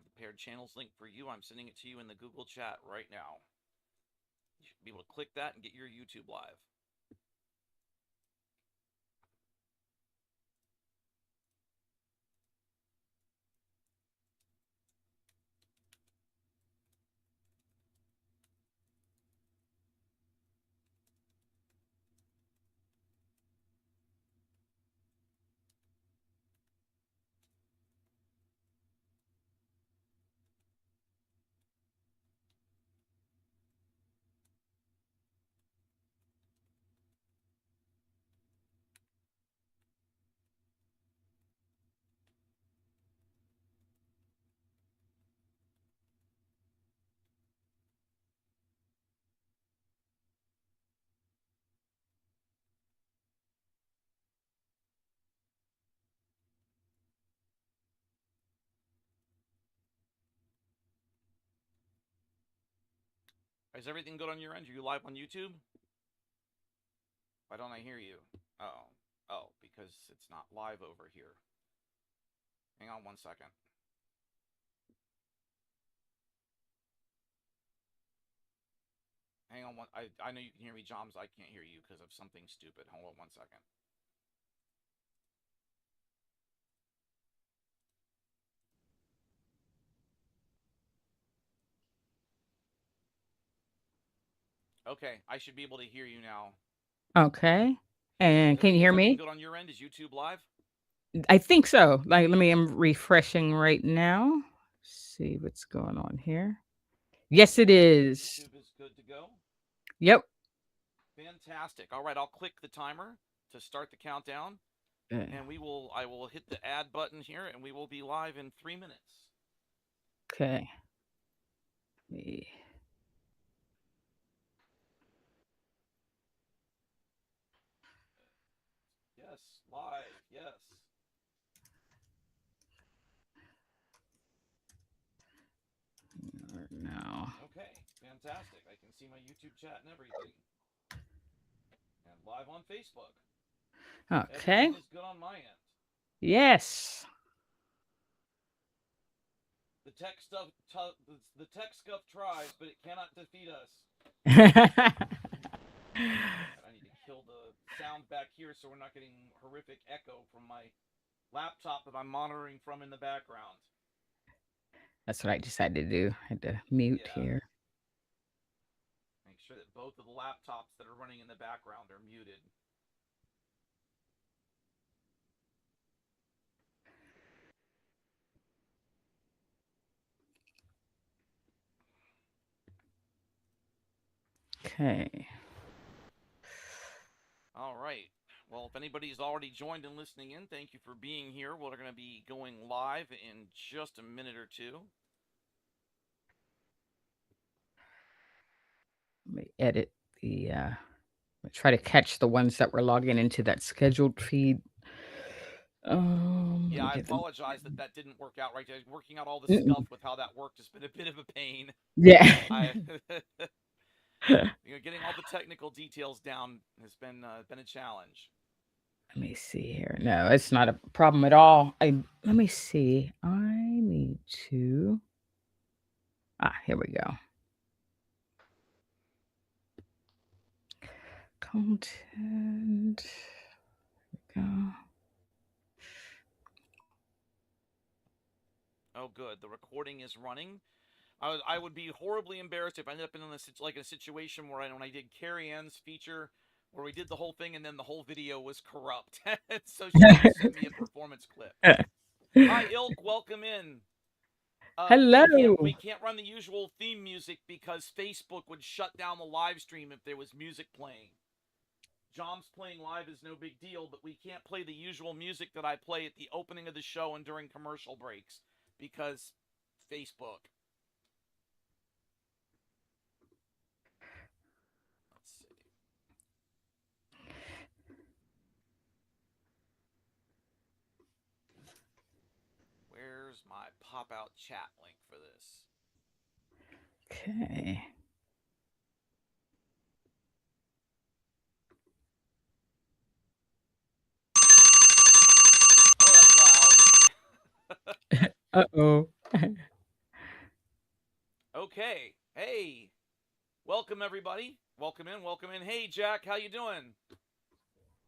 have the paired channels link for you. I'm sending it to you in the Google chat right now. You should be able to click that and get your YouTube live. Is everything good on your end? Are you live on YouTube? Why don't I hear you? Oh. Oh, because it's not live over here. Hang on 1 second. Hang on I know you can hear me, Jammes. I can't hear you because of something stupid. Hold on 1 second. Okay, I should be able to hear you now. Okay. And can you Is hear everything me? good on your end? Is YouTube live? I think so. Like, let me, I'm refreshing right now. See what's going on here. Yes, it is. YouTube is good to go. Yep. Fantastic. All right, I'll click the timer to start the countdown, and I will hit the add button here, and we will be live in 3 minutes. Okay. Yes, live. Yes. No. Okay, fantastic. I can see my YouTube chat and everything. And live on Facebook. Okay. Everything is good on my end. Yes. The tech stuff, the tech stuff tries, but it cannot defeat us. I need to kill the sound back here so we're not getting horrific echo from my laptop that I'm monitoring from in the background. That's what I decided to do. I had to mute Yeah. here. Make sure that both of the laptops that are running in the background are muted. Okay. All right. Well, if anybody's already joined and listening in, thank you for being here. We're going to be going live in just a minute or two. Let me edit the try to catch the ones that were logging into that scheduled feed. Yeah, I Get them. apologize that didn't work out right. Working out all the Mm-mm. stuff with how that worked has been a bit of a pain. Yeah. I getting all the technical details down has been a challenge. Let me see here. No, it's not a problem at all. Let me see. I need to. Here we go. Content. There we go. Oh, good. The recording is running. I would be horribly embarrassed if I ended up in a situation where when I did Carrie Ann's feature where we did the whole thing and then the whole video was corrupt. So she had to send me a performance clip. Hi, Ilk. Welcome in. We Hello. can't run the usual theme music because Facebook would shut down the live stream if there was music playing. Jom's playing live is no big deal, but we can't play the usual music that I play at the opening of the show and during commercial breaks because Facebook. Let's see. Where's my pop-out chat link for this? Okay. Oh, that's loud. Uh-oh. welcome everybody. Welcome in, welcome in. Hey Jack, how you doing?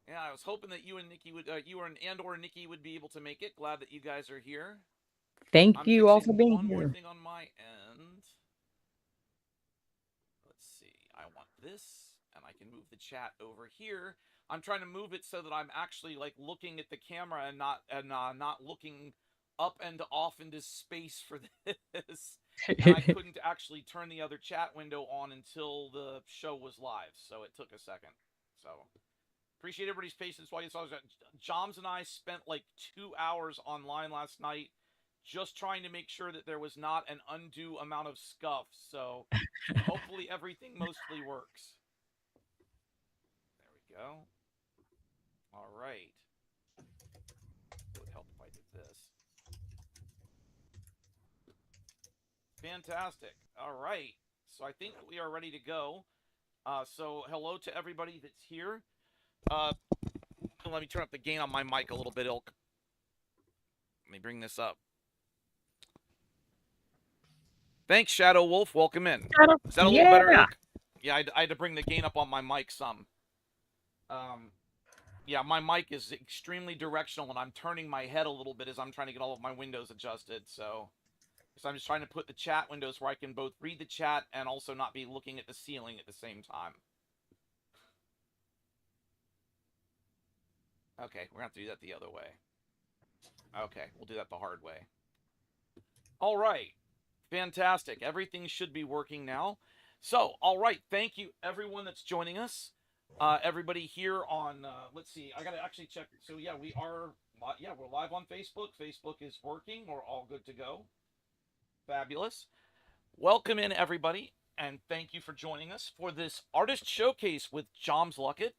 Yeah, I was hoping that you and Nikki would, you and or Nikki would be able to make it. Glad that you guys are here. Thank I'm you all for fixing being one more here. thing on my end. Let's see. I want this, and I can move the chat over here. I'm trying to move it so that I'm actually like looking at the camera and not looking up and off into space for this. And I couldn't actually turn the other chat window on until the show was live, so it took a second. So appreciate everybody's patience while you saw that. Joms and I spent like 2 hours online last night just trying to make sure that there was not an undue amount of scuff. So hopefully everything mostly works. There we go. All right. It would help if I did this. Fantastic. All right. So I think we are ready to go. So hello to everybody that's here. Uh, let me turn up the gain on my mic a little bit, Ilk. Let me bring this up. Thanks, Shadow Wolf. Welcome in. Is that a little better, Yeah. Ilk? Yeah, I had to bring the gain up on my mic some. Um, yeah, my mic is extremely directional, and I'm turning my head a little bit as I'm trying to get all of my windows adjusted. So I'm just trying to put the chat windows where I can both read the chat and also not be looking at the ceiling at the same time. Okay, we're going to have to do that the other way. Okay, we'll do that the hard way. All right. Fantastic. Everything should be working now. So, all right. Thank you, everyone that's joining us. Everybody here on, let's see, I got to actually check. So, yeah, we're live on Facebook. Facebook is working. We're all good to go. Fabulous. Welcome in, everybody, and thank you for joining us for this artist showcase with Jammes Luckett.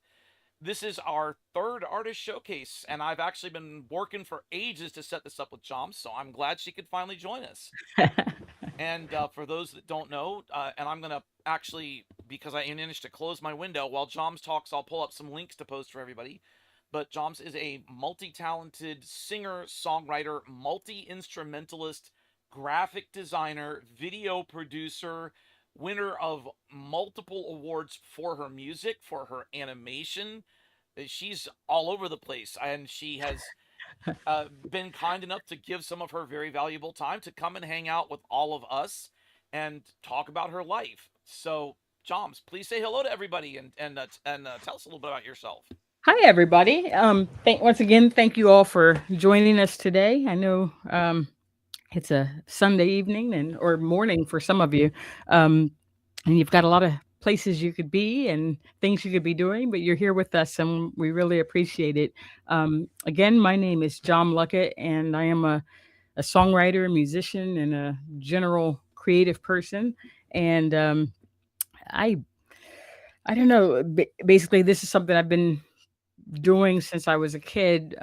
This is our third artist showcase, and I've actually been working for ages to set this up with Jammes, so I'm glad she could finally join us. And for those that don't know, and I'm going to actually, because I managed to close my window, while Jammes talks, I'll pull up some links to post for everybody. But Jammes is a multi talented singer, songwriter, multi instrumentalist, graphic designer, video producer, winner of multiple awards for her music, for her animation. She's all over the place, and she has been kind enough to give some of her very valuable time to come and hang out with all of us and talk about her life. So, Joms, please say hello to everybody and tell us a little bit about yourself. Hi, everybody. Once again, thank you all for joining us today. I know it's a Sunday evening and or morning for some of you, um, and you've got a lot of places you could be and things you could be doing, but you're here with us, and we really appreciate it. Again, my name is Jammes Luckett, and I am a songwriter, musician, and a general creative person. And I I don't know. Basically, this is something I've been doing since I was a kid.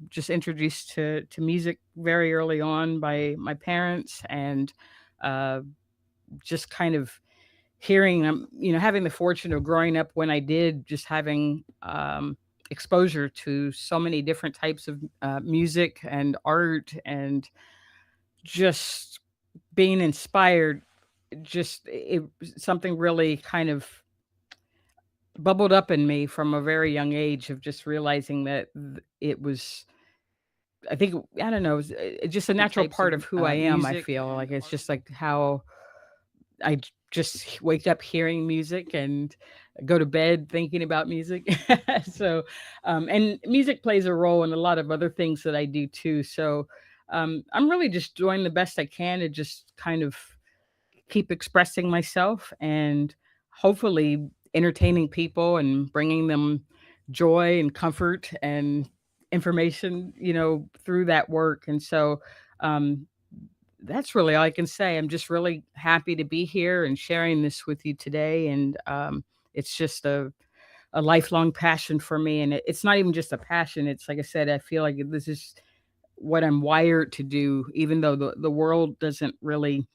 Just introduced to music very early on by my parents, and uh, just kind of hearing having the fortune of growing up when I did, just having exposure to so many different types of music and art, and just being inspired. Just something really kind of bubbled up in me from a very young age of just realizing that it was, I think, I don't know, it's just a natural Types of part of who I am. I music feel and like it's art. just like how just wake up hearing music and go to bed thinking about music. So, and music plays a role in a lot of other things that I do too. So, I'm really just doing the best I can to just kind of keep expressing myself and hopefully entertaining people and bringing them joy and comfort and information, through that work. And so, um, that's really all I can say. I'm just really happy to be here and sharing this with you today. And it's just a lifelong passion for me. And it's not even just a passion. It's like I said, I feel like this is what I'm wired to do, even though the world doesn't really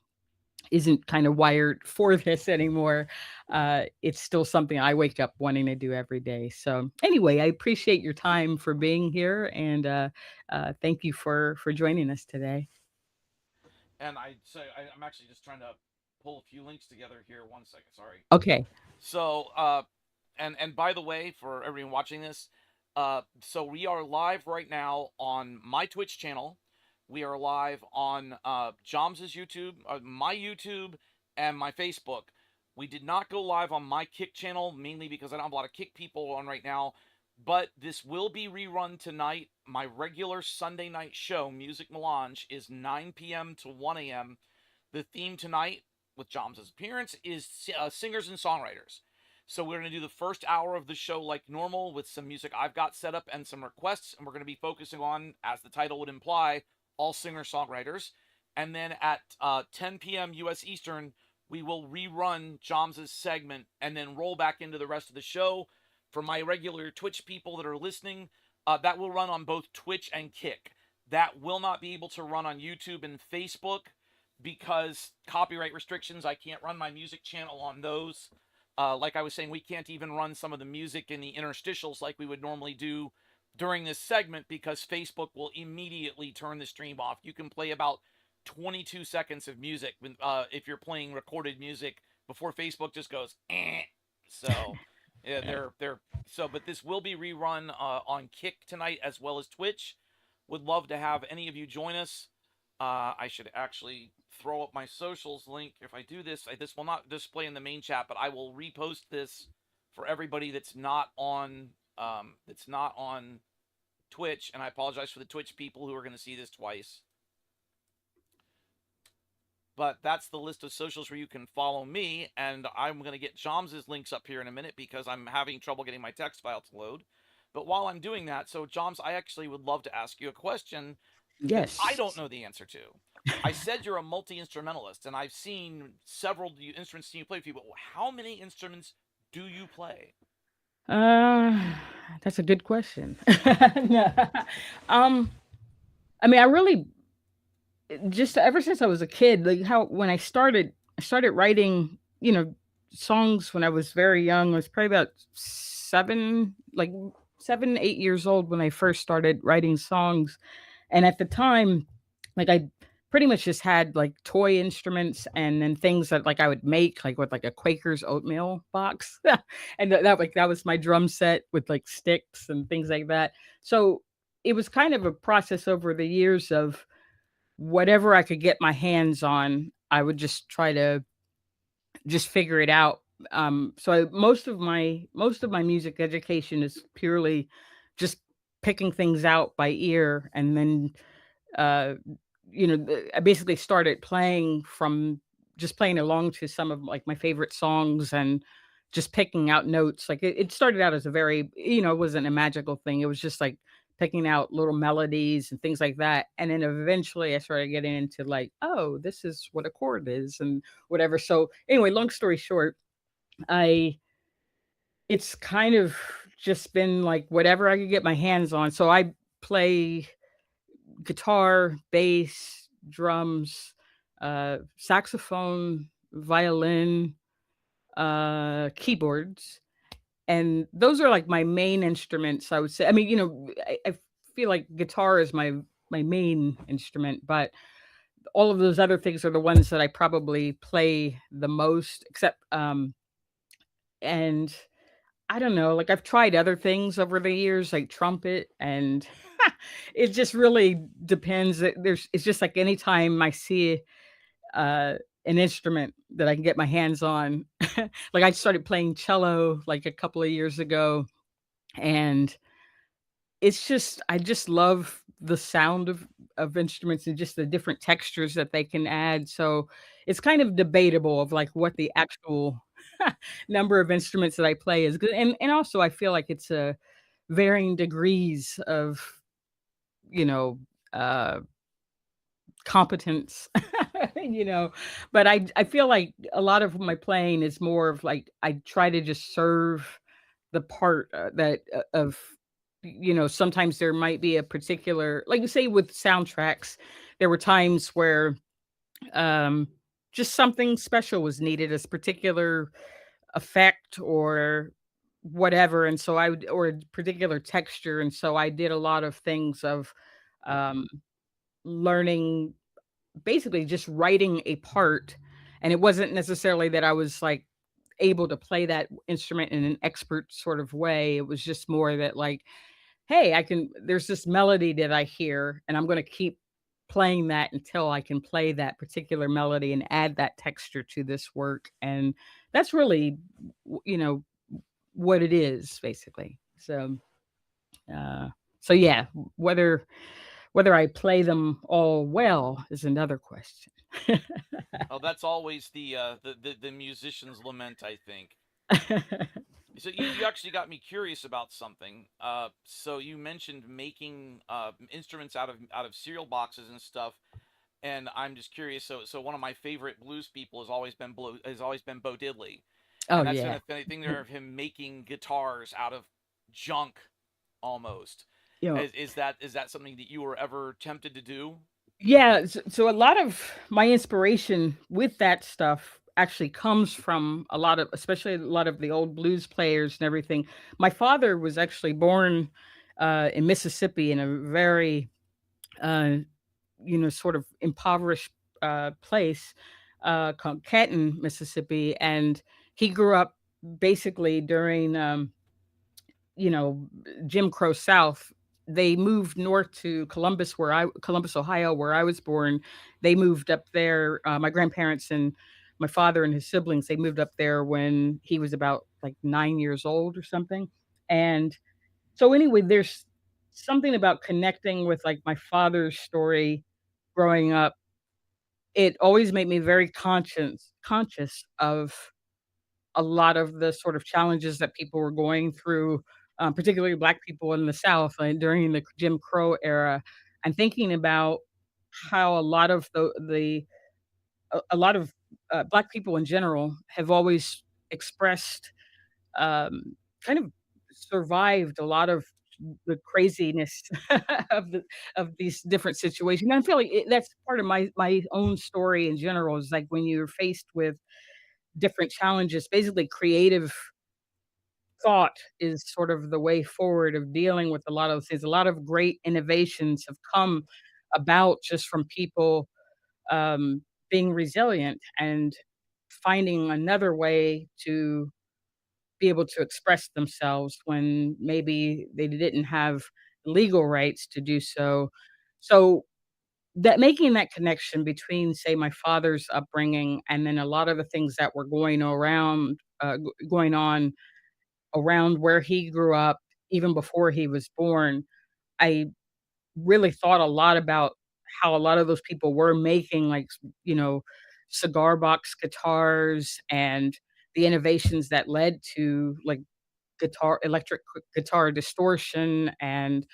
isn't kind of wired for this anymore. It's still something I wake up wanting to do every day. So anyway, I appreciate your time for being here, and thank you for joining us today. And I'm actually just trying to pull a few links together here. One second, sorry. Okay. So, and by the way, for everyone watching this, so we are live right now on my Twitch channel. We are live on Jams's YouTube, my YouTube, and my Facebook. We did not go live on my Kick channel, mainly because I don't have a lot of Kick people on right now. But this will be rerun tonight. My regular Sunday night show, Music Melange, is 9 p.m. to 1 a.m. The theme tonight, with Jams's appearance, is singers and songwriters. So we're going to do the first hour of the show like normal with some music I've got set up and some requests, and we're going to be focusing on, as the title would imply, all singer-songwriters. And then at 10 p.m. U.S. Eastern, we will rerun Jams's segment and then roll back into the rest of the show. For my regular Twitch people that are listening, that will run on both Twitch and Kick. That will not be able to run on YouTube and Facebook because copyright restrictions. I can't run my music channel on those. Like I was saying, we can't even run some of the music in the interstitials like we would normally do during this segment because Facebook will immediately turn the stream off. You can play about 22 seconds of music if you're playing recorded music before Facebook just goes, eh. So, yeah, they're so. But this will be rerun on Kick tonight as well as Twitch. Would love to have any of you join us. I should actually throw up my socials link. If I do this, this will not display in the main chat, but I will repost this for everybody that's not on Twitch. And I apologize for the Twitch people who are going to see this twice. But that's the list of socials where you can follow me, and I'm going to get Jams's links up here in a minute because I'm having trouble getting my text file to load. But while I'm doing that, so Jams, I actually would love to ask you a question that I Yes. don't know the answer to. I said you're a multi instrumentalist, and I've seen several instruments you play with you, but how many instruments do you play? Uh, that's a good question. No. Um, I mean, I really just ever since I was a kid, like how when I started writing, songs when I was very young. I was probably about 7, 8 years old when I first started writing songs. And at the time, like I pretty much just had like toy instruments and then things that like I would make like with like a Quaker's oatmeal box. And that was my drum set with like sticks and things like that. So it was kind of a process over the years of whatever I could get my hands on, I would just try to just figure it out. Most of my music education is purely just picking things out by ear, and then uh, I basically started playing from just playing along to some of like my favorite songs and just picking out notes. Like it started out as a very, it wasn't a magical thing. It was just like picking out little melodies and things like that. And then eventually I started getting into like, oh, this is what a chord is and whatever. So anyway, long story short, I it's kind of just been like whatever I could get my hands on. So I play guitar, bass, drums, saxophone, violin, keyboards, and those are like my main instruments. I would say. I mean, I feel like guitar is my main instrument, but all of those other things are the ones that I probably play the most. Except, and I don't know, like I've tried other things over the years, like trumpet, and it just really depends. It's just like anytime I see uh, an instrument that I can get my hands on. Like I started playing cello like a couple of years ago, and I just love the sound of instruments and just the different textures that they can add. So it's kind of debatable of like what the actual number of instruments that I play is good. And also I feel like it's a varying degrees of, you know, uh competence, you know, but I feel like a lot of my playing is more of like I try to just serve the part that of sometimes there might be a particular, like you say with soundtracks, there were times where um just something special was needed, a particular effect or whatever, and so I would, or a particular texture, and so I did a lot of things of um learning, basically just writing a part And it wasn't necessarily that I was like able to play that instrument in an expert sort of way. It was just more that like, hey, I can there's this melody that I hear and I'm going to keep playing that until I can play that particular melody and add that texture to this work. And that's really you know what it is basically. Uh so yeah, whether I play them all well is another question. Oh, that's always the musician's lament, I think. So you actually got me curious about something. So you mentioned making instruments out of cereal boxes and stuff, and I'm just curious. So one of my favorite blues people has always been Bo Diddley, Oh and that's been yeah. a funny thing there of him making guitars out of junk, almost. You know, Is that something that you were ever tempted to do? yeah, so a lot of my inspiration with that stuff actually comes from a lot of especially a lot of the old blues players and everything. My father was actually born, in Mississippi in a very, uh, sort of impoverished, place, called Canton, Mississippi, and he grew up basically during, you know, Jim Crow South. They moved north to Columbus, Ohio, where I was born. They moved up there. My grandparents and my father and his siblings, they moved up there when he was about like 9 years old or something. And so anyway, there's something about connecting with like my father's story growing up. It always made me very conscious of a lot of the sort of challenges that people were going through, particularly Black people in the South, during the Jim Crow era, and thinking about how a lot of a lot of Black people in general have always expressed, um, kind of survived a lot of the craziness of these different situations. And I feel like that's part of my own story in general. Is like when you're faced with different challenges, basically creative thought is sort of the way forward of dealing with a lot of those things. A lot of great innovations have come about just from people, um, being resilient and finding another way to be able to express themselves when maybe they didn't have legal rights to do so. So that making that connection between, say, my father's upbringing and then a lot of the things that were going on around where he grew up, even before he was born, I really thought a lot about how a lot of those people were making, like, you know, cigar box guitars and the innovations that led to, like, electric guitar distortion and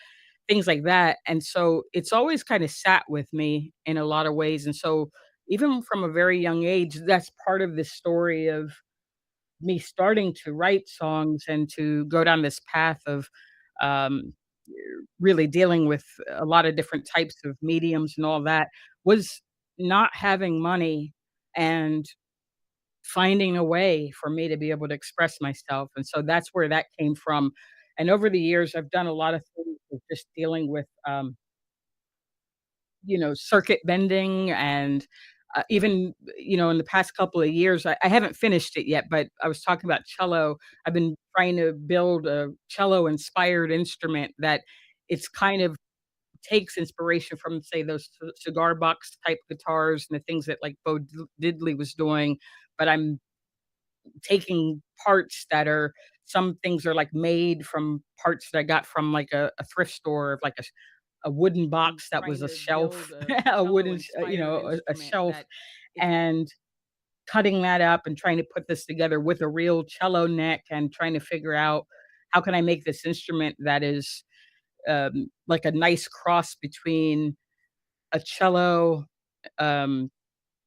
things like that, and so it's always kinda sat with me in a lot of ways, and so even from a very young age, that's part of the story of me starting to write songs and to go down this path of, um, really dealing with a lot of different types of mediums and all that, was not having money and finding a way for me to be able to express myself, and so that's where that came from, and over the years, I've done a lot of things with just dealing with, circuit bending and, even, in the past couple of years, I haven't finished it yet, but I was talking about cello. I've been trying to build a cello-inspired instrument that it's kind of takes inspiration from, say, those cigar box type guitars and the things that, like, Bo Diddley was doing, but I'm taking parts that are some things are, like, made from parts that I got from, like, a thrift store of, like, a wooden I'm box that was trying a to build shelf, a a cello wooden inspired a instrument shelf, that it's and cutting that up and trying to put this together with a real cello neck and trying to figure out how can I make this instrument that is, like a nice cross between a cello, um,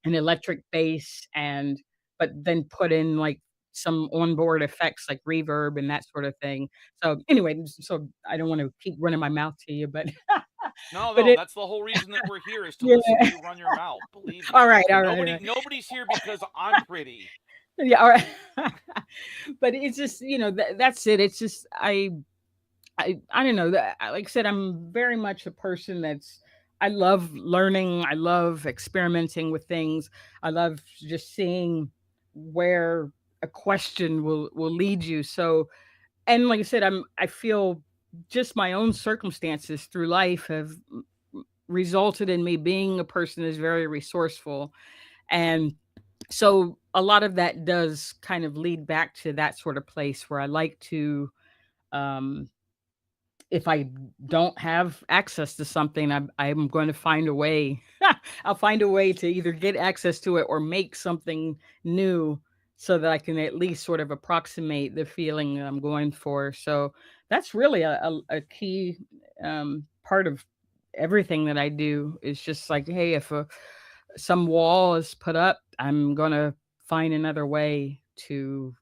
an electric bass, and but then put in, like, some onboard effects like reverb and that sort of thing. So, anyway, so I don't wanna keep running my mouth to you, but No, but no, it that's the whole reason that we're here is to yeah. listen to you run your mouth. Believe me. Alright, alright, Nobody alright. nobody's here because I'm pretty. Yeah, alright. But it's just, that's it. It's just I don't know, that like I said, I'm very much a person that's I love learning. I love experimenting with things. I love just seeing where a question will lead you. So, and like I said, I feel just my own circumstances through life have resulted in me being a person that's very resourceful. And so a lot of that does kind of lead back to that sort of place where I like to, um, if I don't have access to something, I'm going to find a way. I'll find a way to either get access to it or make something new so that I can at least sort of approximate the feeling that I'm going for. So that's really a key part of everything that I do is just like, hey, if some wall is put up, I'm going to find another way to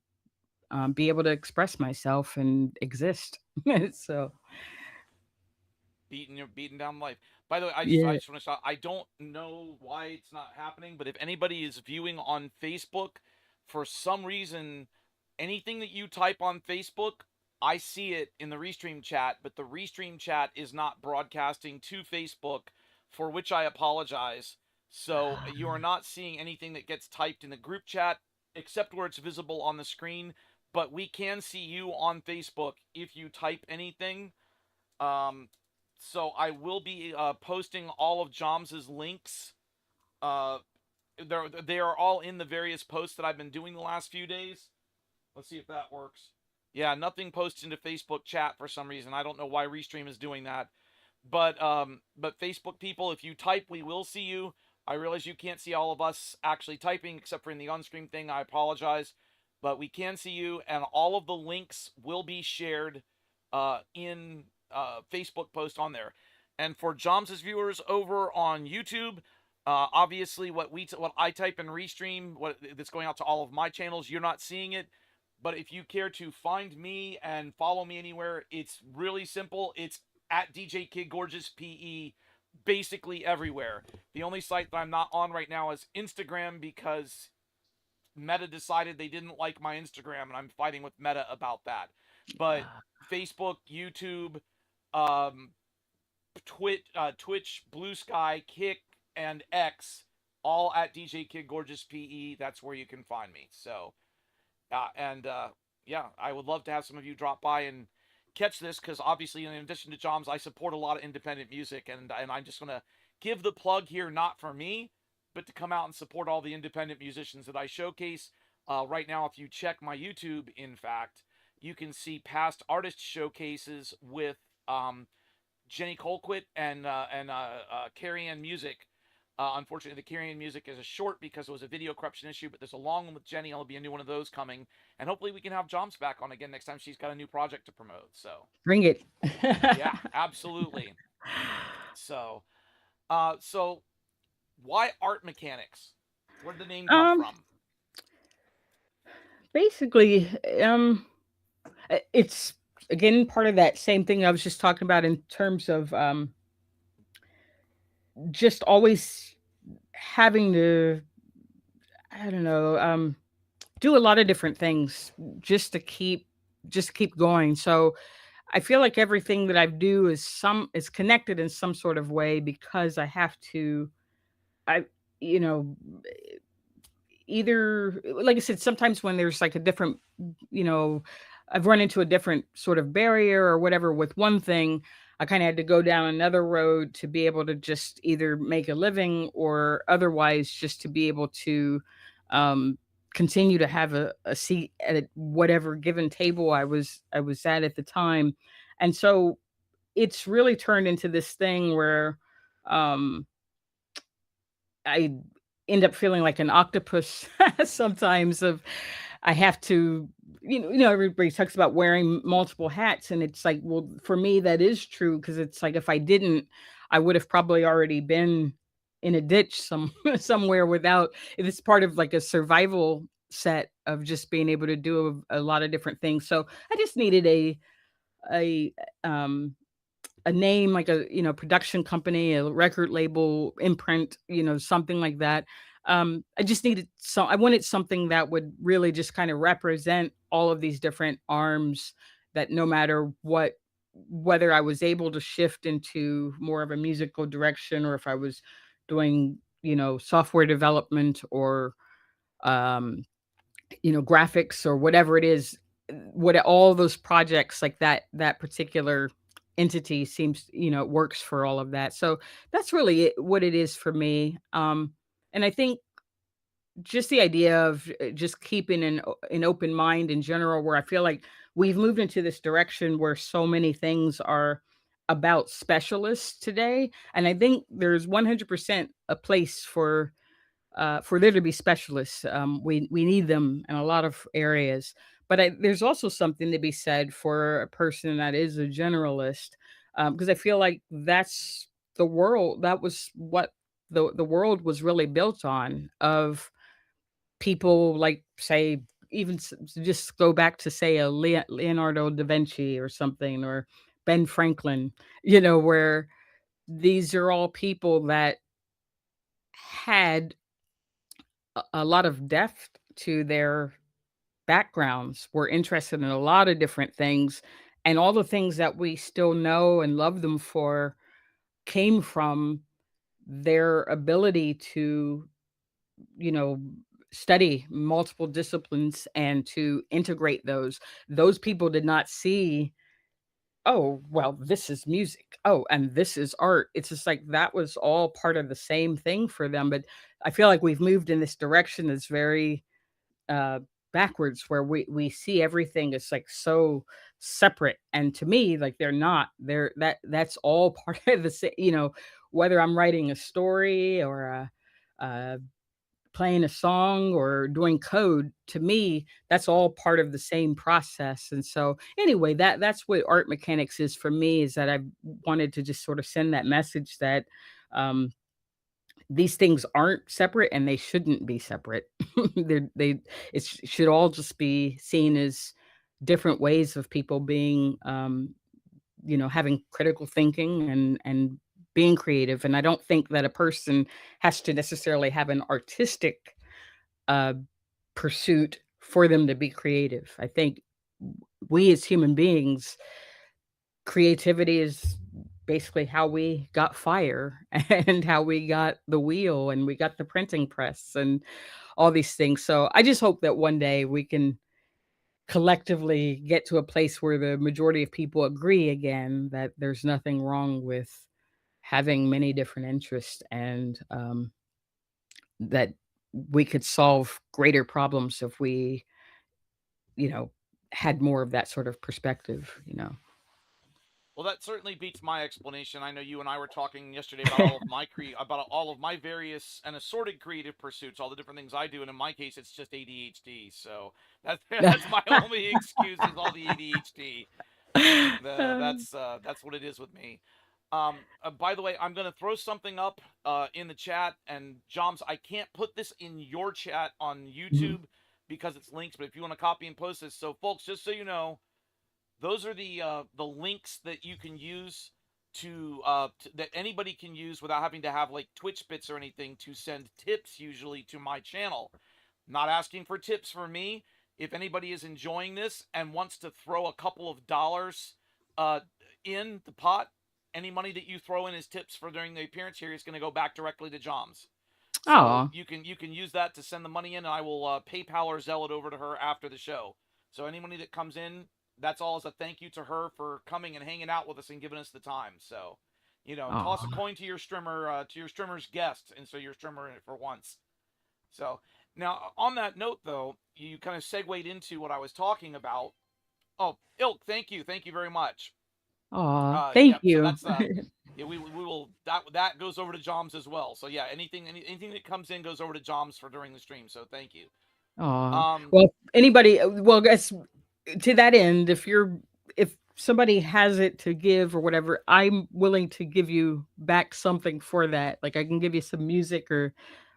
be able to express myself and exist. So, Beating down life. By the way, I yeah. just want to stop. I don't know why it's not happening, but if anybody is viewing on Facebook, for some reason, anything that you type on Facebook, I see it in the restream chat, but the restream chat is not broadcasting to Facebook, for which I apologize. So you are not seeing anything that gets typed in the group chat, except where it's visible on the screen. But we can see you on Facebook if you type anything. Um, so I will be posting all of Jams's links. Uh, they are all in the various posts that I've been doing the last few days. Let's see if that works. Yeah, nothing posts into Facebook chat for some reason. I don't know why Restream is doing that. But Facebook people, if you type, we will see you. I realize you can't see all of us actually typing except for in the on-screen thing. I apologize, but we can see you, and all of the links will be shared in Facebook post on there. And for Joms' viewers over on YouTube, obviously what I type in Restream, what that's going out to all of my channels, you're not seeing it. But if you care to find me and follow me anywhere, it's really simple. It's at DJ Kid Gorgeous PE, basically everywhere. The only site that I'm not on right now is Instagram because Meta decided they didn't like my Instagram, and I'm fighting with Meta about that. But Facebook, YouTube, um, Twitch, Blue Sky, Kick, and X, all at DJ Kid Gorgeous PE. That's where you can find me. So, and yeah, I would love to have some of you drop by and catch this because obviously, in addition to Joms, I support a lot of independent music, and I'm just gonna give the plug here, not for me, but to come out and support all the independent musicians that I showcase. Right now, if you check my YouTube, in fact, you can see past artist showcases with Jenny Colquitt and Carrie Ann Music. Unfortunately, the Carrie Ann Music is a short because it was a video corruption issue, but there's a long one with Jenny. There'll be a new one of those coming, and hopefully we can have Joms back on again next time she's got a new project to promote. So Bring it. yeah, absolutely. So so why art mechanics? Where did the name come Um, from? basically, it's again part of that same thing I was just talking about in terms of just always having to, I don't know, do a lot of different things just to keep going. So I feel like everything that I do is connected in some sort of way because I have to, I you know either, like I said, sometimes when there's like a different, you know, I've run into a different sort of barrier or whatever with one thing, I kind of had to go down another road to be able to just either make a living or otherwise just to be able to um continue to have a seat at whatever given table I was at the time. And so it's really turned into this thing where um I end up feeling like an octopus sometimes of I have to, everybody talks about wearing multiple hats, and it's like, well, for me, that is true because it's like if I didn't, I would have probably already been in a ditch somewhere without. It's part of like a survival set of just being able to do a lot of different things. So I just needed a um a name, like a, production company, a record label, imprint, something like that. I wanted something that would really just kind of represent all of these different arms that no matter what, whether I was able to shift into more of a musical direction or if I was doing, software development or, um, graphics or whatever it is, what all those projects like that particular entity seems, works for all of that. So that's really what it is for me. And I think just the idea of just keeping an open mind in general, where I feel like we've moved into this direction where so many things are about specialists today. And I think there's 100% a place for there to be specialists. We need them in a lot of areas, but there's also something to be said for a person that is a generalist, because I feel like that's the world. That was what the world was really built on, of people like, say, even just go back to say a Leonardo da Vinci or something, or Ben Franklin, where these are all people that had a lot of depth to their backgrounds, were interested in a lot of different things, and all the things that we still know and love them for came from their ability to, you know, study multiple disciplines and to integrate those. Those people did not see, "Oh, well, this is music. Oh, and this is art." It's just like that was all part of the same thing for them, but I feel like we've moved in this direction that's very uh backwards, where we see everything as like so separate, and to me, like, they're not. That's all part of the same, whether I'm writing a story or playing a song or doing code. To me, that's all part of the same process. And so anyway, that's what art mechanics is for me, is that I wanted to just sort of send that message that um these things aren't separate and they shouldn't be separate. They it should all just be seen as different ways of people being, having critical thinking and being creative. And I don't think that a person has to necessarily have an artistic uh, pursuit for them to be creative. I think we as human beings, creativity is basically how we got fire and how we got the wheel and we got the printing press and all these things. So I just hope that one day we can collectively get to a place where the majority of people agree again that there's nothing wrong with having many different interests, and that we could solve greater problems if we, you know, had more of that sort of perspective. Well, that certainly beats my explanation. I know you and I were talking yesterday about all of my about all of my various and assorted creative pursuits, all the different things I do, and in my case, it's just ADHD. So that's that's my only excuse, is all the ADHD. That's what it is with me. By the way, I'm gonna throw something up in the chat, and Joms, I can't put this in your chat on Mhm. YouTube because it's links. But if you want to copy and post this, so folks, just so you know, those are the links that you can use that anybody can use without having to have like Twitch bits or anything to send tips usually to my channel. Not asking for tips for me. If anybody is enjoying this and wants to throw a couple of dollars uh, in the pot, any money that you throw in as tips for during the appearance here is going to go back directly to Joms. So Aw. you can use that to send the money in, and I will PayPal or Zelle it over to her after the show. So any money that comes in, that's all as a thank you to her for coming and hanging out with us and giving us the time. So, toss a Aw. coin to your streamer, to your streamer's guest, and so your streamer in it for once. So now, on that note, though, you kind of segued into what I was talking about. Oh, Ilk, thank you very much. Aw. Yeah, Thank so you. that's yeah, we will that goes over to Joms as well. So yeah, anything that comes in goes over to Joms for during the stream. So thank you. Aw. Um, Well, anybody well, guess to that end, if somebody has it to give or whatever, I'm willing to give you back something for that. Like, I can give you some music or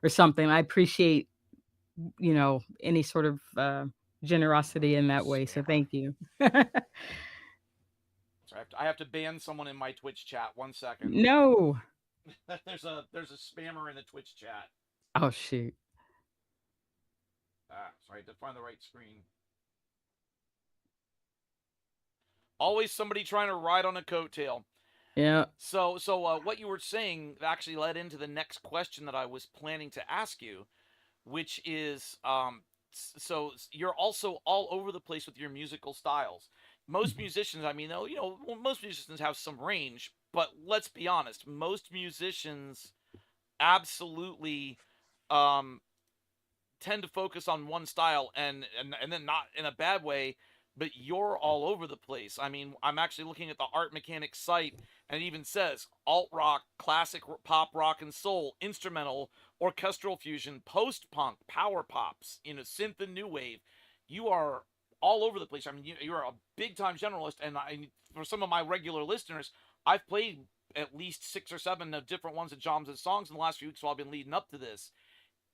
something. I appreciate, any sort of, generosity in that way, so spammer. thank you. So I have to ban someone in my Twitch chat. 1 second. No. there's a spammer in the Twitch chat. Oh, shoot. Sorry, to find the right screen. Always somebody trying to ride on a coattail. Yeah. So what you were saying actually led into the next question that I was planning to ask you, which is so you're also all over the place with your musical styles. Most Mhm. musicians, I mean, though, most musicians have some range, but let's be honest, most musicians absolutely um tend to focus on one style, and then not in a bad way, but you're all over the place. I mean, I'm actually looking at the Art Mechanics site, and it even says alt rock, classic pop, rock and soul, instrumental, orchestral fusion, post punk, power pops, synth and new wave. You are all over the place. I mean, you're a big time generalist, and for some of my regular listeners, I've played at least 6 or 7 of different ones of Jam's songs in the last few weeks while I've been leading up to this,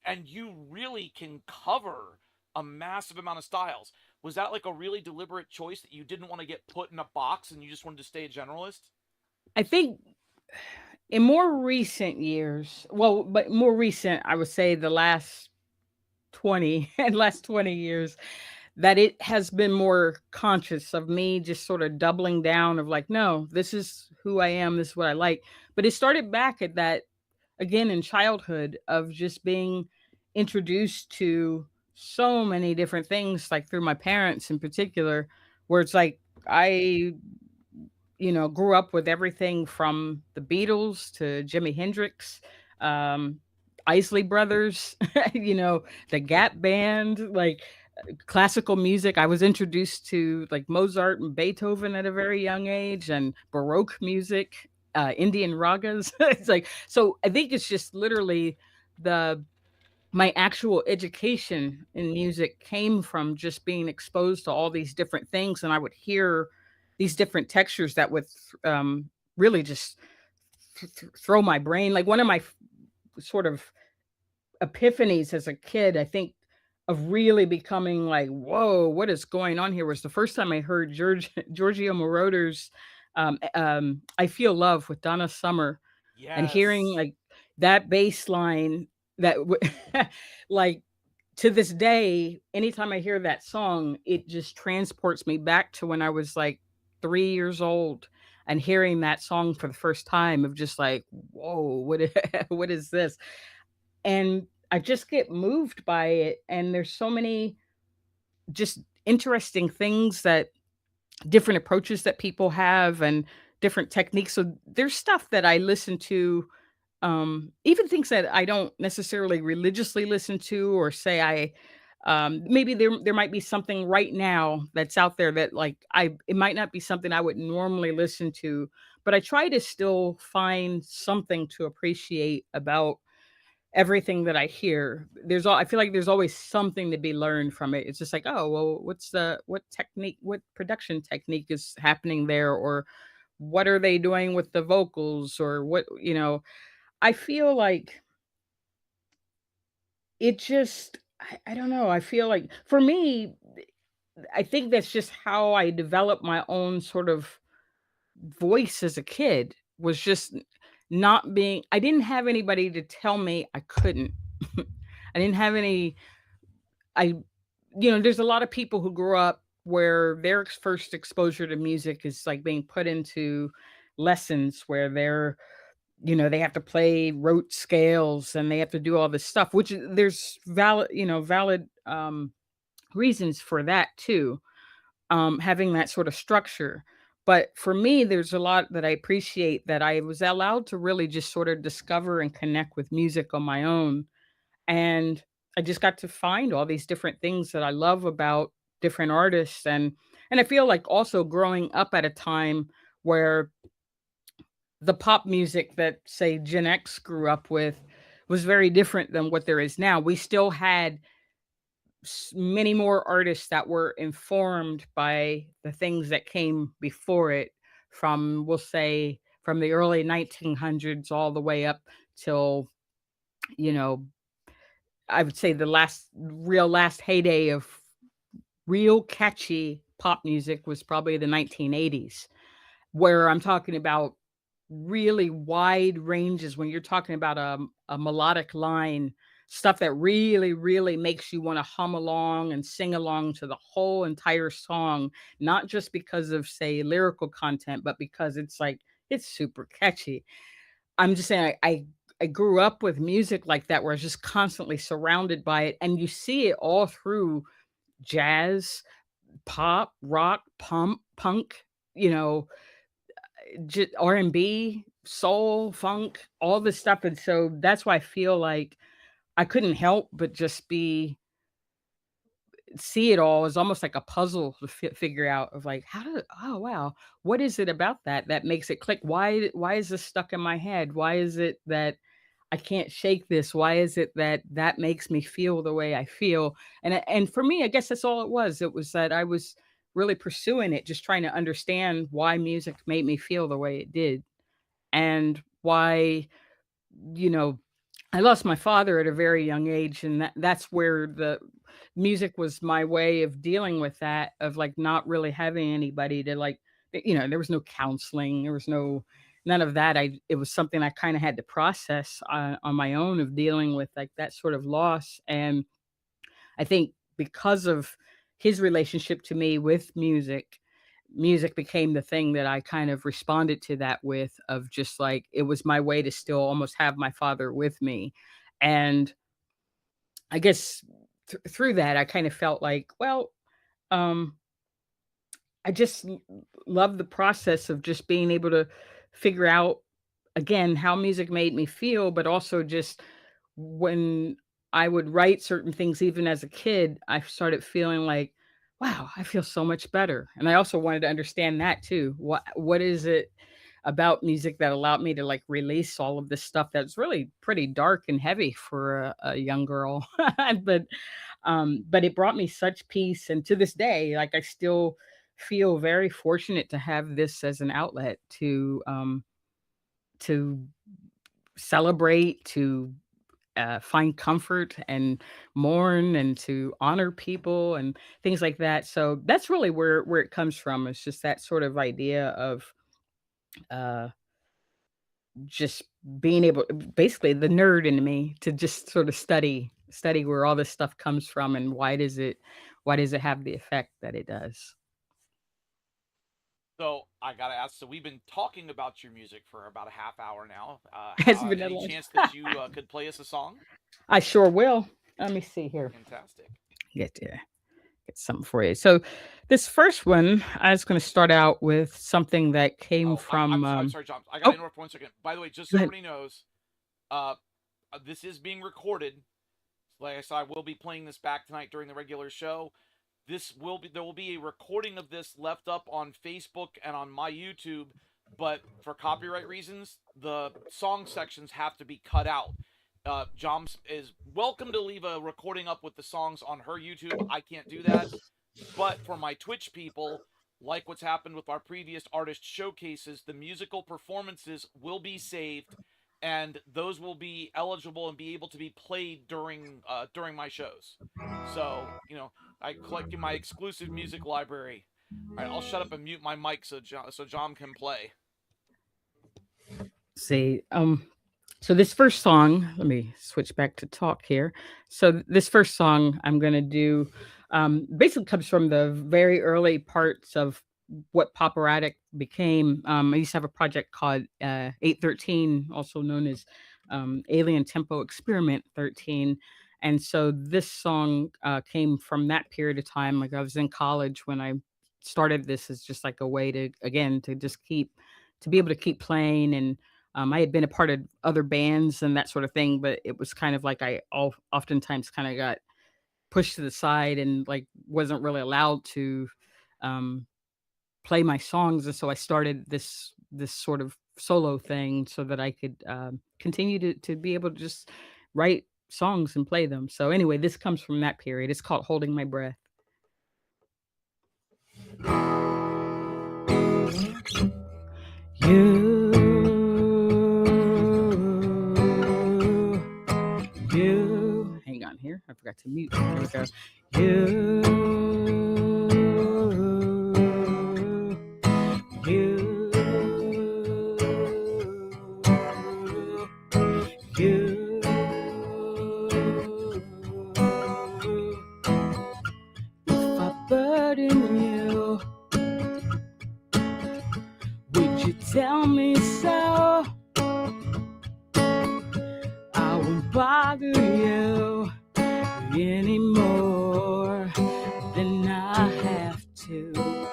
and you really can cover a massive amount of styles. Was that like a really deliberate choice that you didn't want to get put in a box and you just wanted to stay a generalist? I think in more recent years, well, but more recent, I would say the last 20 and last 20 years, that it has been more conscious of me just sort of doubling down of like, no, this is who I am, this is what I like. But it started back at that again in childhood of just being introduced to so many different things, like through my parents in particular, where it's like I grew up with everything from the Beatles to Jimi Hendrix, um, Isley Brothers, the Gap Band, like classical music. I was introduced to like Mozart and Beethoven at a very young age and Baroque music, Indian ragas. It's like, so I think it's just literally the my actual education in music came from just being exposed to all these different things, and I would hear these different textures that would really just throw my brain. Like one of my sort of epiphanies as a kid, I think, of really becoming like, whoa, what is going on here, was the first time I heard Giorgio Moroder's I Feel Love with Donna Summer, and hearing Yes. like that bass line that like to this day, anytime I hear that song, it just transports me back to when I was like 3 years old and hearing that song for the first time of just like, whoa, what is this? And I just get moved by it. And there's so many just interesting things that different approaches that people have and different techniques. So there's stuff that I listen to, even things that I don't necessarily religiously listen to or say maybe there might be something right now that's out there that like I it might not be something I would normally listen to, but I try to still find something to appreciate about everything that I hear. I feel like there's always something to be learned from it. It's just like, oh, well, what production technique is happening there, or what are they doing with the vocals, or I feel like it just I don't know. I feel like for me, I think that's just how I developed my own sort of voice as a kid, was just not being I didn't have anybody to tell me I couldn't. I didn't have any I there's a lot of people who grew up where their first exposure to music is like being put into lessons where they have to play rote scales and they have to do all this stuff, which there's valid reasons for that too, having that sort of structure. But for me, there's a lot that I appreciate that I was allowed to really just sort of discover and connect with music on my own. And I just got to find all these different things that I love about different artists. And I feel like also growing up at a time where the pop music that, say, Gen X grew up with was very different than what there is now. We still had many more artists that were informed by the things that came before it, from, we'll say, from the early 1900s all the way up till, you know, I would say the last heyday of real catchy pop music was probably the 1980s, where I'm talking about really wide ranges when you're talking about a melodic line. stuff that really, really makes you want to hum along and sing along to the whole entire song, not just because of, say, lyrical content, but because it's like it's super catchy. I'm just saying I grew up with music like that where I was just constantly surrounded by it, and you see it all through jazz, pop, rock, punk, you know, R&B, soul, funk, all this stuff, and so that's why I feel like I couldn't help but just be see it all as almost like a puzzle to figure out of like, how did oh, wow, what is it about that that makes it click? Why is this stuck in my head? Why is it that I can't shake this? Why is it that that makes me feel the way I feel? And for me, I guess that's all it was. It was that I was really pursuing it, just trying to understand why music made me feel the way it did and why, you know, I lost my father at a very young age, and that's where the music was my way of dealing with that, of, like, not really having anybody to, like there was no counseling, there was none of that. I It was something I kinda had to process on my own of dealing with, like, that sort of loss, and I think because of his relationship to me with music, music became the thing that I kind of responded to that with, of just like it was my way to still almost have my father with me. And I guess through that, I kind of felt like, well, um, I just love the process of just being able to figure out again how music made me feel, but also just when I would write certain things, even as a kid, I started feeling like, wow, I feel so much better. And I also wanted to understand that too. What is it about music that allowed me to like release all of this stuff that's really pretty dark and heavy for a young girl? But it brought me such peace. And to this day, like I still feel very fortunate to have this as an outlet to celebrate, to find comfort and mourn and to honor people and things like that. So that's really where it comes from. It's just that sort of idea of uh, just being able, basically, the nerd in me to just sort of study where all this stuff comes from and why does it have the effect that it does. So I gotta ask. So we've been talking about your music for about a half hour now. It's been a Any long. chance that you could play us a song? I sure will. Let me see here. Fantastic. Get something for you. So this first one, I was going to start out with something that came Oh, from. I'm sorry, John. I gotta Oh, interrupt 1 second. By the way, just go so ahead. everybody knows, uh, this is being recorded. Like I said, I will be playing this back tonight during the regular show. There will be a recording of this left up on Facebook and on my YouTube, but for copyright reasons, the song sections have to be cut out. Joms is welcome to leave a recording up with the songs on her YouTube. I can't do that, but for my Twitch people, like what's happened with our previous artist showcases, the musical performances will be saved, and those will be eligible and be able to be played during my shows. So I collect my exclusive music library. All right, I'll shut up and mute my mic so John can play. See, so this first song, let me switch back to talk here. So this first song I'm going to do basically comes from the very early parts of what Poperatic became. I used to have a project called 813, also known as Alien Tempo Experiment 13. And so this song came from that period of time. Like I was in college when I started this as just like a way to, again, to just to be able to keep playing. And I had been a part of other bands and that sort of thing, but it was kind of like oftentimes kind of got pushed to the side and like wasn't really allowed to um, play my songs. And so I started this sort of solo thing so that I could continue to be able to just write songs and play them. So anyway, this comes from that period. It's called Holding My Breath. You hang on here. I forgot to mute. Here we go. You you Would you tell me so? I won't bother you anymore than I have to.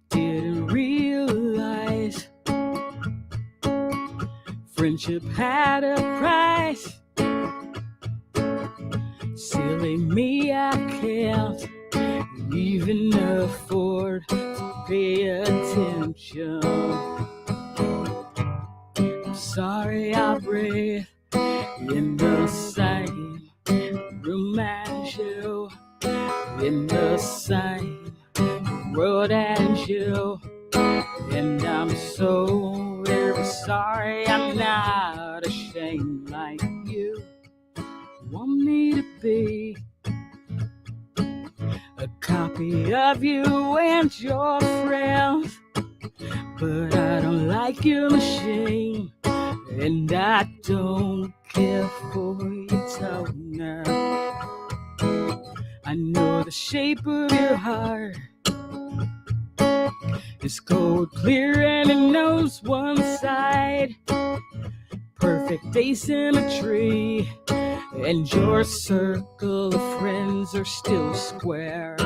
Didn't realize friendship had a price. Silly me, I can't even afford to pay attention. I'm sorry I breathe in the same room as you, in the same world as you, and I'm so very sorry. I'm not ashamed like you want me to be. A copy of you and your friends, but I don't like your machine, and I don't care for your toner. I know the shape of your heart is cold, clear, and it knows one side. Perfect asymmetry, and your circle of friends are still square.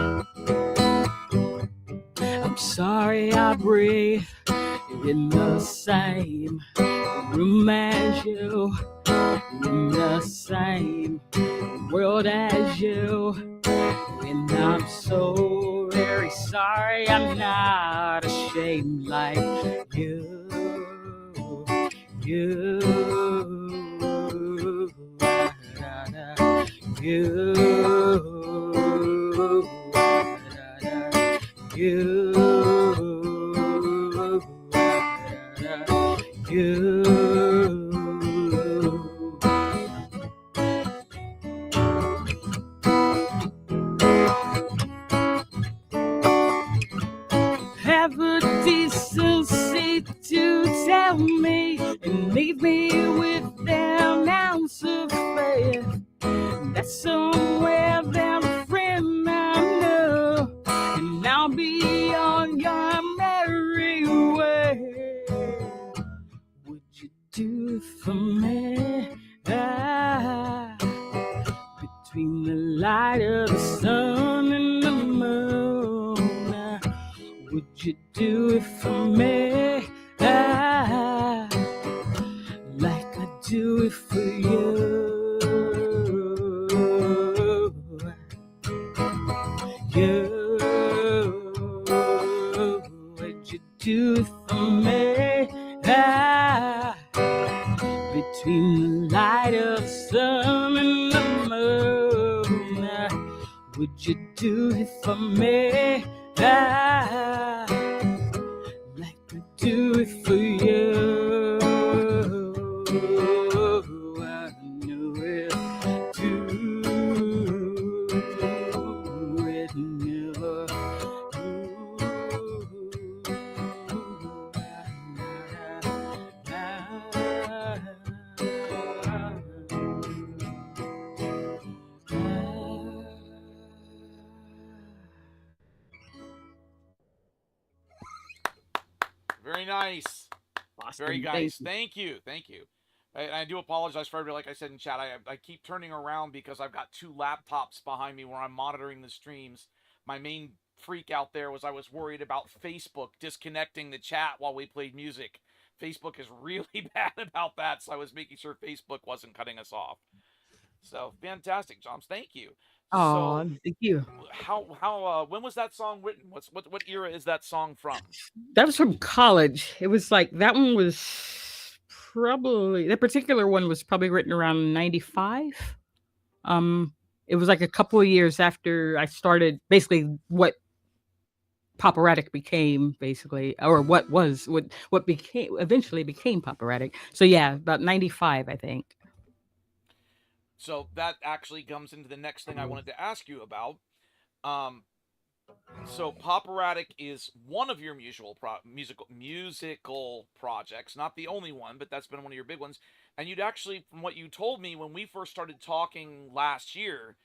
I'm sorry I breathe in the same room as you, in the same world as you, and I'm so very sorry. I'm not ashamed like you. You, have a decency to tell me and leave me with an ounce of faith that somewhere there's a friend I know, and I'll be on your merry way. Would you do it for me? Between the light of the sun and the moon, would you do it for me? Like I do it for you. You, would you do it for me? Between the light of the sun and the moon, would you do it for me? Like I do it for you. I knew it to it never. Very nice. Awesome. Very nice. Thank you. Thank you. I do apologize for everybody. Like I said in chat, I keep turning around because I've got two laptops behind me where I'm monitoring the streams. My main freak out there was I was worried about Facebook disconnecting the chat while we played music. Facebook is really bad about that, so I was making sure Facebook wasn't cutting us off. So fantastic, Joms. Thank you. Oh, So thank you. how when was that song written? What era is that song from? That was from college. It was like that one was probably that particular one was probably written around 95. Um it was like a couple of years after I started basically what Poperatic became basically, or what became eventually became Poperatic. So yeah, about 95 I think. So that actually comes into the next thing I wanted to ask you about. Um, so Poperatic is one of your musical projects, not the only one, but that's been one of your big ones. And you'd actually, from what you told me when we first started talking last year,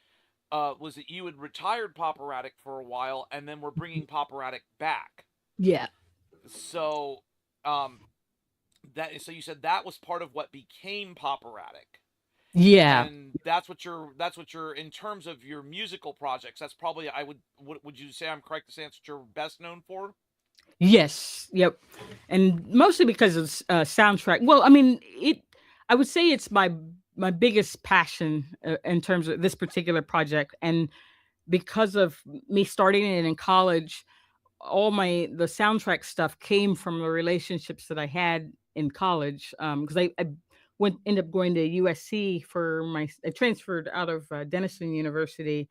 was that you had retired Poperatic for a while and then we're bringing Poperatic back. Yeah. So, um, so you said that was part of what became Poperatic, Yeah. and that's what you're in terms of your musical projects. That's probably would you say I'm correct to say that's what you're best known for? Yes. Yep. And mostly because of soundtrack. Well, I mean, I would say it's my biggest passion in terms of this particular project, and because of me starting it in college, all the soundtrack stuff came from the relationships that I had in college. Because I went ended up going to USC for I transferred out of Denison University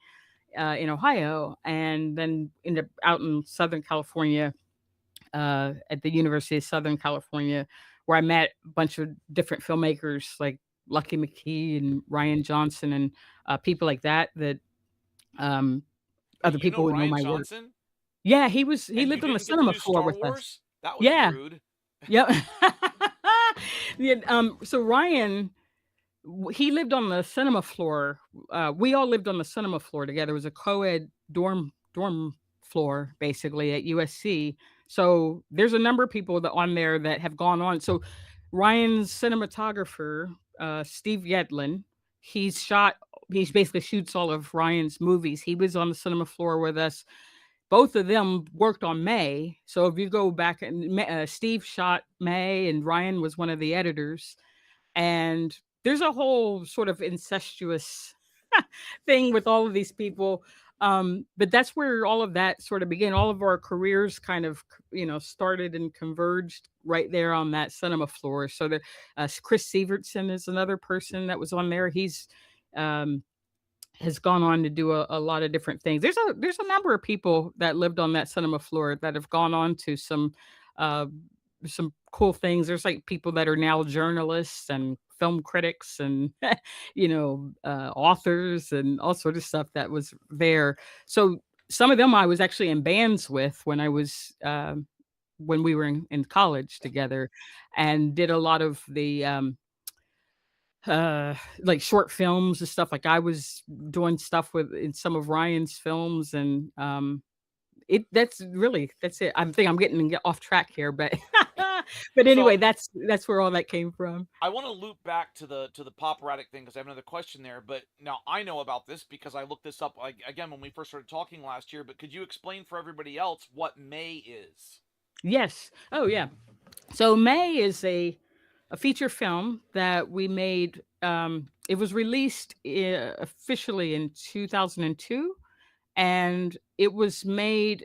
in Ohio, and then ended up out in Southern California at the University of Southern California, where I met a bunch of different filmmakers like Lucky McKee and Ryan Johnson and people like that. Um, Wait, other you know people would know Ryan my work. Johnson, Yeah, he and you lived on the didn't get to cinema do floor Star with us. Wars? That was Yeah. rude. Yep. Yeah, so Ryan, he lived on the cinema floor. We all lived on the cinema floor together. It was a co-ed dorm floor basically at USC. So there's a number of people that on there that have gone on. So Ryan's cinematographer, Steve Yedlin, he's shot. He's basically shoots all of Ryan's movies. He was on the cinema floor with us. Both of them worked on May. So if you go back and Steve shot May, and Ryan was one of the editors, and there's a whole sort of incestuous thing with all of these people. But that's where all of that sort of began. All of our careers kind of, started and converged right there on that cinema floor. So Chris Sievertson is another person that was on there. He's um, has gone on to do a lot of different things. There's a number of people that lived on that cinema floor that have gone on to uh, some cool things. There's like people that are now journalists and film critics and authors and all sorts of stuff that was there. So some of them I was actually in bands with when we were in college together, and did a lot of the like short films and stuff. Like I was doing stuff with in some of Ryan's films, and that's it. I think I'm getting off track here, but but So anyway, that's where all that came from. I want to loop back to the Poperatic thing because I have another question there. But now I know about this because I looked this up again when we first started talking last year. But could you explain for everybody else what May is? Yes. Oh yeah. So May is a feature film that we made. It was released officially in 2002, and it was made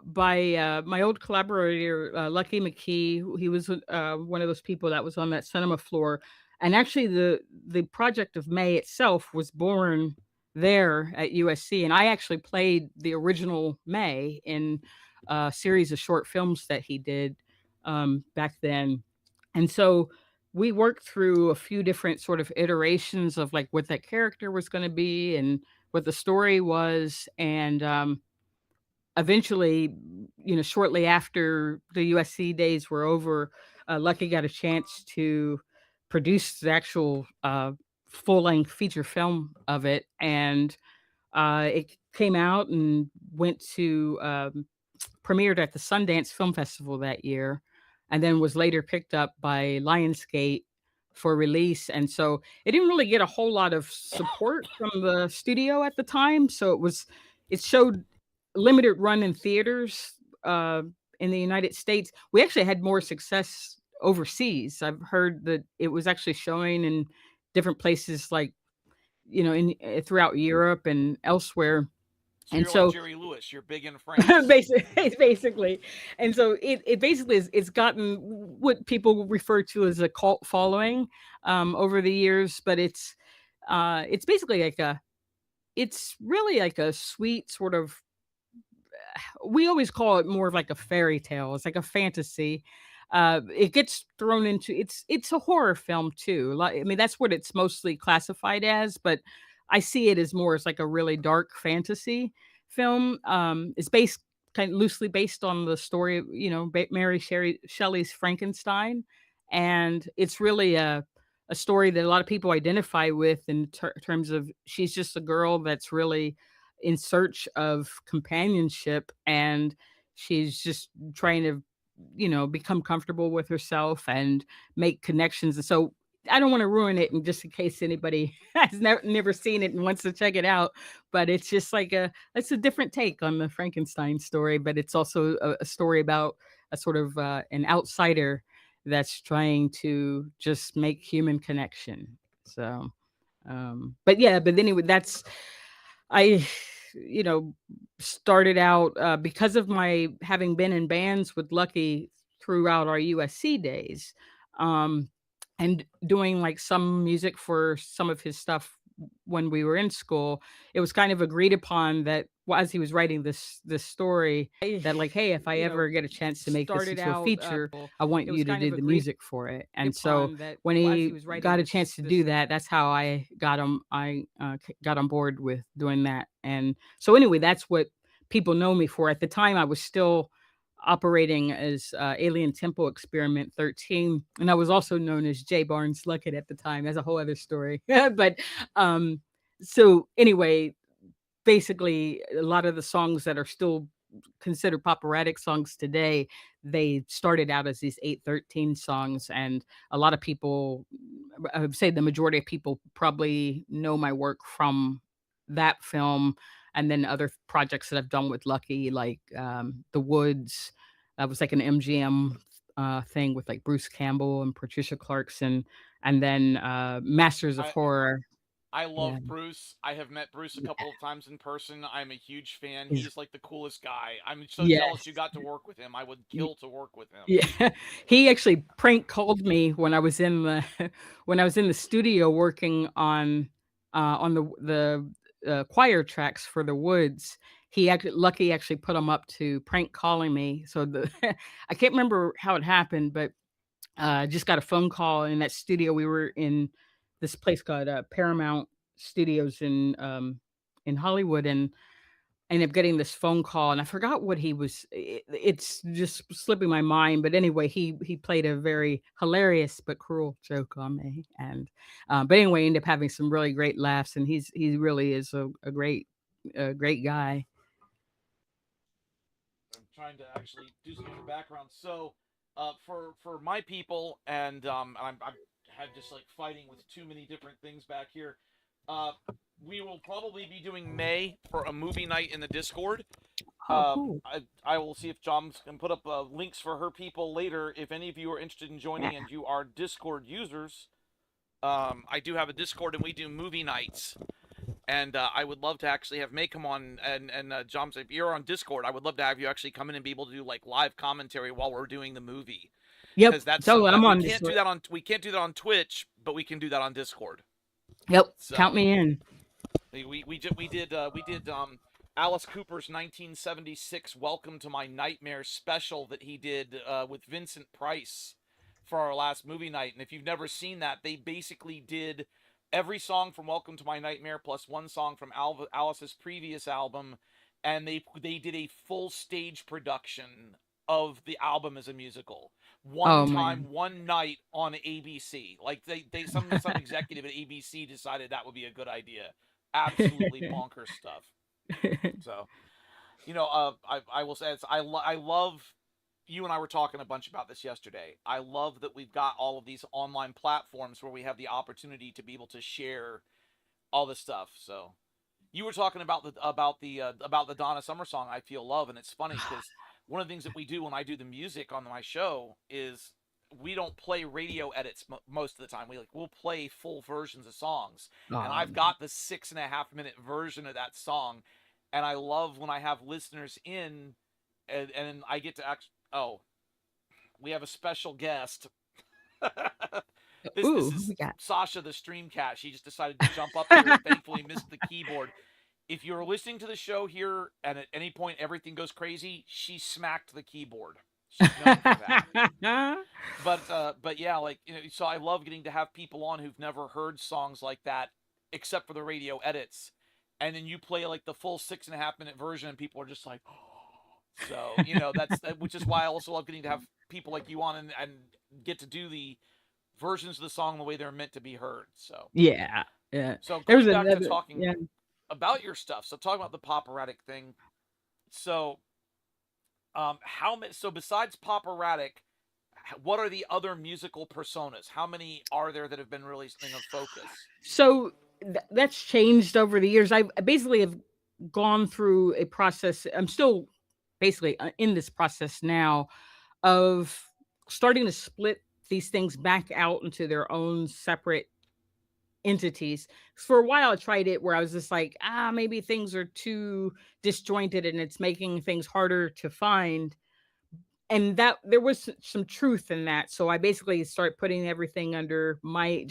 by my old collaborator, Lucky McKee. He was one of those people that was on that cinema floor. And actually, the project of May itself was born there at USC. And I actually played the original May in a series of short films that he did back then. And so we worked through a few different sort of iterations of like what that character was going to be and what the story was. And eventually, shortly after the USC days were over, Lucky got a chance to produce the actual full length feature film of it, and it came out and went to premiered at the Sundance Film Festival that year, and then was later picked up by Lionsgate for release. And so it didn't really get a whole lot of support from the studio at the time. So it showed limited run in theaters uh, in the United States. We actually had more success overseas. I've heard that it was actually showing in different places, like in throughout Europe and elsewhere. So And you're like so Jerry Lewis. You're big in France. basically, and so it basically it's gotten what people refer to as a cult following over the years, but it's basically like it's really like a sweet sort of, we always call it more of like a fairy tale. It's like a fantasy. It gets thrown into it's a horror film too. Like, I mean, that's what it's mostly classified as, but I see it as more as like a really dark fantasy film. It's based kind of loosely based on the story of, Mary Shelley's Frankenstein, and it's really a story that a lot of people identify with in terms of she's just a girl that's really in search of companionship, and she's just trying to, become comfortable with herself and make connections. And so I don't want to ruin it, and just in case anybody has never seen it and wants to check it out. But it's just like it's a different take on the Frankenstein story, but it's also a story about a sort of an outsider that's trying to just make human connection. So, but yeah, but anyway, I, you know, started out because of my having been in bands with Lucky throughout our USC days, um, and doing like some music for some of his stuff when we were in school. It was kind of agreed upon that, well, as he was writing this story, that like, hey, if I ever get a chance to make this Started into a out. feature, I want It was you to kind of do the agreed music for it. And so upon that, when well, as he he was writing got a chance to this do that, that's how I got him. Got on board with doing that. And so anyway, that's what people know me for. At the time, I was still operating as Alien Temple Experiment 13, and I was also known as J. Barnes Luckett at the time. That's a whole other story. But um, so anyway, basically, a lot of the songs that are still considered operatic songs today, they started out as these 813 songs. And a lot of people, I would say the majority of people, probably know my work from that film, and then other projects that I've done with Lucky, like The Woods. That was like an MGM thing with like Bruce Campbell and Patricia Clarkson, and then Masters of I Horror. I Yeah. love Bruce. I have met Bruce a couple of times in person. I'm a huge fan. He's He's like the coolest guy. I'm so jealous you Yes. got to work with him. I would kill to work with him. Yeah, he actually prank called me when I was in the when I was in the studio working on the choir tracks for The Woods. Lucky actually put him up to prank calling me. So the I can't remember how it happened, but I just got a phone call in that studio. We were in this place called Paramount Studios in Hollywood, and I ended up getting this phone call, and I forgot what he was. It's just slipping my mind, but anyway, he played a very hilarious but cruel joke on me, and but anyway, ended up having some really great laughs, and he really is a great guy. I'm trying to actually do some other background. So, for my people, and I'm had just like fighting with too many different things back here. Uh, we will probably be doing May for a movie night in the Discord. Oh, cool. I will see if Joms can put up links for her people later. If any of you are interested in Yeah. joining and you are Discord users, I do have a Discord and we do movie nights. And I would love to actually have May come on and Joms, if you're on Discord, I would love to have you actually come in and be able to do like live commentary while we're doing the movie. Yep. Because that's So I'm that we on can't this. do that on Twitch, but we can do that on Discord. Yep. Count So me in. we did Alice Cooper's 1976 Welcome to My Nightmare special that he did with Vincent Price for our last movie night. And if you've never seen that, they basically did every song from Welcome to My Nightmare plus one song from Alice's previous album, and they did a full stage production of the album as a musical. One Oh time, man. one night on ABC. Like they some executive at ABC decided that would be a good idea. Absolutely bonkers stuff. So, I will say I love, you and I were talking a bunch about this yesterday. I love that we've got all of these online platforms where we have the opportunity to be able to share all this stuff. So, you were talking about the Donna Summer song "I Feel Love," and it's funny because one of the things that we do when I do the music on my show is we don't play radio edits most of the time. We'll play full versions of songs, and Oh I've got the 6.5 minute version of that song, and I love when I have listeners in, and I get to actually. Oh, we have a special guest. This Ooh, is we got. Sasha the stream cat. She just decided to jump up here and thankfully missed the keyboard. If you're listening to the show here and at any point everything goes crazy, she smacked the keyboard. She's known for that. But yeah, like, so I love getting to have people on who've never heard songs like that except for the radio edits, and then you play like the full 6.5 minute version, and people are just like, so which is why I also love getting to have people like you on and get to do the versions of the song the way they're meant to be heard. So Yeah, yeah. There's going back to another. talking Yeah. about your stuff. So talking about the pop erratic thing. So How many? So besides Poperatic, what are the other musical personas? How many are there that have been really something of focus? So that's changed over the years. I basically have gone through a process. I'm still basically in this process now of starting to split these things back out into their own separate entities. For a while, I tried it where I was just like, maybe things are too disjointed and it's making things harder to find. And that there was some truth in that. So I basically start putting everything under my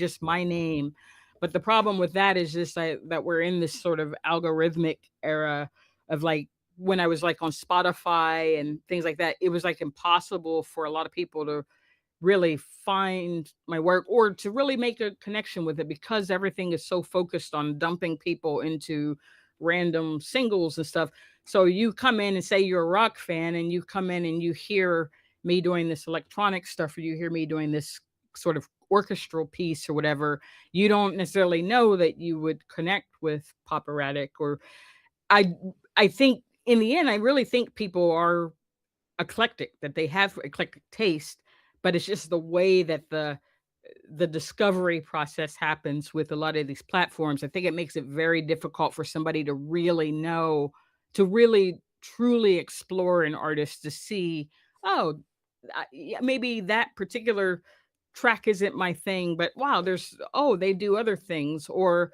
name. But the problem with that is just that we're in this sort of algorithmic era of like when I was like on Spotify and things like that, it was like impossible for a lot of people to really find my work or to really make a connection with it because everything is so focused on dumping people into random singles and stuff. So you come in and say you're a rock fan and you come in and you hear me doing this electronic stuff or you hear me doing this sort of orchestral piece or whatever, you don't necessarily know that you would connect with Poperatic or I I think in the end I really think people are eclectic, that they have eclectic taste, but it's just the way that the discovery process happens with a lot of these platforms. I think it makes it very difficult for somebody to really know, to really truly explore an artist to see, oh, yeah, maybe that particular track isn't my thing, but wow, they do other things. Or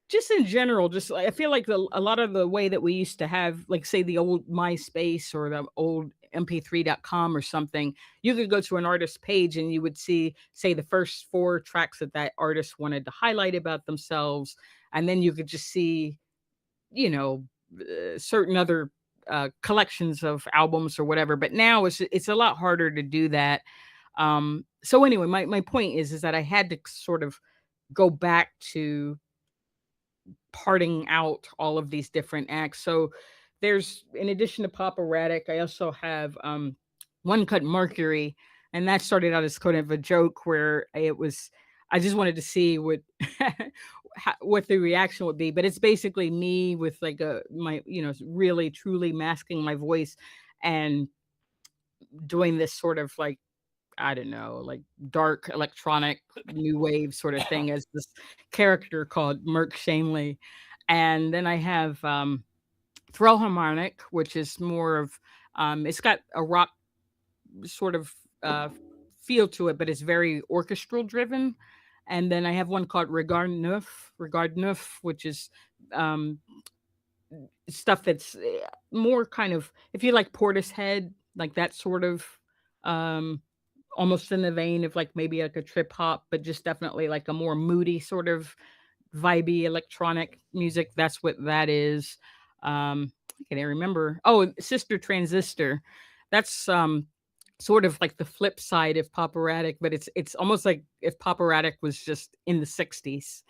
just in general, just I feel like a lot of the way that we used to have, like, say, the old MySpace or the old mp3.com or something, you could go to an artist's page and you would see, say, the first 4 tracks that that artist wanted to highlight about themselves, and then you could just see, you know, certain other, collections of albums or whatever, but now it's a lot harder to do that. So anyway, my point is that I had to sort of go back to parting out all of these different acts. So there's in addition to Papa Radic, I also have One Cut Mercury, and that started out as kind of a joke where it was I just wanted to see what what the reaction would be. But it's basically me with like a my really truly masking my voice and doing this sort of like I don't know, like dark electronic new wave sort of thing as this character called Merc Shanley. And then I have Thrill Harmonic, which is more of it's got a rock sort of feel to it, but it's very orchestral driven. And then I have one called Regard Neuf, which is um, stuff that's more kind of if you like Portishead, like that sort of um almost in the vein of like maybe like a trip hop, but just definitely like a more moody sort of vibey electronic music. That's what that is. I can't even remember. Oh, Sister Transistor. That's sort of like the flip side of Poperatic, but it's almost like if Poperatic was just in the 60s.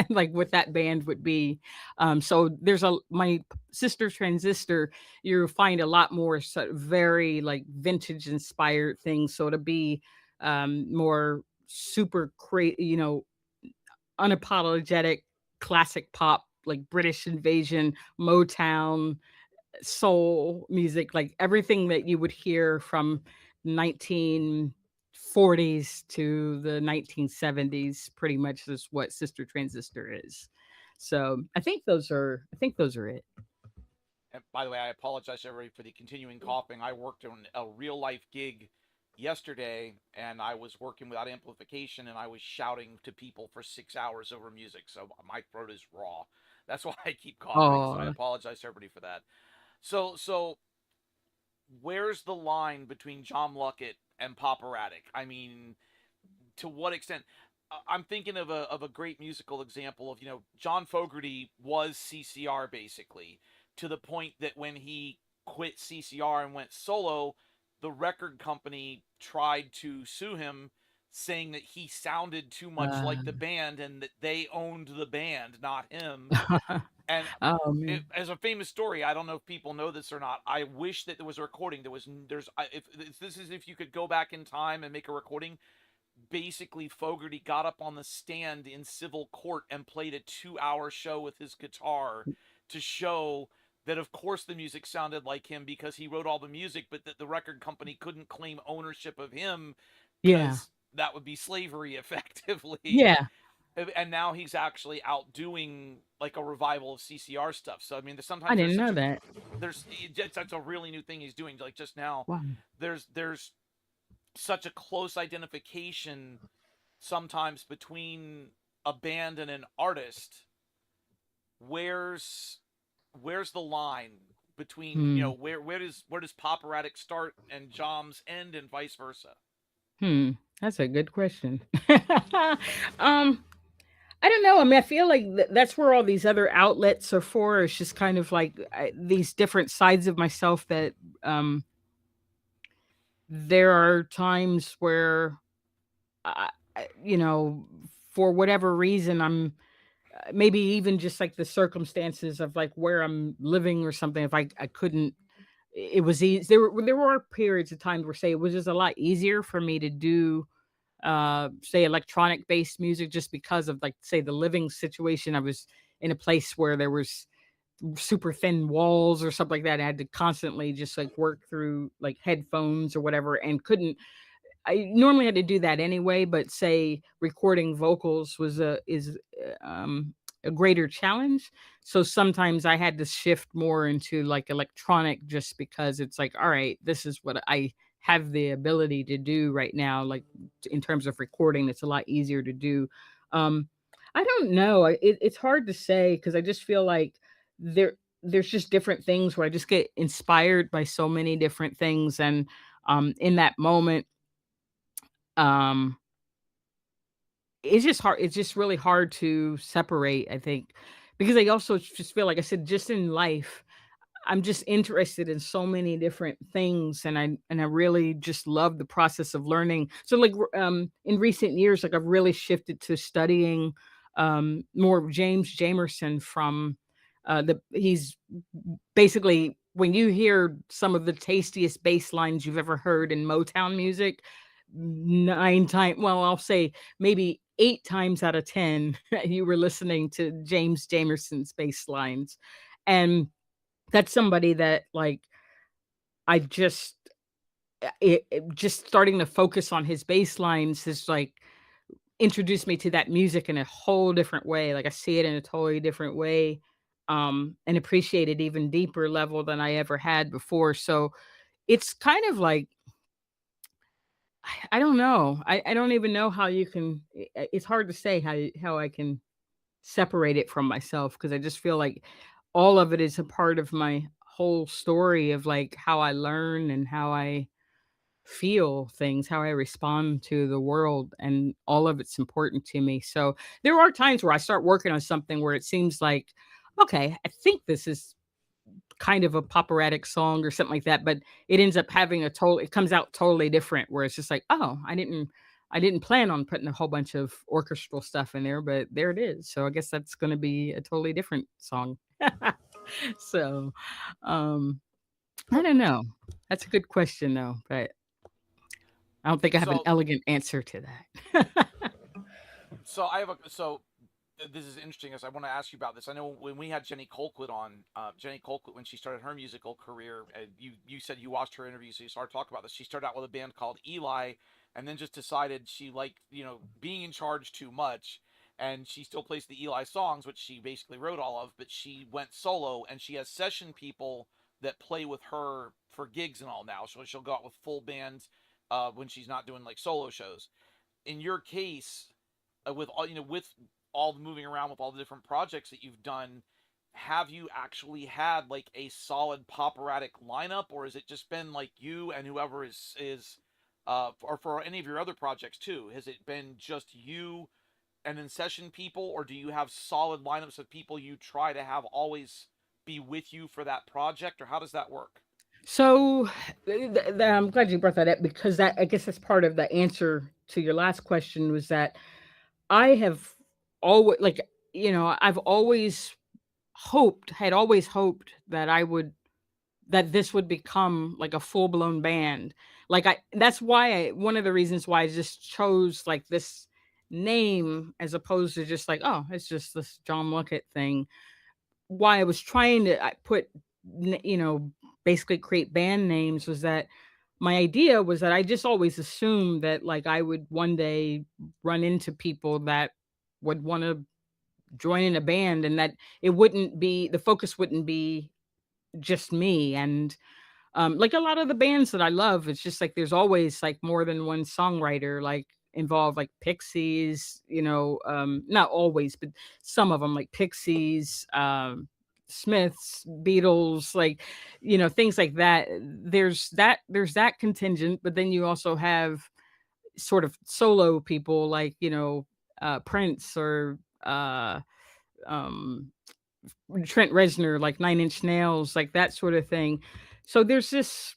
Like what that band would be. So there's a my Sister Transistor, you find a lot more very like vintage inspired things. So to be more super unapologetic classic pop, like British Invasion, Motown, soul music, like everything that you would hear from 1940s to the 1970s pretty much is what Sister Transistor is. So, I think those are it. And by the way, I apologize everybody for the continuing coughing. I worked on a real life gig yesterday and I was working without amplification and I was shouting to people for 6 hours over music. So my throat is raw. That's why I keep coughing. So I Oh, apologize to everybody for that. So where's the line between John Luckett and Poperatic? I mean, to what extent? I'm thinking of a great musical example of John Fogerty was CCR basically to the point that when he quit CCR and went solo, the record company tried to sue him, saying that he sounded too much like the uh, band and that they owned the band, not him. And oh, man. as a famous story, I don't know if people know this or not. I wish that there was a recording. If this is if you could go back in time and make a recording, basically Fogerty got up on the stand in civil court and played a 2-hour show with his guitar to show that of course the music sounded like him because he wrote all the music, but that the record company couldn't claim ownership of him Yeah. because that would be slavery effectively. Yeah. And now he's actually out doing like a revival of CCR stuff. So I mean, I sometimes there's didn't such know a that. there's that's a really new thing he's doing. Like just now, Wow. there's such a close identification sometimes between a band and an artist. Where's where's the line between, Hmm. where does Poperatic start and Joms end and vice versa? Hmm. That's a good question. um, I don't know. I mean, I feel like that's where all these other outlets are for. It's just kind of like these different sides of myself that um there are times where you know, for whatever reason, I'm maybe even just like the circumstances of like where I'm living or something. If I couldn't, it was easy. There were periods of time where say it was just a lot easier for me to do say electronic based music just because of like say the living situation. I was in a place where there was super thin walls or something like that. I had to constantly just like work through like headphones or whatever and couldn't I normally had to do that anyway, but say recording vocals was a greater challenge. So sometimes I had to shift more into like electronic just because it's like, all right, this is what I have the ability to do right now. Like in terms of recording, it's a lot easier to do. Um, I don't know. It's hard to say because I just feel like there's just different things where I just get inspired by so many different things, and in that moment um, it's just hard it's just really hard to separate, I think, because I also just feel like I said, just in life, I'm just interested in so many different things, and I really just love the process of learning. So, like, in recent years, like, I've really shifted to studying, more of James Jamerson from, the he's basically when you hear some of the tastiest bass lines you've ever heard in Motown music, 9 times, well, I'll say maybe 8 times out of 10, you were listening to James Jamerson's bass lines, and that's somebody that, like, I just just starting to focus on his bass lines has, like, introduced me to that music in a whole different way, like, I see it in a totally different way, and appreciate it even deeper level than I ever had before, so it's kind of like I don't know. I don't even know how you can it's hard to say how I can separate it from myself because I just feel like all of it is a part of my whole story of, like, how I learn and how I feel things, how I respond to the world, and all of it's important to me. So, there are times where I start working on something where it seems like, "Okay, I think this is kind of a operatic song or something like that," but it ends up having a total it comes out totally different where it's just like, "Oh, I didn't plan on putting a whole bunch of orchestral stuff in there, but there it is." So I guess that's gonna be a totally different song. So, um, I don't know. That's a good question though, but I don't think I have an So elegant answer to that. so I have a so this is interesting as I want to ask you about this. I know when we had Jenny Colquitt on, Jenny Colquitt, when she started her musical career, you said you watched her interview, so you started talking about this. She started out with a band called Eli, and then just decided she liked, being in charge too much, and she still plays the Eli songs, which she basically wrote all of, but she went solo, and she has session people that play with her for gigs and all now. So she'll go out with full bands when she's not doing like solo shows. In your case, with all the moving around with all the different projects that you've done, have you actually had like a solid poperatic lineup, or has it just been like you and whoever is or for any of your other projects too, has it been just you and then session people, or do you have solid lineups of people you try to have always be with you for that project, or how does that work? So, I'm glad you brought that up because that I guess that's part of the answer to your last question was that I have always like, I've always had always hoped that that this would become like a full-blown band. Like that's why one of the reasons why I just chose like this name as opposed to just like, oh, it's just this John Luckett thing. Why I was trying to put you know, basically create band names was that my idea was that I just always assumed that like I would one day run into people that would want to join in a band and that it wouldn't be the focus wouldn't be just me. And like a lot of the bands that I love, it's just like there's always like more than one songwriter like involved, like Pixies, not always, but some of them like Pixies, Smiths, Beatles, like, things like that. There's that contingent, but then you also have sort of solo people like, Prince or um Trent Reznor, like Nine Inch Nails, like that sort of thing. So there's this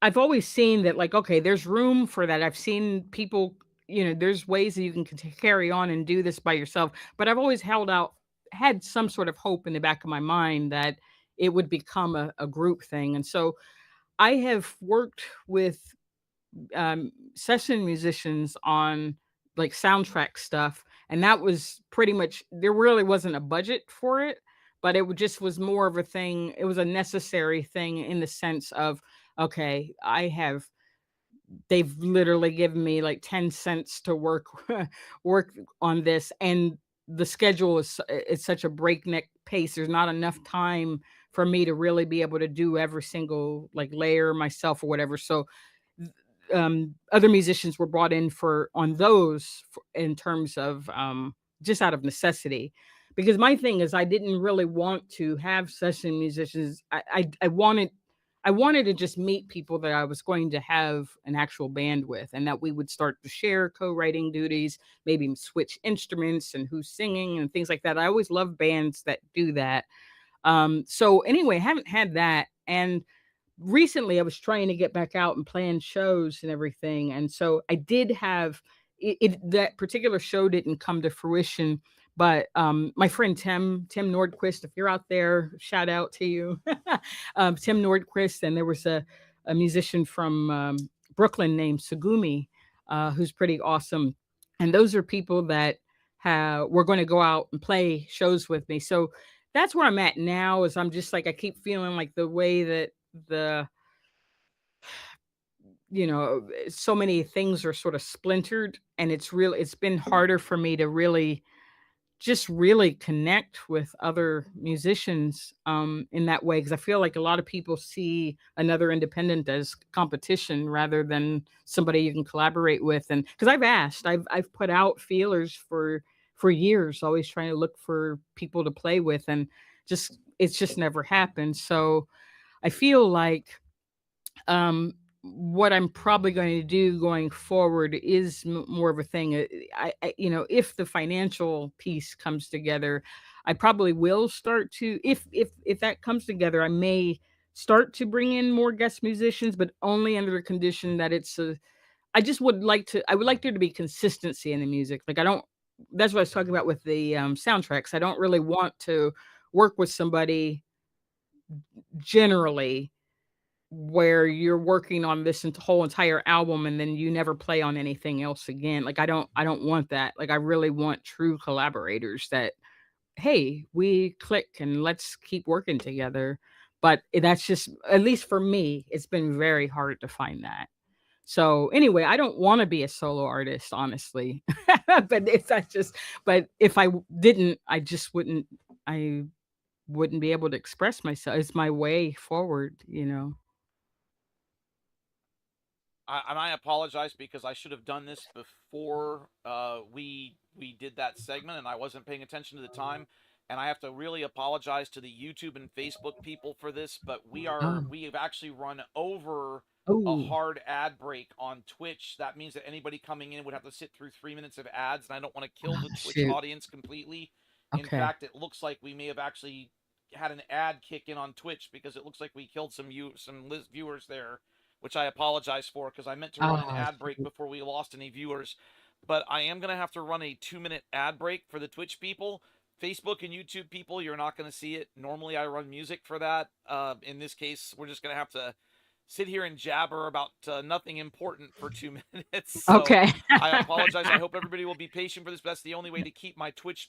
I've always seen that, like, okay, there's room for that. I've seen people, there's ways that you can carry on and do this by yourself. But I've always had some sort of hope in the back of my mind that it would become a group thing. And so I have worked with session musicians on like soundtrack stuff, and that was pretty much there really wasn't a budget for it, but just was more of a thing. It was a necessary thing in the sense of okay, they've literally given me like 10 cents to work on this, and the schedule is such a breakneck pace. There's not enough time for me to really be able to do every single like layer myself or whatever. So other musicians were brought in for on those in terms of just out of necessity, because my thing is I didn't really want to have session musicians. I wanted to just meet people that I was going to have an actual band with, and that we would start to share co-writing duties, maybe switch instruments and who's singing and things like that. I always love bands that do that. So anyway, I haven't had that. And recently I was trying to get back out and plan shows and everything. And so I did have that particular show didn't come to fruition, but my friend Tim Nordquist, if you're out there, shout out to you. Tim Nordquist, and there was a musician from Brooklyn named Sugumi, who's pretty awesome. And those are people that were going to go out and play shows with me. So that's where I'm at now. Is I'm just like I keep feeling like the way that the so many things are sort of splintered, and it's been harder for me to really connect with other musicians in that way, because I feel like a lot of people see another independent as competition rather than somebody you can collaborate with. And because I've put out feelers for years, always trying to look for people to play with, and it's just never happened. So I feel like what I'm probably going to do going forward is more of a thing. If the financial piece comes together, I probably will start to. If that comes together, I may start to bring in more guest musicians, but only under the condition that it's a. I just would like to. I would like there to be consistency in the music. Like I don't. That's what I was talking about with the soundtracks. I don't really want to work with somebody generally where you're working on this whole entire album and then you never play on anything else again. Like I don't want that. Like I really want true collaborators that, hey, we click and let's keep working together. But that's just, at least for me, it's been very hard to find that. So anyway, I don't want to be a solo artist, honestly. But if I didn't, I wouldn't be able to express myself. It's my way forward. And I apologize because I should have done this before we did that segment, and I wasn't paying attention to the time. And I have to really apologize to the YouTube and Facebook people for this, but Oh. we have actually run over a Oh. hard ad break on Twitch. That means that anybody coming in would have to sit through 3 minutes of ads, and I don't want to kill Oh, the Twitch shoot. audience completely. In Okay. fact, it looks like we may have actually had an ad kick in on Twitch because it looks like we killed some viewers there, which I apologize for because I meant to run an Oh, ad break shoot. before we lost any viewers. But I am going to have to run a 2 minute ad break for the Twitch people. Facebook and YouTube people, you're not going to see it. Normally, I run music for that. In this case, we're just going to have to sit here and jabber about nothing important for 2 minutes. So Okay. I apologize. I hope everybody will be patient for this. But that's the only way to keep my Twitch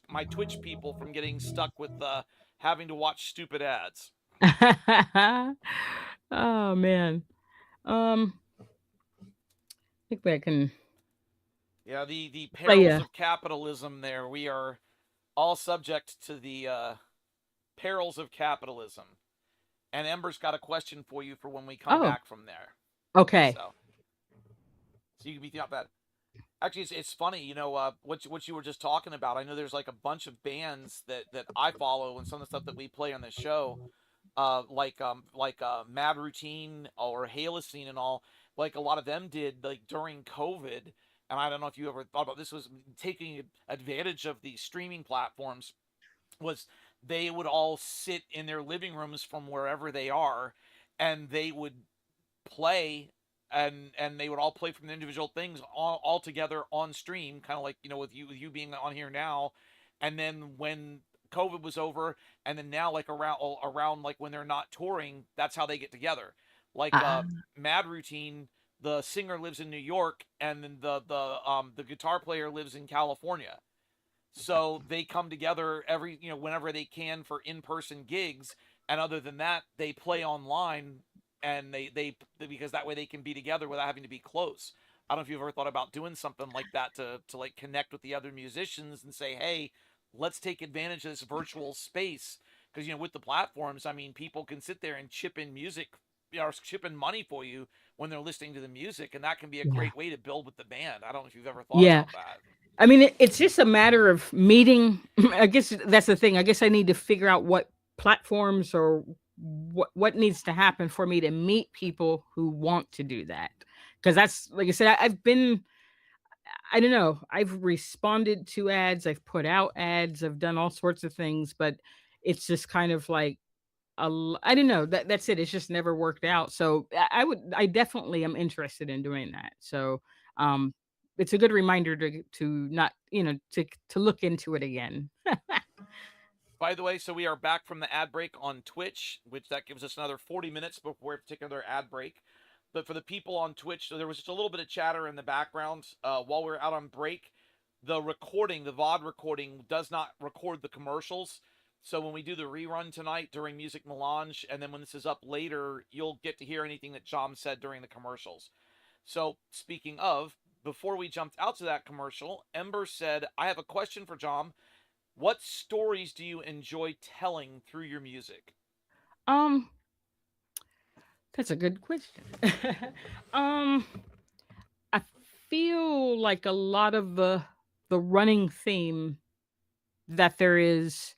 people from getting stuck with having to watch stupid ads. Oh, man. I think I can Yeah, the play perils a of capitalism. There, we are all subject to the perils of capitalism. And Ember's got a question for you for when we come Oh, back from there. okay. So you can be not bad. Actually, it's funny, what you were just talking about. I know there's like a bunch of bands that I follow and some of the stuff that we play on the show, Mad Routine or Halocene and all. Like a lot of them did like during COVID, and I don't know if you ever thought about this, was taking advantage of these streaming platforms. Was they would all sit in their living rooms from wherever they are, and they would play, and they would all play from the individual things all together on stream, kind of like with you being on here now. And then when COVID was over, and then now like around like when they're not touring, that's how they get together. Like Ah, Mad Routine, the singer lives in New York, and then the guitar player lives in California. So they come together whenever they can for in-person gigs, and other than that they play online, and they because that way they can be together without having to be close. I don't know if you've ever thought about doing something like that to like connect with the other musicians and say, hey, let's take advantage of this virtual space, because with the platforms, I mean, people can sit there and chip in music, or chip in money for you when they're listening to the music, and that can be a yeah. great way to build with the band. I don't know if you've ever thought Yeah. about that. I mean, it's just a matter of meeting. I guess that's the thing. I guess I need to figure out what platforms or what needs to happen for me to meet people who want to do that. Because that's like I said, I've been. I don't know. I've responded to ads. I've put out ads. I've done all sorts of things, but it's just kind of like I don't know. That's it. It's just never worked out. So I definitely am interested in doing that. So um, it's a good reminder to not to look into it again. By the way, so we are back from the ad break on Twitch, which that gives us another 40 minutes before we take another ad break. But for the people on Twitch, so there was just a little bit of chatter in the background while we are out on break. The VOD recording, does not record the commercials. So when we do the rerun tonight during Music Melange, and then when this is up later, you'll get to hear anything that John said during the commercials. So speaking of, before we jumped out to that commercial, Ember said, I have a question for John. What stories do you enjoy telling through your music? um, that's a good question. um, I feel like a lot of the running theme that there is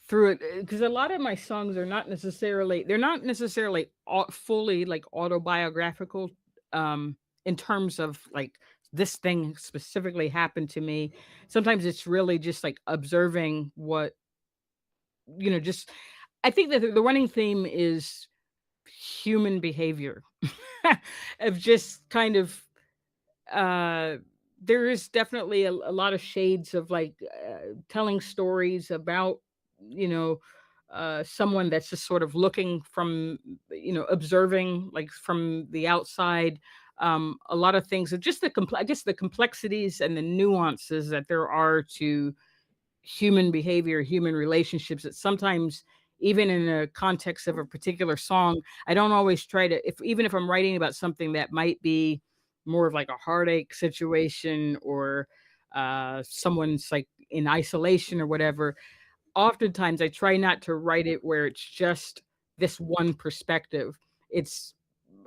through it, because a lot of my songs are not necessarily fully like autobiographical, um, in terms of like this thing specifically happened to me. Sometimes it's really just like observing what, just I think that the running theme is human behavior of just kind of uh there is definitely a lot of shades of like telling stories about you know someone that's just sort of looking from observing like from the outside, a lot of things of just I guess the complexities and the nuances that there are to human behavior, human relationships that sometimes even in a context of a particular song, I don't always try to if even if I'm writing about something that might be more of like a heartache situation or someone's like in isolation or whatever, oftentimes I try not to write it where it's just this one perspective. It's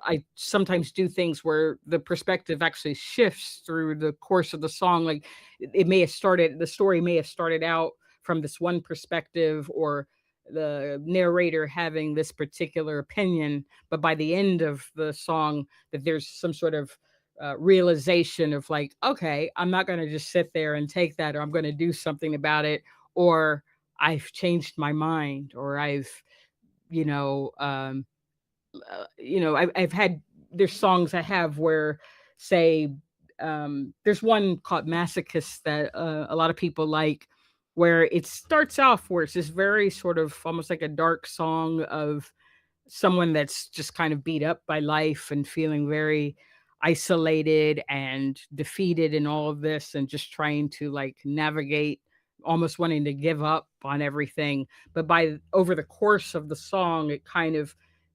I sometimes do things where the perspective actually shifts through the course of the song. Like the story may have started out from this one perspective or the narrator having this particular opinion, but by the end of the song, that there's some sort of realization of like, okay, I'm not going to just sit there and take that, or I'm going to do something about it, or I've changed my mind, or you know, um, I've had there's songs I have where, say, there's one called Masochist that a lot of people like, where it starts off where it's this very sort of almost like a dark song of someone that's just kind of beat up by life and feeling very isolated and defeated in all of this and just trying to like navigate almost wanting to give up on everything. But by over the course of the song, it kind of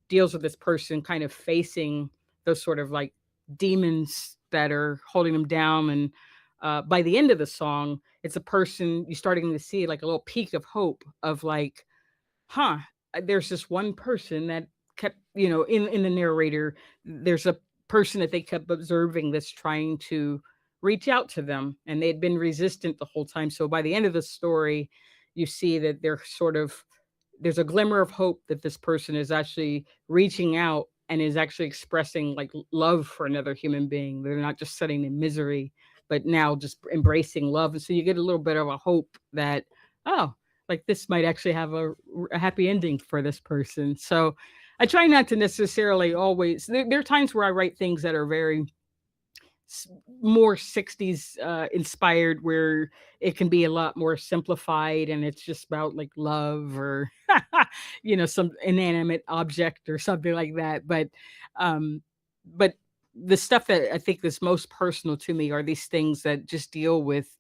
deals with this person kind of facing those sort of like demons that are holding them down. And by the end of the song, it's a person you starting to see like a little peak of hope of like, huh, there's this one person that kept, in the narrator, there's a person that they kept observing that's trying to reach out to them, and they had been resistant the whole time. So by the end of the story, you see that they're sort of there's a glimmer of hope that this person is actually reaching out and is actually expressing like love for another human being. They're not just sitting in misery, but now just embracing love. And so you get a little bit of a hope that, oh, like this might actually have a happy ending for this person. So I try not to necessarily always, there are times where I write things that are very more 60s inspired, where it can be a lot more simplified and it's just about like love or some inanimate object or something like that. Um but the stuff that I think is most personal to me are these things that just deal with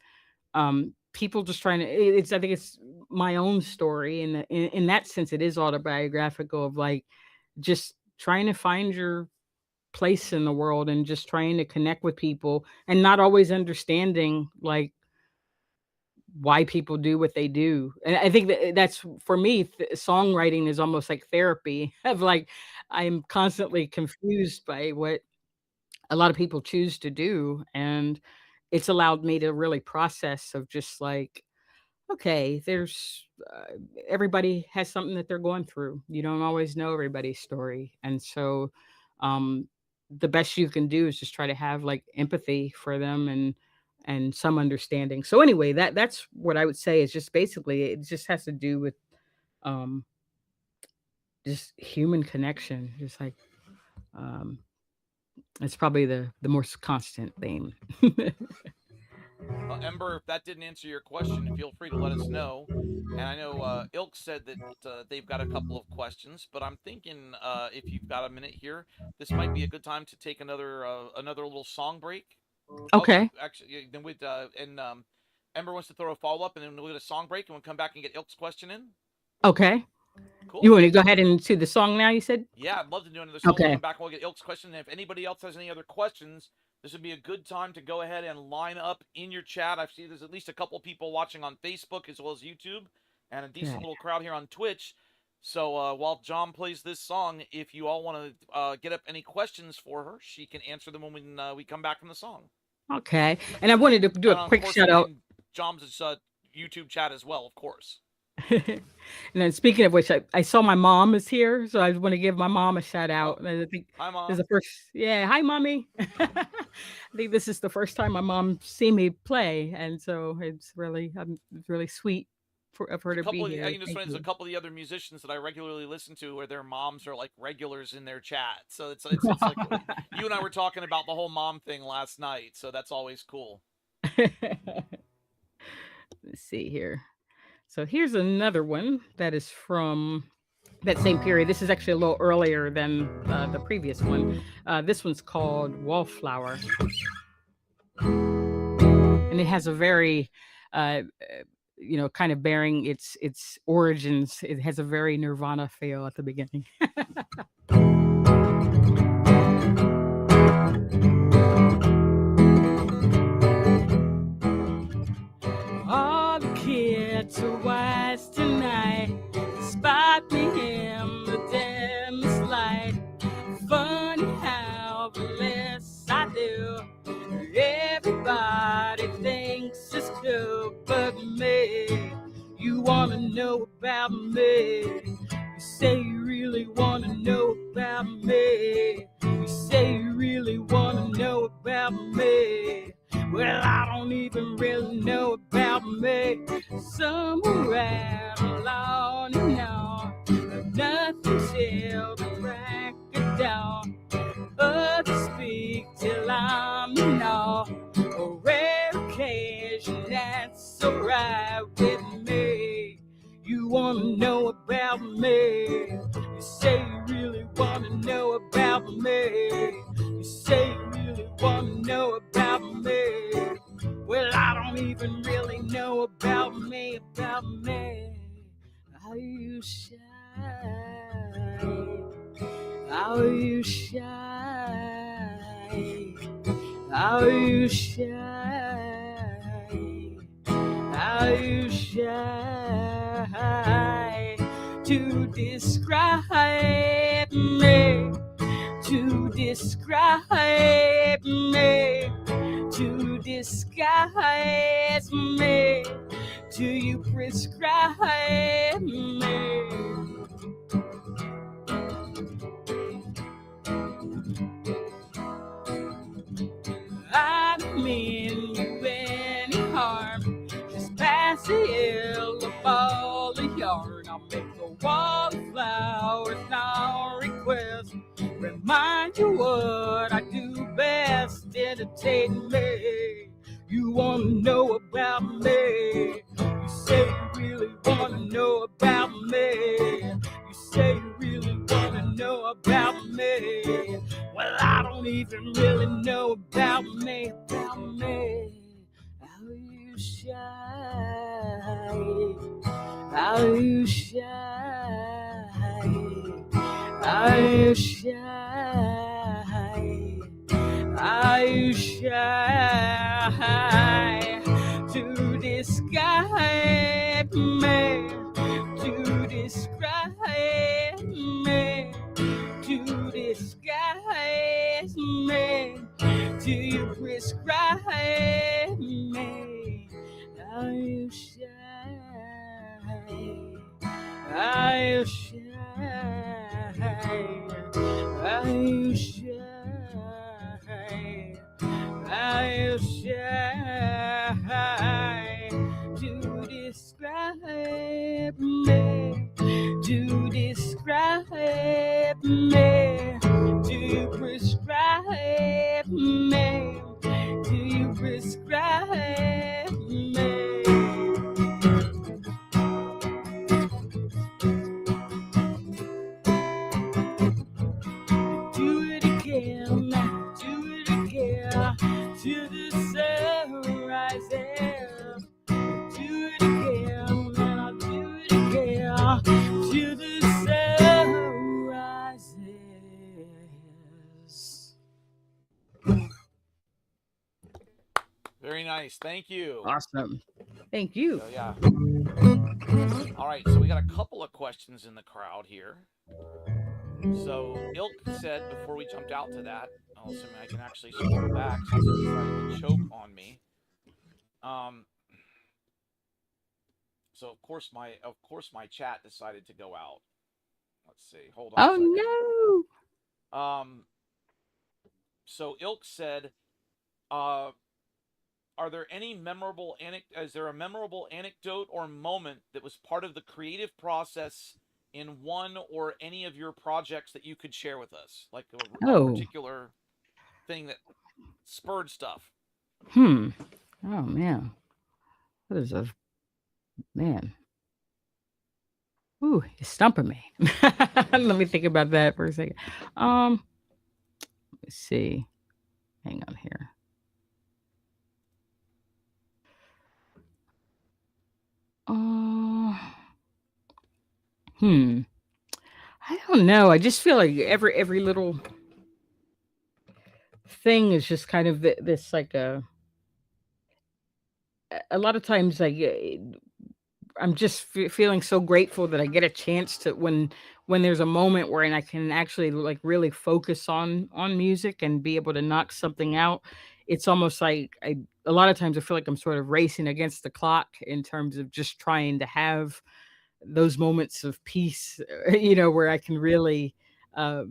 people just trying to I think it's my own story, and in that sense it is autobiographical, of like just trying to find your place in the world and just trying to connect with people and not always understanding like why people do what they do. And I think that that's for me, songwriting is almost like therapy of like I'm constantly confused by what a lot of people choose to do, and it's allowed me to really process of just like, okay, there's everybody has something that they're going through. You don't always know everybody's story. And so um the best you can do is just try to have like empathy for them and some understanding. So anyway, that's what I would say is just basically it just has to do with um just human connection. Just like um it's probably the most constant theme. Well, Ember, if that didn't answer your question, feel free to let us know. And I know Ilk said that they've got a couple of questions, but I'm thinking if you've got a minute here, this might be a good time to take another little song break. Oh, Okay. actually, then we'd and Ember wants to throw a follow up, and then we'll get a song break, and we'll come back and get Ilk's question in. Okay. You Cool. want to go ahead and to the song now, you said? Yeah, I'd love to do another song. We'll Okay. come back and we'll get Ilk's question. And if anybody else has any other questions, this would be a good time to go ahead and line up in your chat. I've seen there's at least a couple people watching on Facebook as well as YouTube, and a decent Okay. little crowd here on Twitch. So while John plays this song, if you all want to get up any questions for her, she can answer them when we come back from the song. Okay. And I wanted to do a And of quick course, shout out. in John's YouTube chat as well, of course. And then speaking of which, I saw my mom is here, so I want to give my mom a shout Oh, out. And I think hi, this is Mom. the first, yeah, hi, mommy. I think this is the first time my mom seen me play, and so it's really sweet of her There's a to be couple of here. you know, Thank there's a you. couple of the other musicians that I regularly listen to where their moms are like regulars in their chat. So it's like you and I were talking about the whole mom thing last night. So that's always cool. Let's see here. So here's another one that is from that same period. This is actually a little earlier than the previous one. This one's called Wallflower, and it has a very, uh, kind of bearing its origins. It has a very Nirvana feel at the beginning. All the kids are wise tonight, despite me in the dimmest light. Funny how the less I do, everybody thinks it's cool but me. You wanna know about me? You say you really wanna know about me. You say you really wanna know about me. Well, I don't even really know about me. Somewhere along and on, nothing's held to crack it down. Others speak till I'm in awe. A rare occasion, that's alright with me. You wanna know about me? You say you really wanna know about me. You say you really wanna know about me. Well, I don't even really know about me. how you shine, how you shine to describe me, to describe me, to disguise me, to you prescribe me. I don't mean you any harm. Just pass the ill, a ball of yarn. I'll make a wall of flowers, no request. Remind you what I do best, entertain me. You wanna know about me? You say you really wanna know about me. You say you really wanna know about me. Well, I don't even really know about me, about me. How you shine, how you shine, how you shine, how you shine to describe me, to describe me, to disguise me, do you prescribe me? How you shine, how you shine, how you shine, how you shine to describe me, to describe me, to prescribe me, do you prescribe me? Do it again, do it again, till the sun rises. Do it again, and I'll do it again, till the sun rises. Very nice. Thank you. Awesome. Thank you. So yeah. All right. So we got a couple of questions in the crowd here. So Ilk said before we jumped out to that, I'll assume I can actually scroll back since it decided to choke on me. Um. So of course my chat decided to go out. Let's see. Hold on a Oh second. no. So Ilk said, uh, are there any memorable is there a memorable anecdote or moment that was part of the creative process in one or any of your projects that you could share with us, like a Oh. particular thing that spurred stuff? Oh man. That is a man. Ooh, you're stumping me. Let me think about that for a second. Let's see. Hang on here. Uh, hmm. I don't know. I just feel like every little thing is just kind of this like a lot of times like I'm just feeling so grateful that I get a chance to when there's a moment where and I can actually like really focus on music and be able to knock something out. It's almost like a lot of times I feel like I'm sort of racing against the clock in terms of just trying to have those moments of peace, where I can really uh,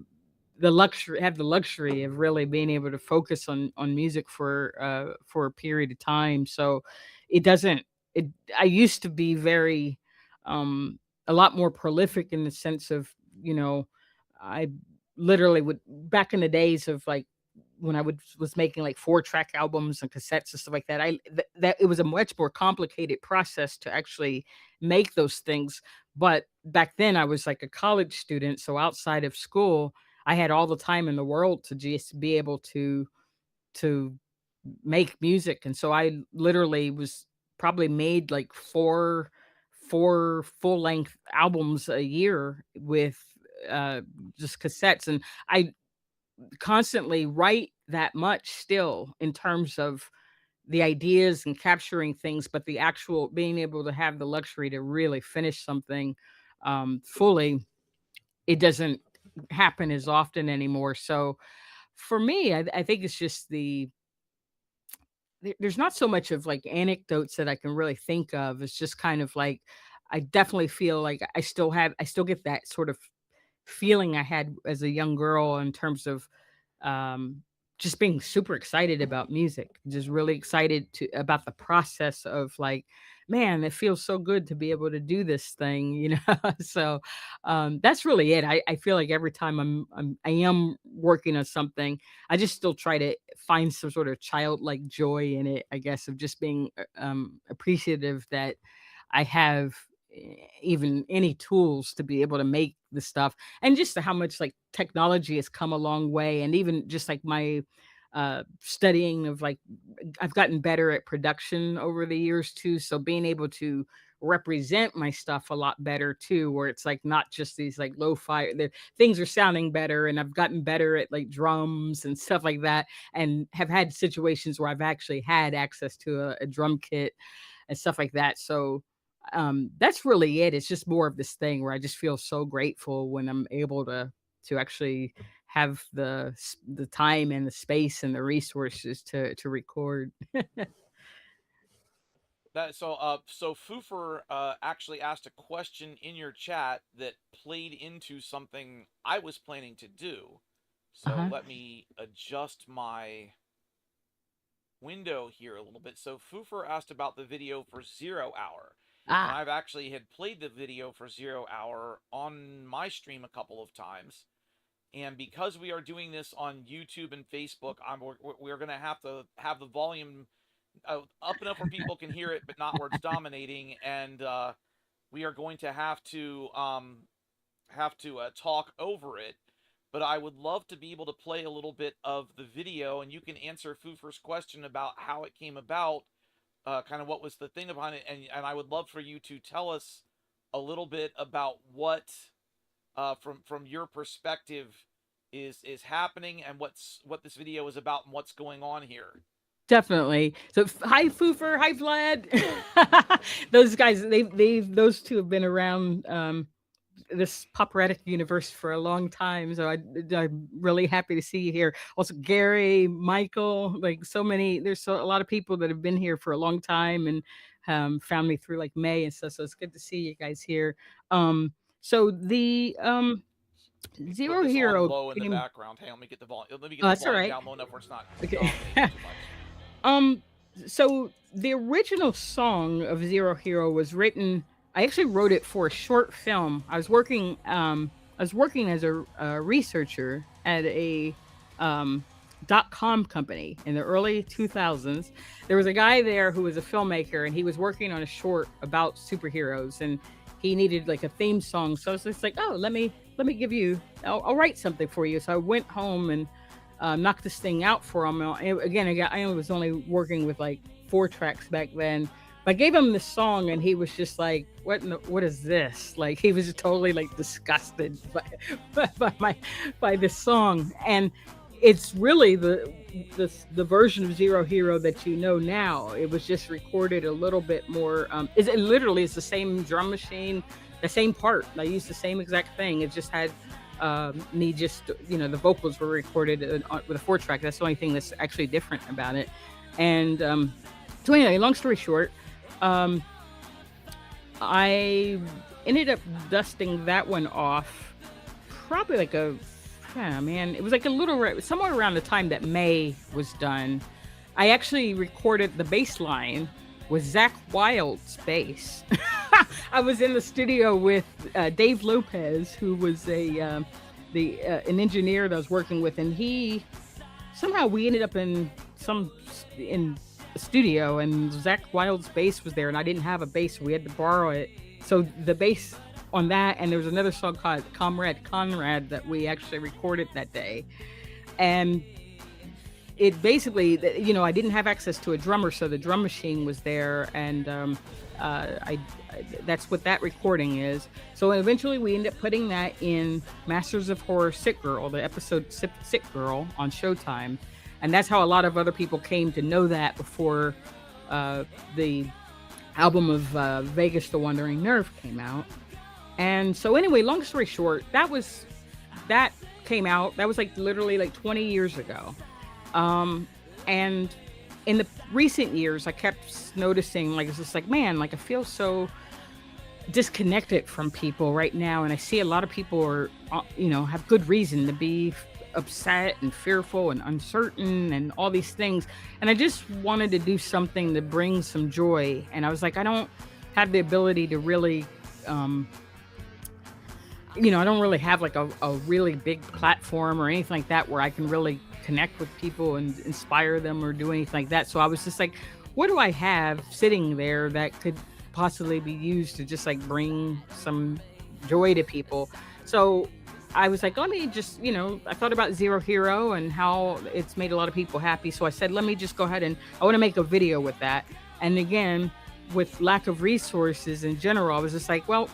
the luxury of really being able to focus on music for a period of time. So it doesn't it I used to be very um a lot more prolific in the sense of, you know, I literally would back in the days of like when I was making like 4-track albums and cassettes and stuff like that. That it was a much more complicated process to actually make those things. But back then I was like a college student, so outside of school, I had all the time in the world to just be able to make music. And so I literally was probably made like four full length albums a year with uh just cassettes. And I constantly write that much still in terms of the ideas and capturing things, but the actual being able to have the luxury to really finish something fully, it doesn't happen as often anymore. So for me, I think it's just there's not so much of like anecdotes that I can really think of. It's just kind of like I definitely feel like I still get that sort of feeling I had as a young girl in terms of um, just being super excited about music, just really excited to about the process of like, man, it feels so good to be able to do this thing, you know. So that's really it. I feel like every time I am working on something, I just still try to find some sort of childlike joy in it, I guess, of just being appreciative that I have even any tools to be able to make the stuff, and just how much like technology has come a long way, and even just like my studying of like I've gotten better at production over the years too, so being able to represent my stuff a lot better too, where it's like not just these like lo-fi the things are sounding better, and I've gotten better at like drums and stuff like that, and have had situations where I've actually had access to a drum kit and stuff like that. So that's really it. It's just more of this thing where I just feel so grateful when I'm able to actually have the time and the space and the resources to record. So Foofer actually asked a question in your chat that played into something I was planning to do. So Uh-huh. let me adjust my window here a little bit. So Foofer asked about the video for Zero Hour. And Ah, I've actually had played the video for Zero Hour on my stream a couple of times. And because we are doing this on YouTube and Facebook, we're going to have the volume up enough where people can hear it, but not where it's dominating. And we are going to have to talk over it. But I would love to be able to play a little bit of the video, and you can answer Foofer's question about how it came about, kind of what was the thing behind it, and I would love for you to tell us a little bit about what, from your perspective, is happening and what this video is about and what's going on here. definitely. So hi Foofer, hi Vlad. Those guys, they've those two have been around this poperatic universe for a long time. So I'm really happy to see you here. Also, Gary, Michael, like so many. A lot of people that have been here for a long time and found me through like May and stuff. So it's good to see you guys here. Um, so the Let me put Zero this on Hero low in the came. background. Hey, let me get the volume. Let me Oh, get the that's all volume right. down low enough where it's not Okay. dominating too much. Um, so the original song of Zero Hero was written. I actually wrote it for a short film. I was working as a researcher at a .com company in the early 2000s. There was a guy there who was a filmmaker, and he was working on a short about superheroes, and he needed like a theme song. So I was just like, oh, let me give you. I'll write something for you. So I went home and knocked this thing out for him. Again, I was only working with like 4 tracks back then. But I gave him this song, and he was just like, what is this?" Like he was totally like disgusted by this song, and it's really the version of Zero Hero that you know now. It was just recorded a little bit more. Is it literally? It's the same drum machine, the same part. I used the same exact thing. It just had me just the vocals were recorded with a 4 track. That's the only thing that's actually different about it. And so anyway, long story short, um, I ended up dusting that one off probably like yeah, man, it was like a little somewhere around the time that May was done. I actually recorded the bass line with Zach Wild's bass. I was in the studio with Dave Lopez, who was an engineer that I was working with, and he somehow we ended up in a studio, and Zach Wild's bass was there, and I didn't have a bass, so we had to borrow it. So the bass on that, and there was another song called Comrade Conrad that we actually recorded that day, and it basically, I didn't have access to a drummer, so the drum machine was there, and that's what that recording is. So eventually, we ended up putting that in Masters of Horror Sick Girl, the episode Sick Girl on Showtime, And that's how a lot of other people came to know that before the album of Vegas the Wandering Nerve came out. And so anyway, long story short, that came out. That was like literally like 20 years ago. Um, and in the recent years, I kept noticing like it's just like, man, like I feel so disconnected from people right now, and I see a lot of people are, have good reason to be upset and fearful and uncertain and all these things. And I just wanted to do something to bring some joy. And I was like, I don't have the ability to really, um, I don't really have like a really big platform or anything like that where I can really connect with people and inspire them or do anything like that. So I was just like, what do I have sitting there that could possibly be used to just like bring some joy to people? So I was like, let me just, I thought about Zero Hero and how it's made a lot of people happy. So I said, let me just go ahead and I want to make a video with that. And again, with lack of resources in general, I was just like, well,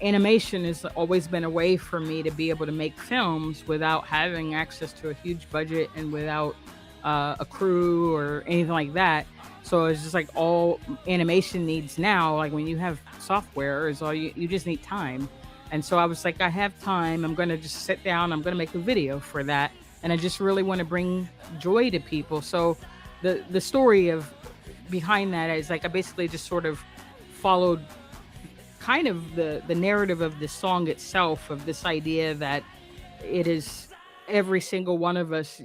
animation has always been a way for me to be able to make films without having access to a huge budget and without a crew or anything like that. So it's just like all animation needs now, like when you have software, is all you just need time. And so I was like, I have time. I'm going to just sit down. I'm going to make a video for that. And I just really want to bring joy to people. So the story of behind that is like I basically just sort of followed kind of the narrative of the song itself, of this idea that it is every single one of us,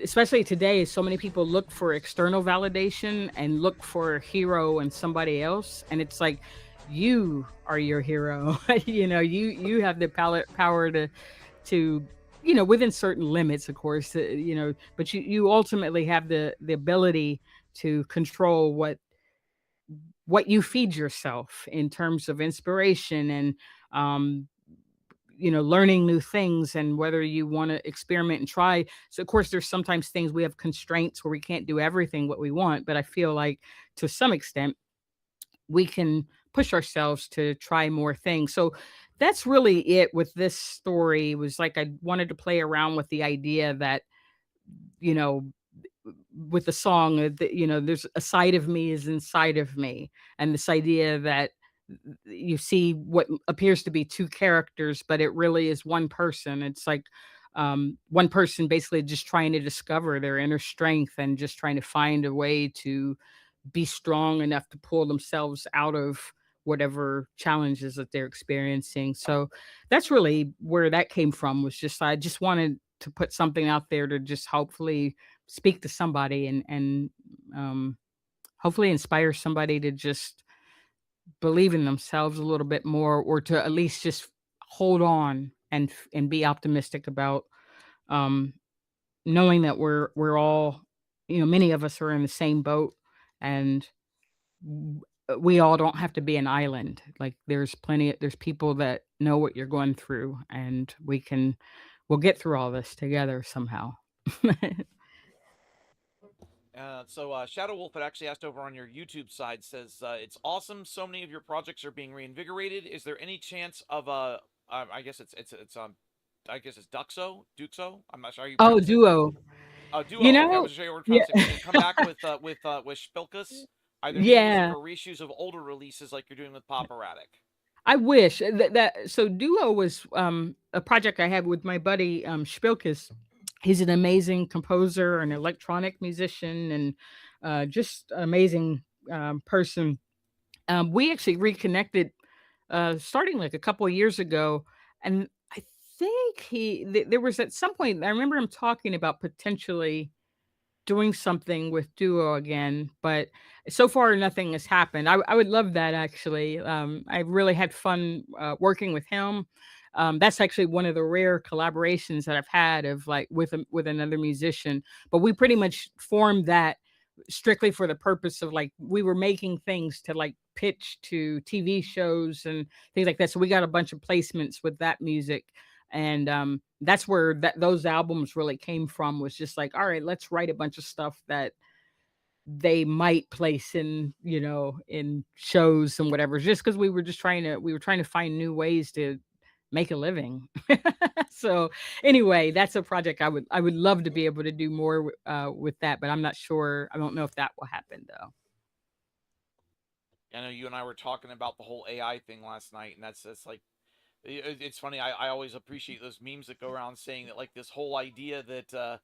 especially today, so many people look for external validation and look for a hero in somebody else. And it's like, you are your hero. You have the power to within certain limits, of course, but you ultimately have the ability to control what you feed yourself in terms of inspiration and um learning new things, and whether you want to experiment and try. So of course there's sometimes things we have constraints where we can't do everything what we want, but I feel like to some extent we can push ourselves to try more things. So that's really it with this story. Was like I wanted to play around with the idea that, you know with the song, there's a side of me is inside of me, and this idea that you see what appears to be two characters, but it really is one person. It's like one person basically just trying to discover their inner strength and just trying to find a way to be strong enough to pull themselves out of whatever challenges that they're experiencing. So that's really where that came from. Was just I just wanted to put something out there to just hopefully speak to somebody and um, hopefully inspire somebody to just believe in themselves a little bit more, or to at least just hold on and be optimistic about um, knowing that we're all, many of us are in the same boat, and we all don't have to be an island. Like there's people that know what you're going through, and we'll get through all this together somehow. Shadow Wolf had actually asked over on your YouTube side, says it's awesome. So many of your projects are being reinvigorated. Is there any chance of I guess I guess it's Duxo. I'm not sure how you Oh, pronounce it. duo. You Duo. Okay, I know, wasn't sure how you were yeah, pronouncing it. And come back with Spilkus, either new music yeah. or reissues of older releases like you're doing with Poperatic. I wish that so Duo was a project I had with my buddy Spilkus. He's an amazing composer and electronic musician, and just an amazing person. We actually reconnected starting like a couple of years ago, and I think there was at some point I remember him talking about potentially doing something with Duo again, but so far nothing has happened. I would love that actually. I really had fun working with him. That's actually one of the rare collaborations that I've had of like with another musician. But we pretty much formed that strictly for the purpose of like we were making things to like pitch to TV shows and things like that. So we got a bunch of placements with that music, and that's where those albums really came from. Was just like, all right, let's write a bunch of stuff that they might place in, in shows and whatever, just because we were trying to find new ways to make a living. So anyway, that's a project I would love to be able to do more with that, but I'm not sure. I don't know if that will happen though. I know you and I were talking about the whole AI thing last night, and that's like it's funny. I always appreciate those memes that go around saying that like this whole idea that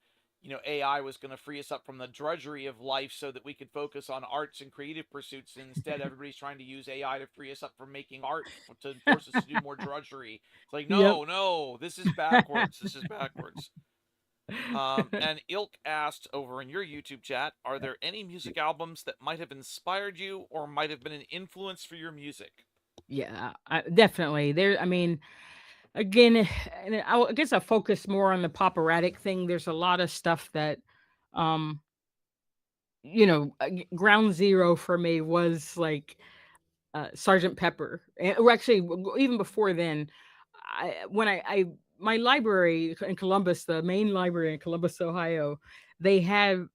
AI was going to free us up from the drudgery of life so that we could focus on arts and creative pursuits. And instead, everybody's trying to use AI to free us up from making art to force us to do more drudgery. It's like Yep. no, no, this is backwards. This is backwards. And Ilk asked over in your YouTube chat, are there any music albums that might have inspired you or might have been an influence for your music? Yeah, definitely. There, I mean, again, and I guess I focus more on the poperatic thing. There's a lot of stuff that, um, ground zero for me was like Sergeant Pepper. Or actually, even before then, when I my library in Columbus, the main library in Columbus, Ohio, they had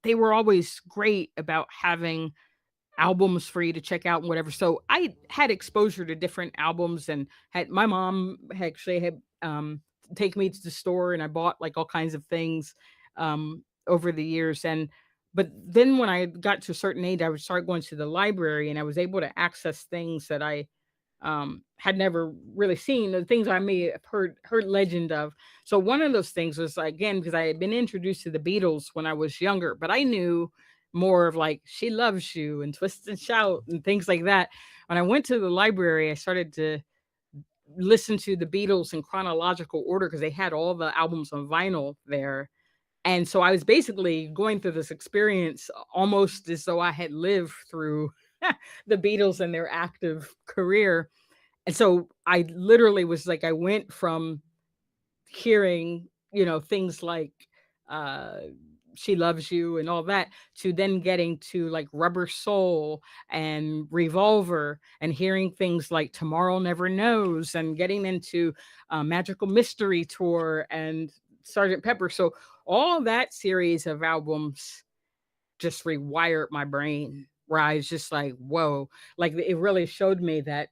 they were always great about having albums for you to check out and whatever. So I had exposure to different albums and had my mom actually had take me to the store and I bought like all kinds of things over the years. And but then when I got to a certain age, I would start going to the library and I was able to access things that I had never really seen, the things I may have heard legend of. So one of those things was again because I had been introduced to the Beatles when I was younger, but I knew more of like She Loves You and Twist and Shout and things like that. When I went to the library, I started to listen to the Beatles in chronological order because they had all the albums on vinyl there. And so I was basically going through this experience almost as though I had lived through the Beatles and their active career. And so I literally was like, I went from hearing, things like uh She Loves You and all that to then getting to like Rubber Soul and Revolver and hearing things like Tomorrow Never Knows and getting into Magical Mystery Tour and Sergeant Pepper. So all that series of albums just rewired my brain where I was just like, whoa, like it really showed me that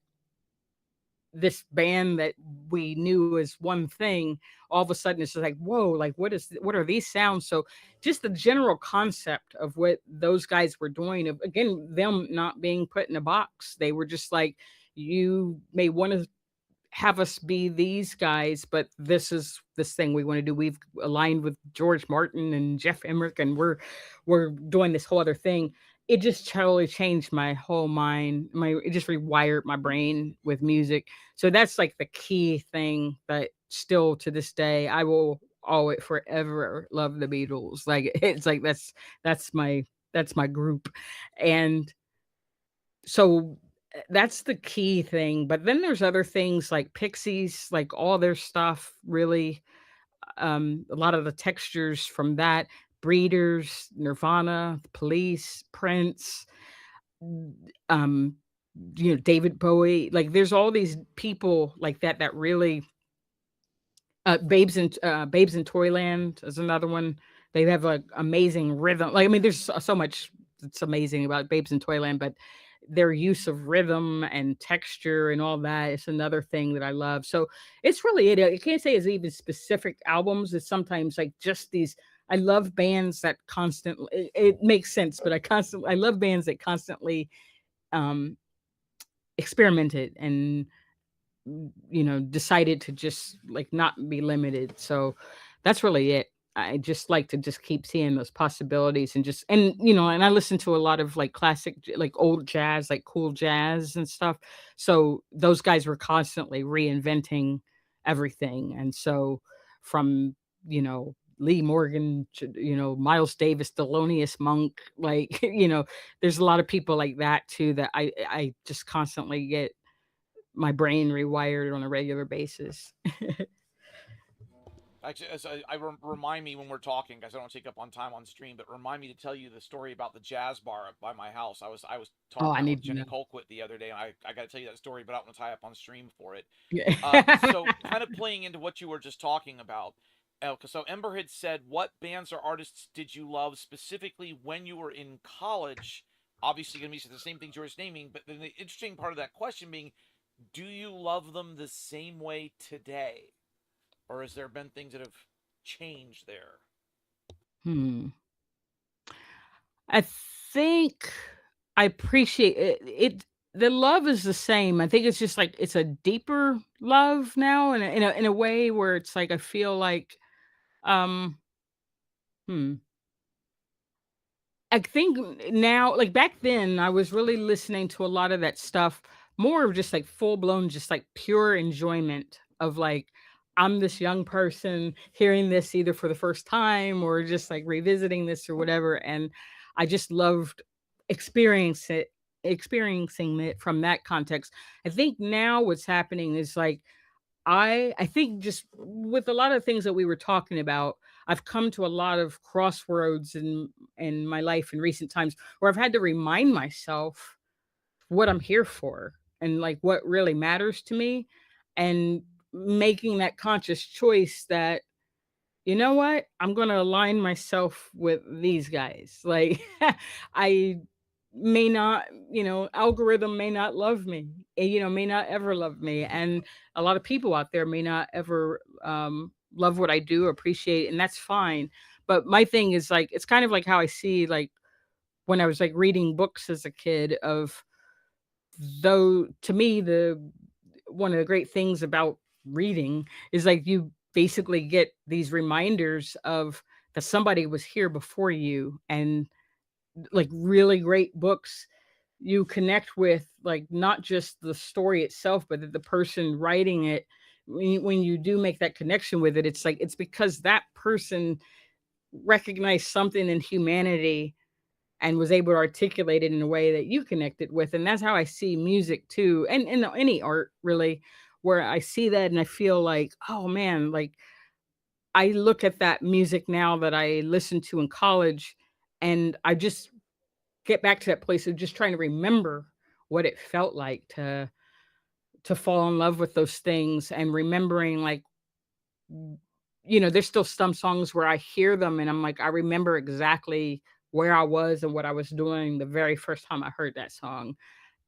this band that we knew as one thing, all of a sudden it's just like, whoa, like what are these sounds? So just the general concept of what those guys were doing, of again, them not being put in a box. They were just like, you may want to have us be these guys, but this is this thing we want to do. We've aligned with George Martin and Jeff Emmerich, and we're doing this whole other thing. It just totally changed my whole mind. It just rewired my brain with music. So that's like the key thing that still to this day I will always forever love the Beatles. Like it's like that's my group. And so that's the key thing, but then there's other things like Pixies, like all their stuff really, a lot of the textures from that, Breeders, Nirvana, The Police, Prince, um, David Bowie, like there's all these people like that that really Babes in Toyland is another one. They have a amazing rhythm. Like I mean, there's so much that's amazing about Babes in Toyland, but their use of rhythm and texture and all that is another thing that I love. So it's really it. I can't say it's even specific albums. It's sometimes like just these. I love bands that constantly. It makes sense, but I love bands that constantly um, experimented and decided to just like not be limited. So that's really it. I just like to just keep seeing those possibilities and just and I listen to a lot of like classic like old jazz, like cool jazz and stuff. So those guys were constantly reinventing everything. And so from, Lee Morgan, to, Miles Davis, Thelonious Monk, like, there's a lot of people like that too that I just constantly get my brain rewired on a regular basis. Actually, remind me when we're talking, guys. I don't take up on time on stream, but remind me to tell you the story about the jazz bar by my house. I was Oh, talking I about with need to Jenny know. Colquitt the other day, and I got to tell you that story, but I don't want to tie up on stream for it. Yeah. So kind of playing into what you were just talking about. So Ember had said, "What bands or artists did you love specifically when you were in college?" Obviously, going to be the same things you were naming, but then the interesting part of that question being, Do you love them the same way today? Or has there been things that have changed there? Hmm. I think I appreciate it. The love is the same. I think it's just like it's a deeper love now, in a way where it's like I feel like, um, hmm. I think now, like back then, I was really listening to a lot of that stuff, more of just like full blown, just like pure enjoyment of like, I'm this young person hearing this either for the first time or just like revisiting this or whatever. And I just loved experience it, experiencing it from that context. I think now what's happening is like I think just with a lot of things that we were talking about, I've come to a lot of crossroads in my life in recent times where I've had to remind myself what I'm here for and like what really matters to me and making that conscious choice that you know what? I'm gonna align myself with these guys. Like, I may not, algorithm may not love me, may not ever love me. And a lot of people out there may not ever love what I do, appreciate, and that's fine. But my thing is like, it's kind of like how I see like when I was like reading books as a kid of though to me the one of the great things about reading is like you basically get these reminders of that somebody was here before you and like really great books you connect with like not just the story itself but the person writing it when you do make that connection with it it's like it's because that person recognized something in humanity and was able to articulate it in a way that you connected with. And that's how I see music too, and any art really, where I see that and I feel like, oh man, like I look at that music now that I listened to in college, and I just get back to that place of just trying to remember what it felt like to fall in love with those things and remembering like there's still some songs where I hear them and I'm like, I remember exactly where I was and what I was doing the very first time I heard that song.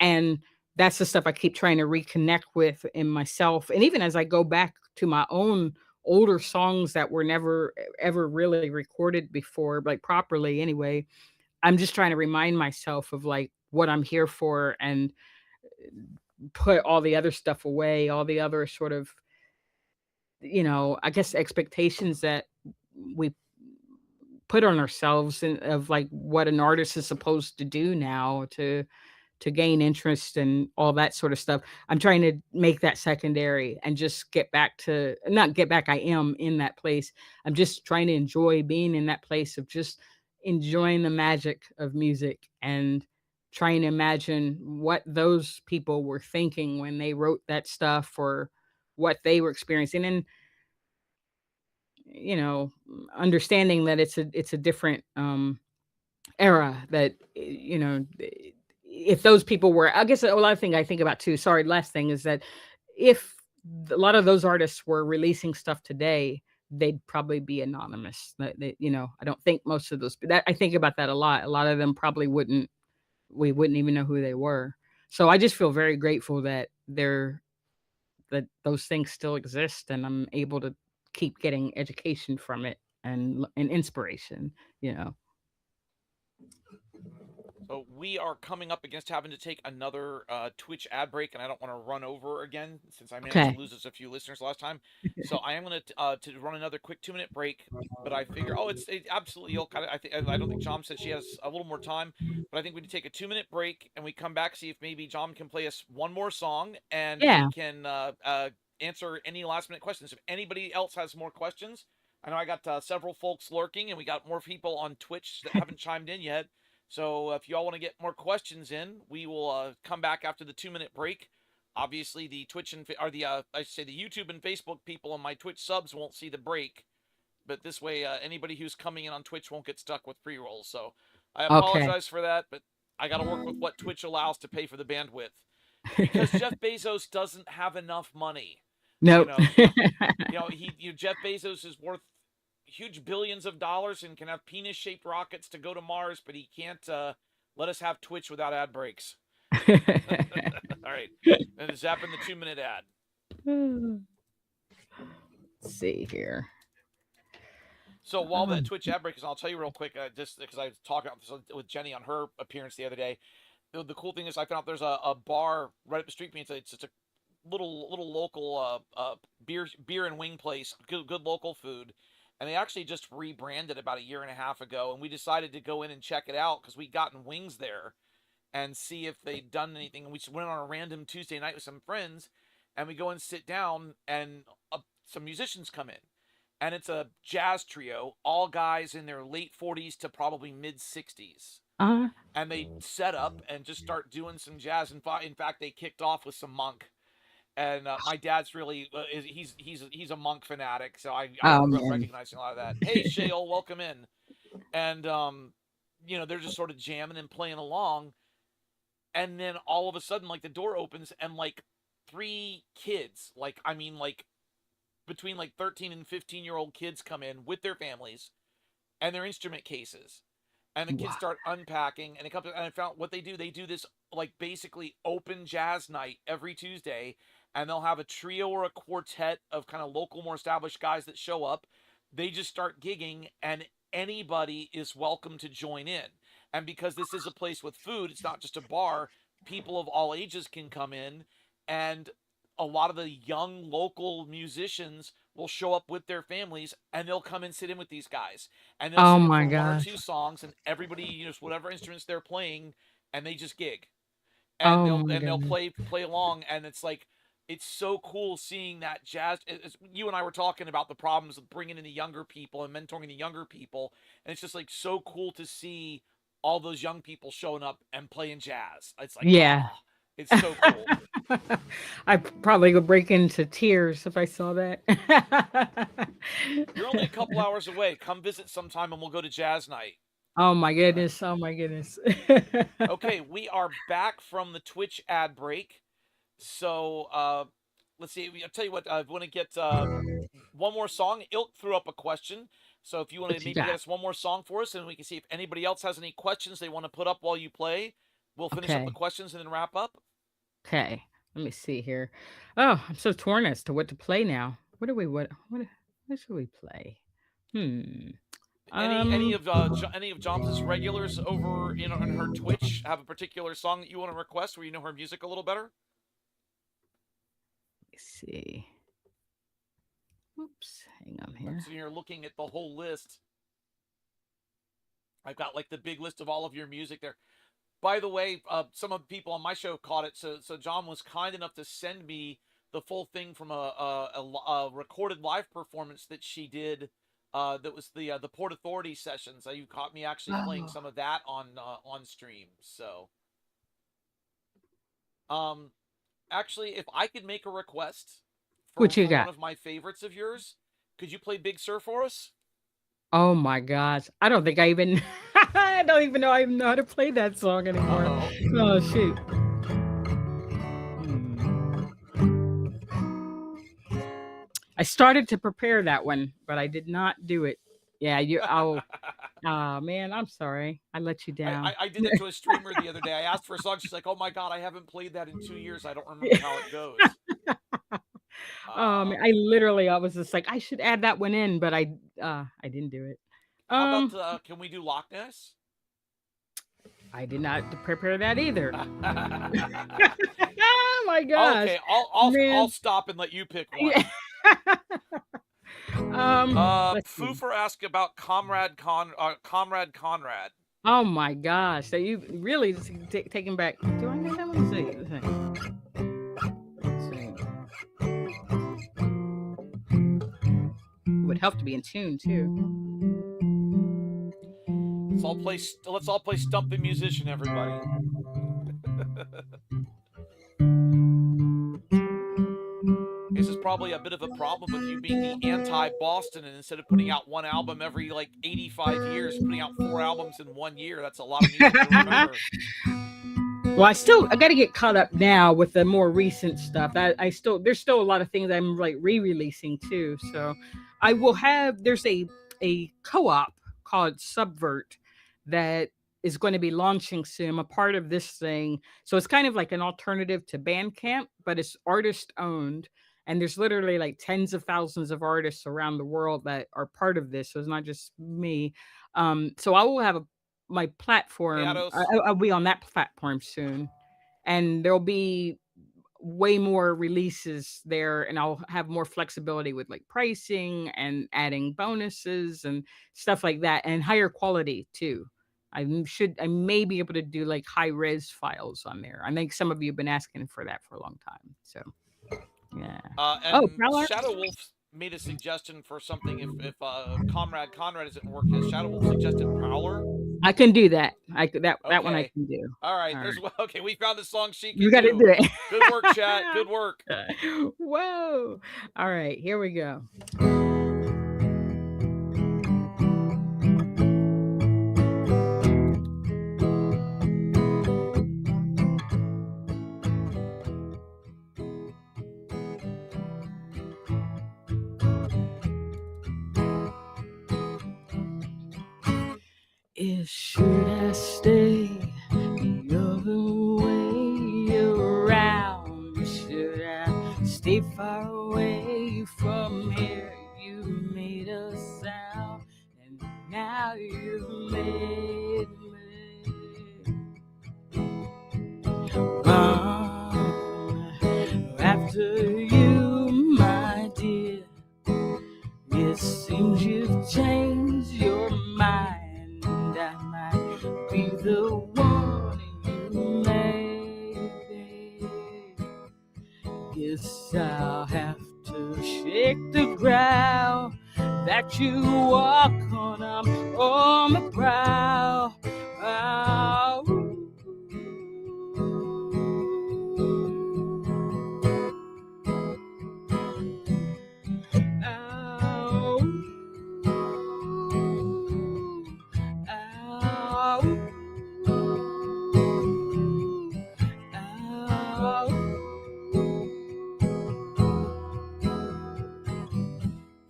And that's the stuff I keep trying to reconnect with in myself. And even as I go back to my own older songs that were never ever really recorded before, like properly anyway, I'm just trying to remind myself of like what I'm here for and put all the other stuff away, all the other sort of I guess expectations that we put on ourselves and of like what an artist is supposed to do now to gain interest and all that sort of stuff. I'm trying to make that secondary and just get back to not get back. I am in that place. I'm just trying to enjoy being in that place of just enjoying the magic of music and trying to imagine what those people were thinking when they wrote that stuff or what they were experiencing. And understanding that it's a different era that if those people were I guess a lot of thing I think about too, sorry, last thing is that if a lot of those artists were releasing stuff today, they'd probably be anonymous. I don't think most of those that I think about that a lot. A lot of them probably wouldn't we wouldn't even know who they were. So I just feel very grateful that those things still exist and I'm able to keep getting education from it and inspiration, you know. So we are coming up against having to take another Twitch ad break, and I don't want to run over again since I managed to Okay. lose us a few listeners last time. So I am going to run another quick 2 minute break. But I figure, oh, it's absolutely. You'll kind of. I don't think John said she has a little more time, but I think we need to take a 2 minute break, and we come back see if maybe John can play us one more song, and we Yeah. can answer any last minute questions. If anybody else has more questions, I know I got several folks lurking, and we got more people on Twitch that haven't chimed in yet. So if y'all want to get more questions in, we will come back after the 2 minute break. Obviously, the Twitch and or the I should say the YouTube and Facebook people on my Twitch subs won't see the break, but this way anybody who's coming in on Twitch won't get stuck with pre rolls. So I Okay. apologize for that, but I got to work with what Twitch allows to pay for the bandwidth because Jeff Bezos doesn't have enough money. You Nope. know, Jeff Bezos is worth huge billions of dollars and can have penis shaped rockets to go to Mars, but he can't let us have Twitch without ad breaks. All All right. And zapping the 2-minute ad. Let's see here. So while that Um, Twitch ad break is, I'll tell you real quick, just because I was talking with Jenny on her appearance the other day. The cool thing is I found out there's a bar right up the street from me. It's a little local beer and wing place, good local food, and they actually just rebranded about a year and a half ago, and we decided to go in and check it out because we'd gotten wings there and see if they'd done anything. And we just went on a random Tuesday night with some friends, and we go and sit down, and some musicians come in, and it's a jazz trio, all guys in their late 40s to probably mid 60s, uh, and they set up and just start doing some jazz. In fact, they kicked off with some Monk, and my dad's really he's a Monk fanatic, so I oh grew up man. recognizing a lot of that. Hey, Shale, welcome in. And they're just sort of jamming and playing along, and then all of a sudden, like, the door opens, and like three kids, like, I mean, like, between like 13 and 15-year-old kids come in with their families and their instrument cases, and the kids Wow. start unpacking, and it comes, and I found what they do this, like, basically open jazz night every Tuesday, and they'll have a trio or a quartet of kind of local, more established guys that show up. They just start gigging, and anybody is welcome to join in. And because this is a place with food, it's not just a bar. People of all ages can come in, and a lot of the young local musicians will show up with their families, and they'll come and sit in with these guys, and they'll Oh sit in my for one or gosh. two songs, and everybody, whatever instruments they're playing, and they just gig, and Oh they'll my and they'll goodness. play along, and it's like, it's so cool seeing that jazz. You and I were talking about the problems of bringing in the younger people and mentoring the younger people, and it's just like so cool to see all those young people showing up and playing jazz. It's like, Yeah. oh, it's so cool. I probably would break into tears if I saw that. You're only a couple hours away. Come visit sometime, and we'll go to jazz night. Oh my goodness. Oh my goodness. Okay, we are back from the Twitch ad break. So let's see. I'll tell you what. I want to get one more song. Ilk threw up a question. So if you want to What you maybe get got? us one more song for us, and we can see if anybody else has any questions they want to put up while you play. We'll finish up the Okay. questions and then wrap up. Okay. Let me see here. Oh, I'm so torn as to what to play now. What do we what should we play? Hmm. Any Um, of any of Joms's regulars over on her Twitch have a particular song that you want to request where you know her music a little better? let me see. Oops, hang on I'm here. sitting here looking at the whole list. I've got like the big list of all of your music there. By the way, some of the people on my show caught it. So John was kind enough to send me the full thing from a recorded live performance that she did. That was the Port Authority sessions. You caught me actually playing Oh, some of that on stream. So um, actually, if I could make a request what you for one got? of my favorites of yours, could you play Big Sur for us? Oh my gosh. I don't think I even I don't even know I even know how to play that song Uh anymore. oh. Oh shoot. Hmm. I started to prepare that one, but I did not do it. Yeah, you oh man, I'm sorry. I let you down. I did that to a streamer the other day. I asked for a song. She's like, "Oh my god, I haven't played that in 2 years. I don't remember how it goes." I literally I was just like I should add that one in, but I didn't do it. How about Um can we do Loch Ness? I did not prepare that either. Oh my gosh. Okay, I'll Man. stop and let you pick one. Yeah. Let's see. Foofer asked about Comrade Conrad. Oh my gosh. So you really just taking back. Do I know that one? Let's see. It would help to be in tune too. Let's all play Stump the Musician, everybody. This is probably a bit of a problem with you being the anti-Boston, and instead of putting out one album every like 85 years, putting out 4 albums in 1 year. That's a lot of music to remember. Well, I got to get caught up now with the more recent stuff. I still there's still a lot of things I'm like re-releasing too. So I will have there's a co-op called Subvert that is going to be launching soon. I'm a part of this thing. So it's kind of like an alternative to Bandcamp, but it's artist owned. And there's literally like tens of thousands of artists around the world that are part of this. So it's not just me. So I will have my Hey, platform. Ados. I'll be on that platform soon, and there'll be way more releases there, and I'll have more flexibility with like pricing and adding bonuses and stuff like that, and higher quality too. I may be able to do like high res files on there. I think some of you have been asking for that for a long time. So yeah. Oh, And Prowler. Shadow Wolf made a suggestion for something. If Comrade Conrad isn't working, has Shadow Wolf suggested Prowler? I can do that. That one I Okay. can do. All right. All There's right. okay. We found the song she You can got to do. do it. Good work, chat. Good work. Whoa. All right, here we go. Should I stay the other way around? Should I stay far away from here? You made a sound, and now you've made me run after you, my dear. It seems you've changed your mind. I might be the one you maybe. Guess I'll have to shake the ground that you walk on. I'm on the prowl.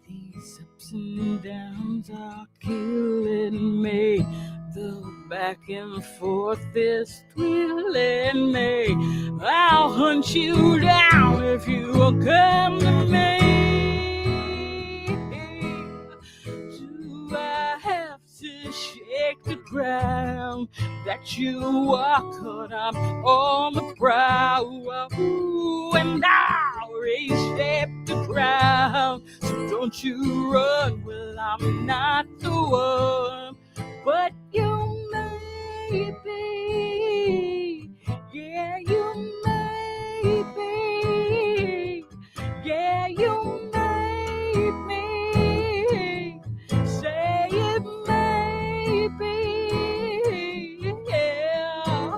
These ups and downs are killing me. The back and forth is thrilling me. I'll hunt you down if you will come to me. Do I have to shake the ground that you walk on? I'm on the brow, and I'll reshape the ground. So don't you run, well, I'm not the one, but you may be. Yeah, you may be. Yeah, you may be. Say it may be. Yeah.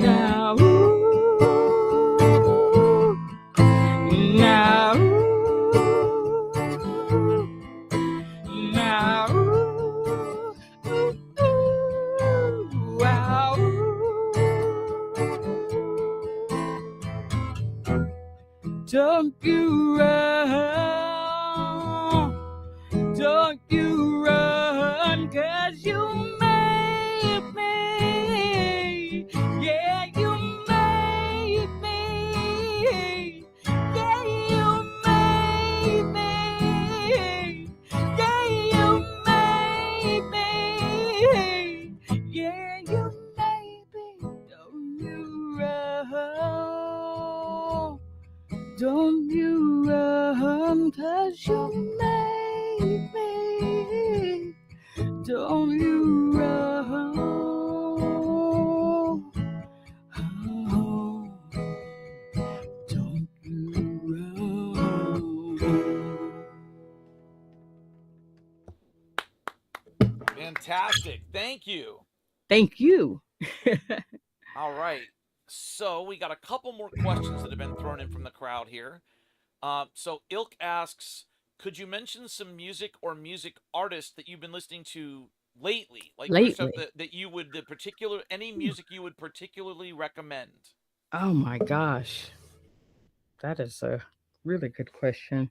Now, now, now, wow. Don't you run, 'cause you made me. Yeah, you made me. Yeah, you made me. Yeah, you made me. Yeah, you made me. Don't you run. Don't you run, 'cause you made me. Don't you run. Oh, don't you run. Fantastic. Thank you. Thank you. All right. So we got a couple more questions that have been thrown in from the crowd here. So Ilk asks, could you mention some music or music artists that you've been listening to lately? Like your stuff Lately. that you would the particular any music you would particularly recommend? Oh my gosh. That is a really good question.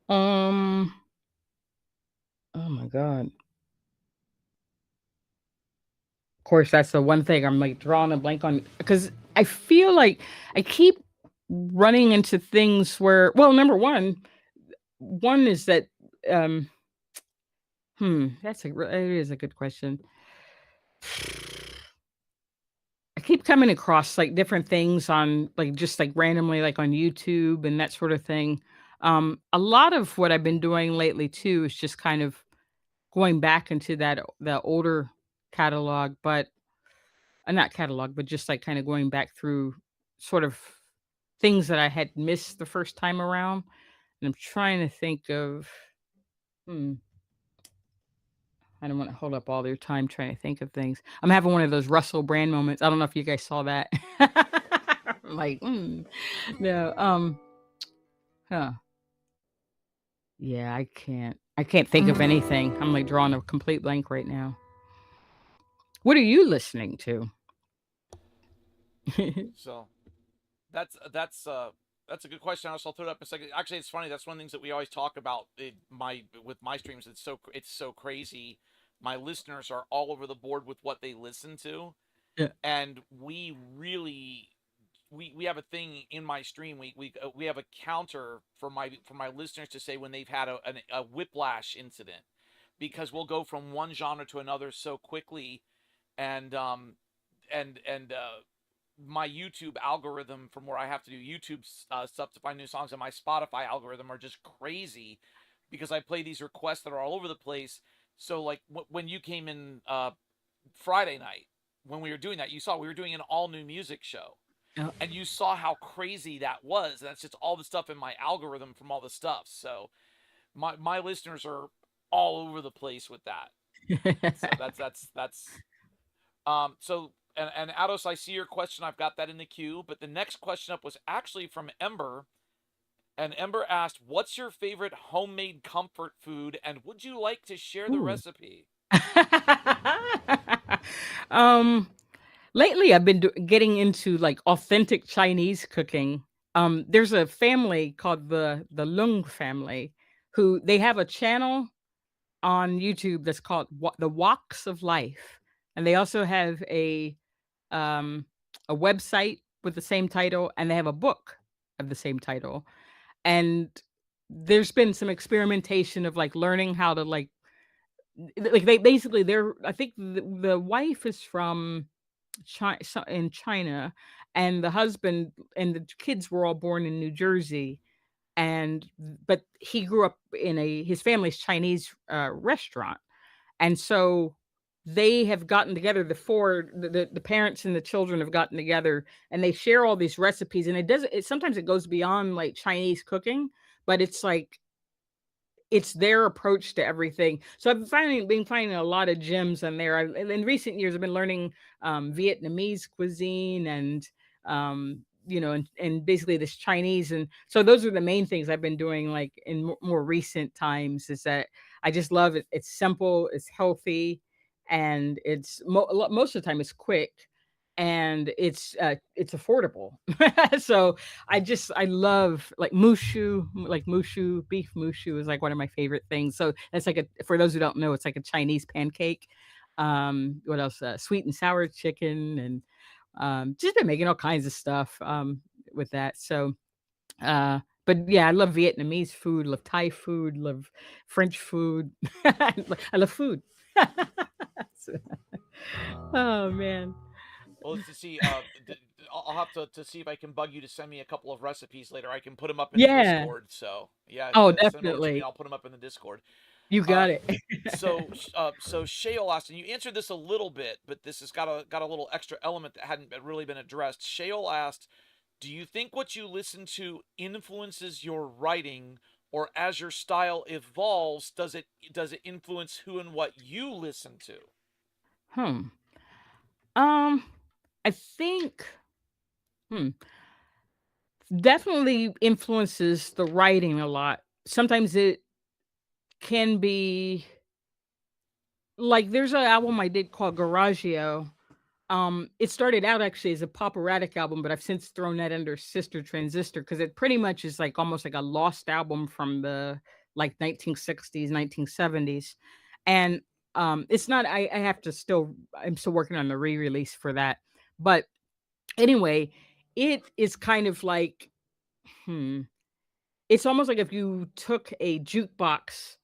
Um, oh my god. Of course, that's the one thing I'm, like, drawing a blank on because I feel like I keep running into things where well, number 1 is that, um that's it is a good question. I keep coming across, like, different things on, like, just, like, randomly, like, on YouTube and that sort of thing. A lot of what I've been doing lately too is just kind of going back into the older catalog, but not catalog, but just, like, kinda going back through sort of things that I had missed the first time around, and I'm trying to think of hmm, I don't wanna hold up all your time trying to think of things. I'm having one of those Russell Brand moments. I don't know if you guys saw that. I'm like, no, huh. Yeah, I can't think of anything. I'm, like, drawing a complete blank right now. What are you listening to? So that's a good question. I'll throw it up in a second. Actually, it's funny. That's one of the things that we always talk about my with my streams. It's so crazy. My listeners are all over the board with what they listen to, Yeah. and we have a thing in my stream. We have a counter for my listeners to say when they've had a whiplash incident, because we'll go from one genre to another so quickly, and my YouTube algorithm from where I have to do YouTube stuff to find new songs, and my Spotify algorithm are just crazy because I play these requests that are all over the place. So like when you came in Friday night when we were doing that, you saw we were doing an all new music show, Oh. and you saw how crazy that was. That's just all the stuff in my algorithm from all the stuff. So my listeners are all over the place with that. So that's so and Ados, I see your question. I've got that in the queue. But the next question up was actually from Ember, and Ember asked, "What's your favorite homemade comfort food, and would you like to share the Ooh. recipe?" Um, lately I've been getting into like authentic Chinese cooking. There's a family called the Lung family who they have a channel on YouTube that's called The Walks of Life, and they also have um a website with the same title, and they have a book of the same title. And there's been some experimentation of like learning how to like they basically they're I think the wife is from China in China, and the husband and the kids were all born in New Jersey, and but he grew up in a his family's Chinese restaurant, and so they have gotten together. The parents and the children have gotten together, and they share all these recipes. And it sometimes it goes beyond like Chinese cooking, but it's like it's their approach to everything. So I've been finding a lot of gems in there. In recent years, I've been learning Vietnamese cuisine and and basically this Chinese. And so those are the main things I've been doing. Like in more recent times, is that I just love it. It's simple, it's healthy, and most of the time it's quick. And it's affordable. So I love like mushu, beef mushu is like one of my favorite things. So that's like for those who don't know, it's like a Chinese pancake. What else? Sweet and sour chicken, and just been making all kinds of stuff with that. So but yeah, I love Vietnamese food, love Thai food, love French food. I love food. So- oh man. Well, let's just see. I'll have to see if I can bug you to send me a couple of recipes later. I can put them up in the Yeah. Discord. So yeah, Oh, send them over to me. definitely. I'll put them up in the Discord. You Uh, got it. so Shale asked, and you answered this a little bit, but this has got a little extra element that hadn't really been addressed. Shale asked, "Do you think what you listen to influences your writing, or as your style evolves, does it influence who and what you listen to?" Hmm. Um, I think hmm, definitely influences the writing a lot. Sometimes it can be like there's an album I did called Garagio. It started out actually as a poperatic album, but I've since thrown that under Sister Transistor because it pretty much is like almost like a lost album from the like 1960s, 1970s. And it's not I have to still I'm still working on the re-release for that. But anyway, it is kind of like hmm, it's almost like if you took a jukebox,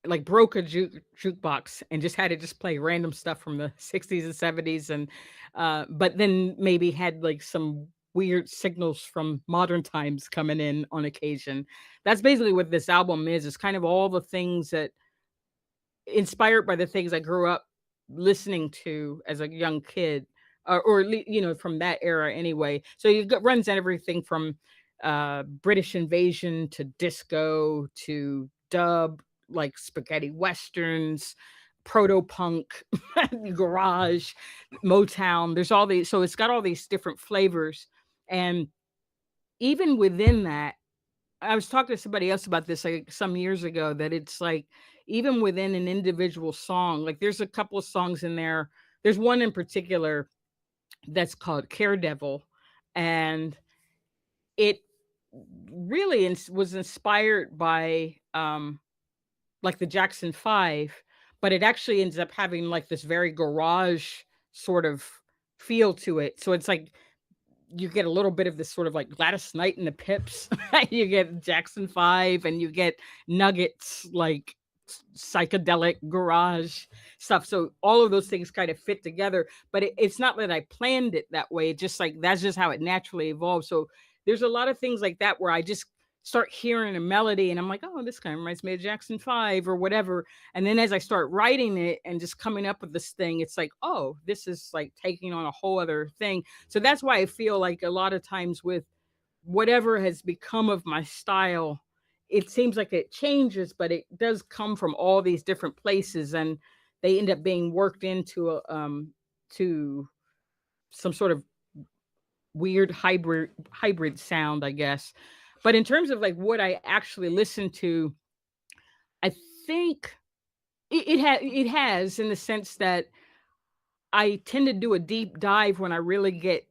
like broke a jukebox and just had it just play random stuff from the 60s and 70s and but then maybe had like some weird signals from modern times coming in on occasion. That's basically what this album is. It's kind of all the things that inspired by the things I grew up listening to as a young kid, you know, from that era anyway. So you got runs everything from British Invasion to disco to dub, like spaghetti westerns, proto punk, garage, Motown. There's all these, so it's got all these different flavors, and even within that, I was talking to somebody else about this like some years ago that it's like even within an individual song, like there's a couple of songs in there. There's one in particular that's called Care Devil, and it really was inspired by like the Jackson 5, but it actually ends up having like this very garage sort of feel to it. So it's like you get a little bit of this sort of like Gladys Knight and the Pips. You get Jackson 5 and you get nuggets like psychedelic garage stuff. So all of those things kind of fit together, but it's not that I planned it that way. It's just like that's just how it naturally evolved. So there's a lot of things like that where I just start hearing a melody and I'm like, oh, this kind of reminds me of Jackson 5 or whatever. And then as I start writing it and just coming up with this thing, it's like, oh, this is like taking on a whole other thing. So that's why I feel like a lot of times with whatever has become of my style, it seems like it changes, but it does come from all these different places and they end up being worked into a to some sort of weird hybrid sound, I guess. But in terms of like what I actually listen to, I think it has in the sense that I tend to do a deep dive when I really get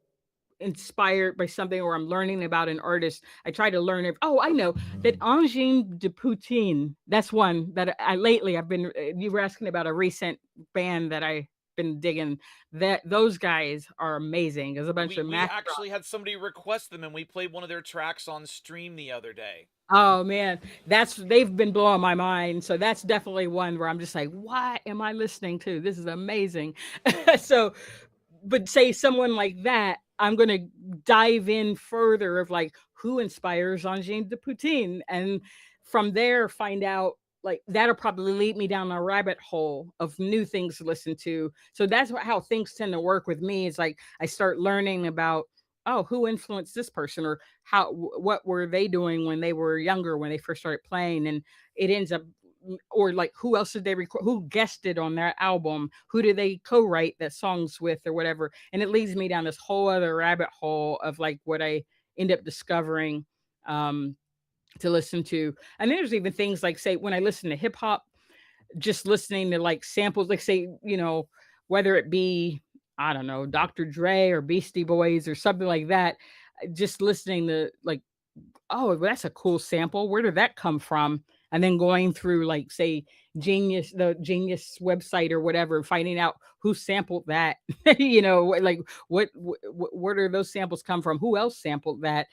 inspired by something or I'm learning about an artist. I try to learn if oh, I know that Angine de Poutine. That's one that I lately I've been you were asking about a recent band that I been digging. That those guys are amazing. There's a bunch of We math. actually had somebody request them, and we played one of their tracks on stream the other day. Oh man, that's they've been blowing my mind. So that's definitely one where I'm just like, what am I listening to? This is amazing. So but say someone like that, I'm gonna dive in further of like who inspires Angine de Poutine, and from there find out like that'll probably lead me down a rabbit hole of new things to listen to. So that's how things tend to work with me. Is like I start learning about oh who influenced this person or how what were they doing when they were younger when they first started playing, and it ends up or like who else did they record who guested on that album, who did they co-write that songs with or whatever, and it leads me down this whole other rabbit hole of like what I end up discovering um to listen to. And there's even things like say when I listen to hip hop, just listening to like samples like say you know whether it be I don't know Dr. Dre or Beastie Boys or something like that, just listening to like oh, well, that's a cool sample. Where did that come from? And then going through, like, say, the Genius website or whatever, finding out who sampled that. You know, like where do those samples come from? Who else sampled that?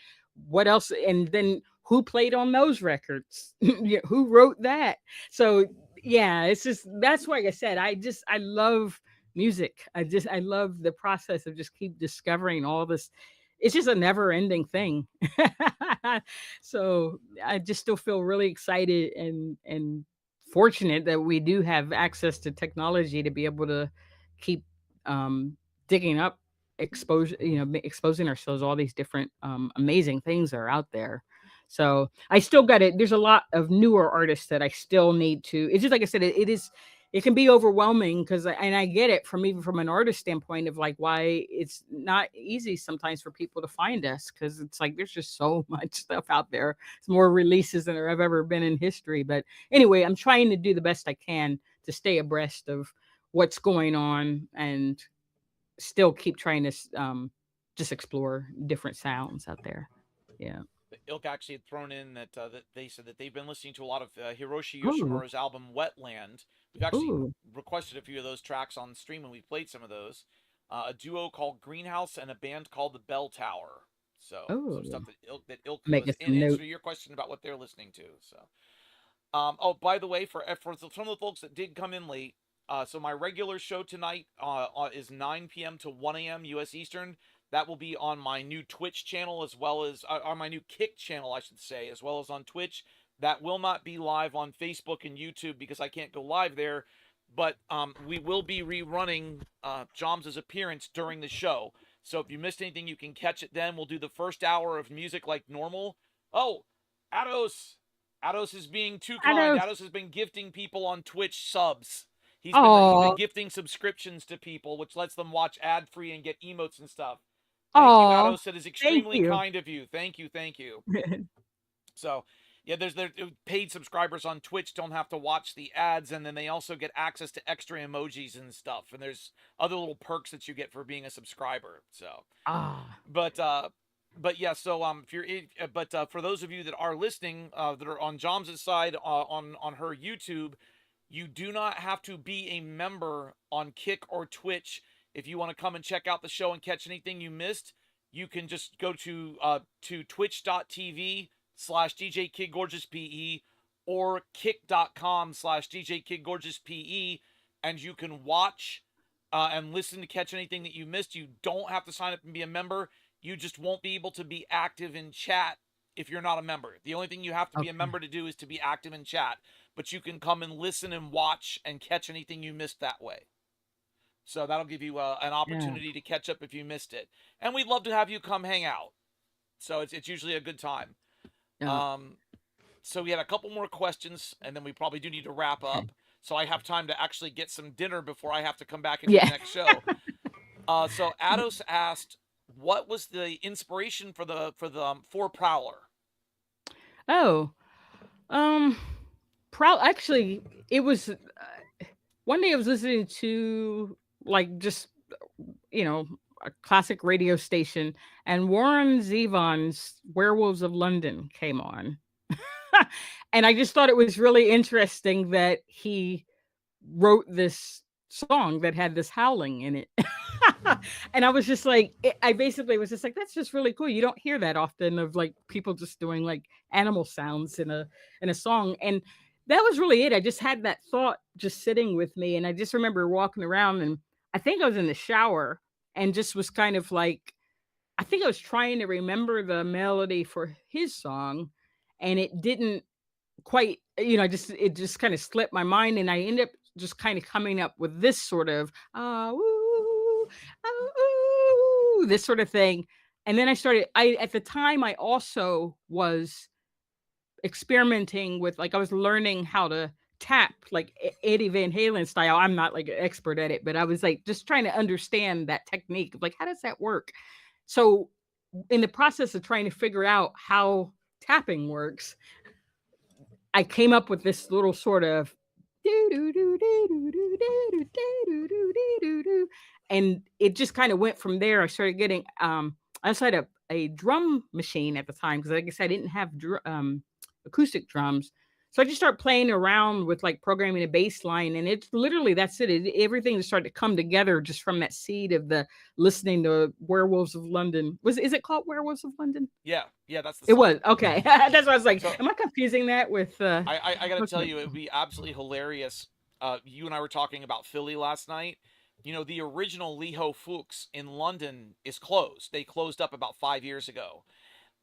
What else? And then who played on those records? Yeah, who wrote that? So yeah, it's just that's why I said I love music. I love the process of just keep discovering all this. It's just a never ending thing. So I just still feel really excited and fortunate that we do have access to technology to be able to keep um, digging up exposure, you know, exposing ourselves to all these different amazing things that are out there. So I still got it. There's a lot of newer artists that I still need to. It's just like I said, it is it can be overwhelming because and I get it from even from an artist standpoint of like why it's not easy sometimes for people to find us because it's like there's just so much stuff out there. It's more releases than there have ever been in history. But anyway, I'm trying to do the best I can to stay abreast of what's going on and still keep trying to just explore different sounds out there. Yeah. Ilk actually had thrown in that they said that they've been listening to a lot of Hiroshi Oh, Yoshimura's album Wetland. We've actually oh, requested a few of those tracks on stream, and we've played some of those. A duo called Greenhouse and a band called the Bell Tower. So some oh. stuff that Ilk Making was in some answer notes. to your question about what they're listening to. So oh, by the way, for some of the folks that did come in late, so my regular show tonight is 9 p.m. to 1 a.m. U.S. Eastern. That will be on my new Twitch channel as well as on my new Kick channel, I should say, as well as on Twitch. That will not be live on Facebook and YouTube because I can't go live there. But we will be rerunning Jammes' appearance during the show. So if you missed anything, you can catch it then. We'll do the first hour of music like normal. Oh, Ados! Ados is being too I kind. know. Ados has been gifting people on Twitch subs. He's been Oh, gifting subscriptions to people, which lets them watch ad free and get emotes and stuff. Thank you, oh, Ados. That is thank extremely you. kind of you. Thank you, thank you. So, yeah, there's paid subscribers on Twitch don't have to watch the ads, and then they also get access to extra emojis and stuff. And there's other little perks that you get for being a subscriber. So, Ah, but yeah, so if you're but for those of you that are listening that are on Jam's side on her YouTube, you do not have to be a member on Kick or Twitch if you want to come and check out the show and catch anything you missed. You can just go to twitch.tv/DJ Kid Gorgeous PE or kick.com/DJ Kid Gorgeous PE, and you can watch and listen to catch anything that you missed. You don't have to sign up and be a member. You just won't be able to be active in chat if you're not a member. The only thing you have to be a okay. member to do is to be active in chat, but you can come and listen and watch and catch anything you missed that way. So that'll give you an Yeah. opportunity to catch up if you missed it. And we'd love to have you come hang out. So it's usually a good time. Yeah. Um, so we had a couple more questions, and then we probably do need to wrap Okay. up. So I have time to actually get some dinner before I have to come back and do the Yeah. next show. So Ados asked, "What was the inspiration for the for Prowler?" Oh, um, actually, it was one day I was listening to like just you know a classic radio station, and Warren Zevon's Werewolves of London came on, and I just thought it was really interesting that he wrote this song that had this howling in it. And I was just like, I basically was just like, that's just really cool. You don't hear that often of like people just doing like animal sounds in a song. And that was really it. I just had that thought just sitting with me. And I just remember walking around and I think I was in the shower and just was kind of like, I think I was trying to remember the melody for his song and it didn't quite just it just kind of slipped my mind and I ended up just kind of coming up with this sort of ooh, ooh, this sort of thing. And then I at the time I also was experimenting with like I was learning how to tap like Eddie Van Halen style. I'm not like an expert at it, but I was like just trying to understand that technique of like how does that work? So in the process of trying to figure out how tapping works, I came up with this little sort of and it just kind of went from there. I started getting I also had a drum machine at the time because like I said, I didn't have acoustic drums. So I just started playing around with like programming a bass line and it's literally that's it. Everything just started to come together just from that seed of the listening to Werewolves of London. Is it called Werewolves of London? Yeah, yeah, that's the It song. was, okay. That's why I was like, So am I confusing that with, I got to tell okay. you, it would be absolutely hilarious. You and I were talking about Philly last night. You know, the original Liho Fuchs in London is closed. They closed up about 5 years ago.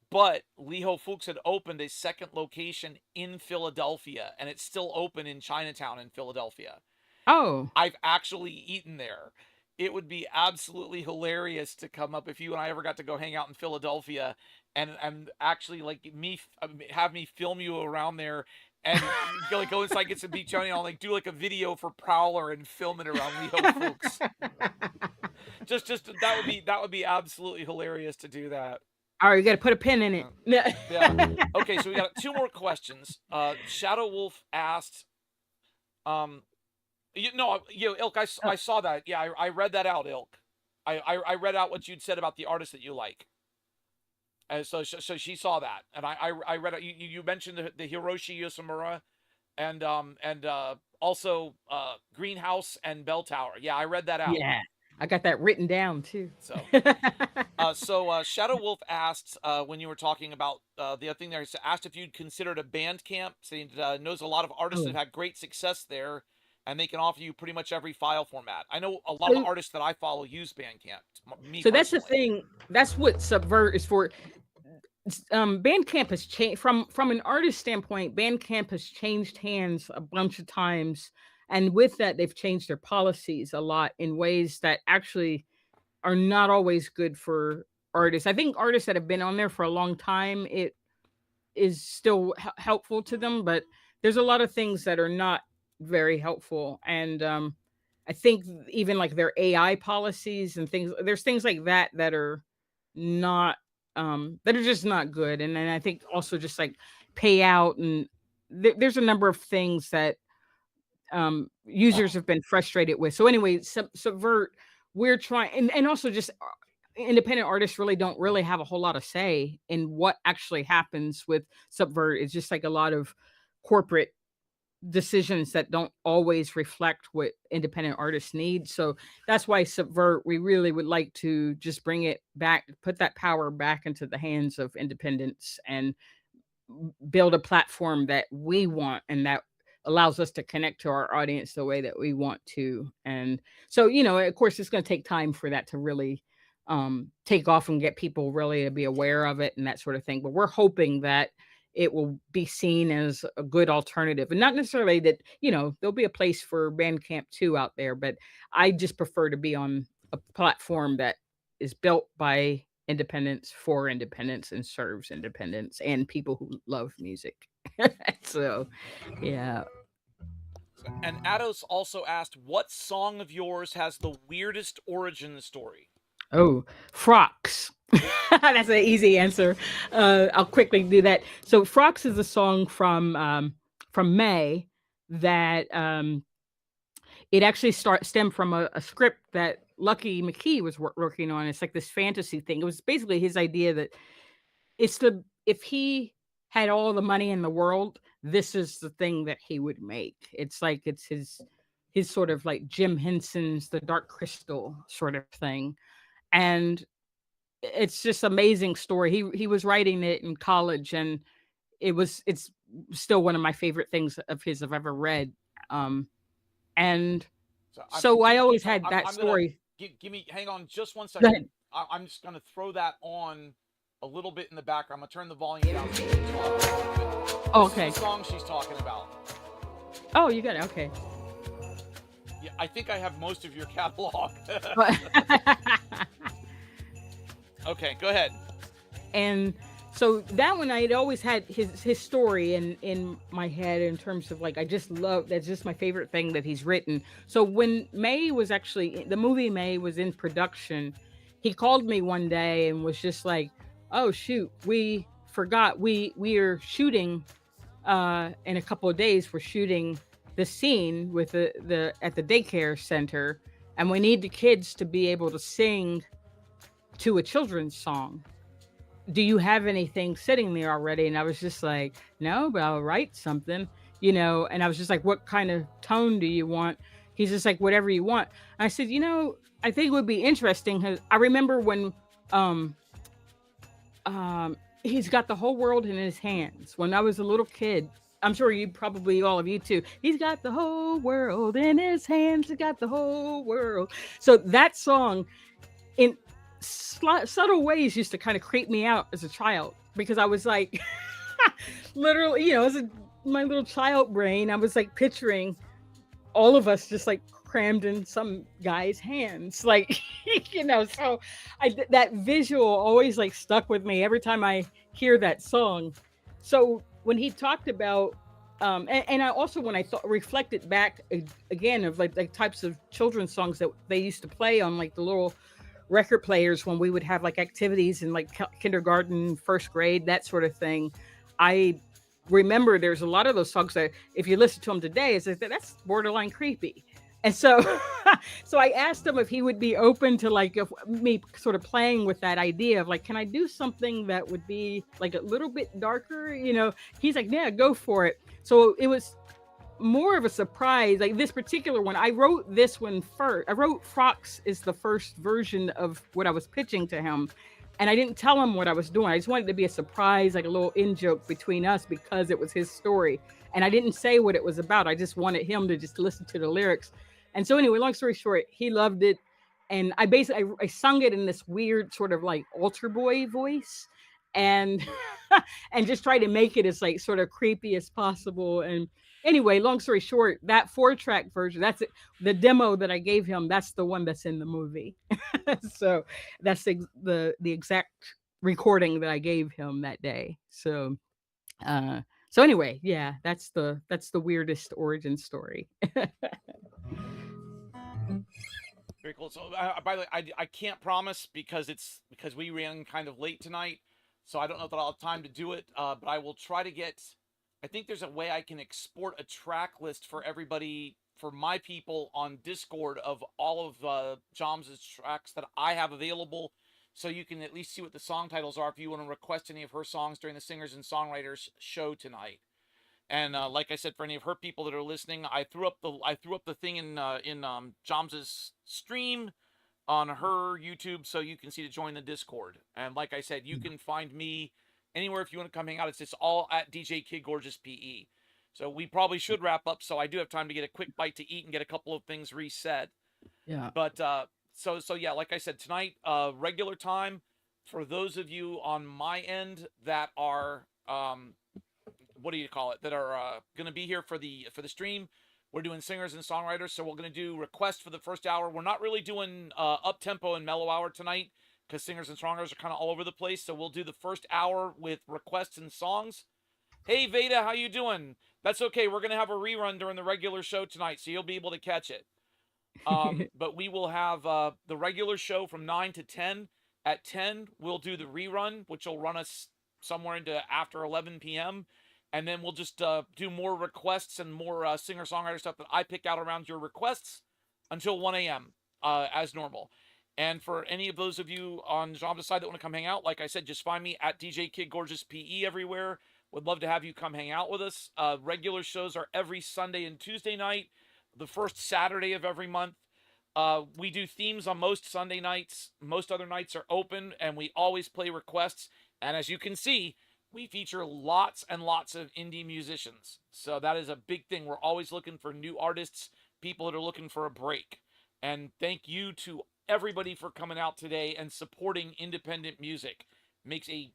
But Liho Fuchs had opened a second location in Philadelphia, and it's still open in Chinatown in Philadelphia. Oh, I've actually eaten there. It would be absolutely hilarious to come up if you and I ever got to go hang out in Philadelphia and actually like me have me film you around there and go inside get some beach Johnny and I'll like do like a video for Prowler and film it around Liho Fuchs. Just that would be absolutely hilarious to do that. alright, you gotta put a pin in it. Yeah. Okay, so we got two more questions. Shadow Wolf asked, um, Ilk, Oh, I saw that. Yeah, I read that out, Ilk. I read out what you'd said about the artist that you like. And so she saw that, and I read it. You mentioned the Hiroshi Yoshimura and also Greenhouse and Bell Tower. Yeah, I read that out. yeah. I got that written down too. So Shadow Wolf asked when you were talking about the other thing there, he asked if you'd considered a band camp, saying knows a lot of artists that Oh, have had great success there, and they can offer you pretty much every file format. I know a lot of the so artists that I follow use Bandcamp. Me so that's the personally. thing. That's what Subvert is for. Bandcamp has changed from an artist standpoint. Bandcamp has changed hands a bunch of times, and with that, they've changed their policies a lot in ways that actually are not always good for artists. I think artists that have been on there for a long time, it is still helpful to them, but there's a lot of things that are not very helpful. And I think even like their AI policies and things, there's things like that that are not that are just not good. And then I think also just like payout and there's a number of things that users have been frustrated with. So anyway, Subvert, we're trying, and also just independent artists really don't really have a whole lot of say in what actually happens with Subvert. It's just like a lot of corporate decisions that don't always reflect what independent artists need. So that's why Subvert, we really would like to just bring it back, put that power back into the hands of independents and build a platform that we want and that allows us to connect to our audience the way that we want to. And so, of course, it's going to take time for that to really take off and get people really to be aware of it and that sort of thing. But we're hoping that it will be seen as a good alternative and not necessarily that, there'll be a place for Bandcamp too out there. But I just prefer to be on a platform that is built by independence for independence and serves independence and people who love music. So, yeah. And Ados also asked, what song of yours has the weirdest origin story? Oh, frocks. That's an easy answer. I'll quickly do that. So, frocks is a song from May that it actually stemmed from a script that Lucky McKee was working on. It's like this fantasy thing. It was basically his idea that if he had all the money in the world, this is the thing that he would make. It's like it's his sort of like Jim Henson's The Dark Crystal sort of thing. And it's just amazing story. He was writing it in college and it's still one of my favorite things of his I've ever read. And So I'm so I always so had that I'm gonna story. give me hang on just one Go second. ahead. I'm just gonna throw that on a little bit in the background. I'm gonna turn the volume down so you can talk. Oh, This is the okay. song she's talking about. Oh, you got it. Okay. Yeah, I think I have most of your catalog. But Okay, go ahead. and so that one I had always had his story in my head in terms of like I just love that's just my favorite thing that he's written. So when May was actually the movie May was in production, he called me one day and was just like, "Oh shoot, we forgot we are shooting in a couple of days we're shooting the scene with the at the daycare center and we need the kids to be able to sing to a children's song. Do you have anything sitting there already?" And I was just like, "No, but I'll write something. And I was just like, "What kind of tone do you want?" He's just like, "Whatever you want." And I said, "I think it would be interesting." 'Cause I remember when um he's got the whole world in his hands. When I was a little kid, I'm sure you probably all of you too. He's got the whole world in his hands. He got the whole world. So that song in subtle ways used to kind of creep me out as a child because I was like, literally, as my little child brain, I was like picturing all of us just like crammed in some guy's hands, like, So that visual always like stuck with me every time I hear that song. So when he talked about and I also when I thought reflected back again of like types of children's songs that they used to play on like the little record players when we would have like activities in like kindergarten, first grade, that sort of thing. I remember there's a lot of those songs that if you listen to them today, it's like that's borderline creepy. And so so I asked him if he would be open to like if me sort of playing with that idea of like, can I do something that would be like a little bit darker? He's like, yeah, go for it. So it was more of a surprise. Like this particular one, I wrote this one first. I wrote Frocks is the first version of what I was pitching to him. And I didn't tell him what I was doing. I just wanted it to be a surprise, like a little in joke between us because it was his story. And I didn't say what it was about. I just wanted him to just listen to the lyrics. And so anyway, long story short, he loved it. And I sung it in this weird sort of like altar boy voice and and just try to make it as like sort of creepy as possible. And anyway, long story short, that 4-track version, that's it. The demo that I gave him, that's the one that's in the movie. So that's the exact recording that I gave him that day. Uh so anyway, yeah, that's the weirdest origin story. Very cool. So, by the way, I can't promise because we ran kind of late tonight, so I don't know that I'll have time to do it. But I will try to get. I think there's a way I can export a track list for everybody, for my people on Discord, of all of Jams's tracks that I have available, so you can at least see what the song titles are if you want to request any of her songs during the Singers and Songwriters show tonight. And like I said, for any of her people that are listening, I threw up the thing in Jams's stream on her YouTube, so you can see to join the Discord. And like I said, you can find me anywhere if you want to come hang out. It's all at DJ Kid Gorgeous PE. So we probably should wrap up, so I do have time to get a quick bite to eat and get a couple of things reset. Yeah. But so yeah, like I said, tonight regular time for those of you on my end that are what do you call it, that are going to be here for the stream. We're doing singers and songwriters, so we're going to do requests for the first hour. We're not really doing up tempo and mellow hour tonight because singers and songwriters are kind of all over the place. So we'll do the first hour with requests and songs. Hey Veda, how you doing? That's okay. We're going to have a rerun during the regular show tonight, so you'll be able to catch it. But we will have the regular show from 9 to 10. At 10, we'll do the rerun, which will run us somewhere into after 11 p.m. And then we'll just do more requests and more singer-songwriter stuff that I pick out around your requests until 1 a.m. As normal. And for any of those of you on Jam's side that want to come hang out, like I said, just find me at DJ Kid Gorgeous PE everywhere. Would love to have you come hang out with us. Regular shows are every Sunday and Tuesday night, the first Saturday of every month. We do themes on most Sunday nights. Most other nights are open, and we always play requests. And as you can see, we feature lots and lots of indie musicians. So that is a big thing. We're always looking for new artists, people that are looking for a break. And thank you to everybody for coming out today and supporting independent music. Makes a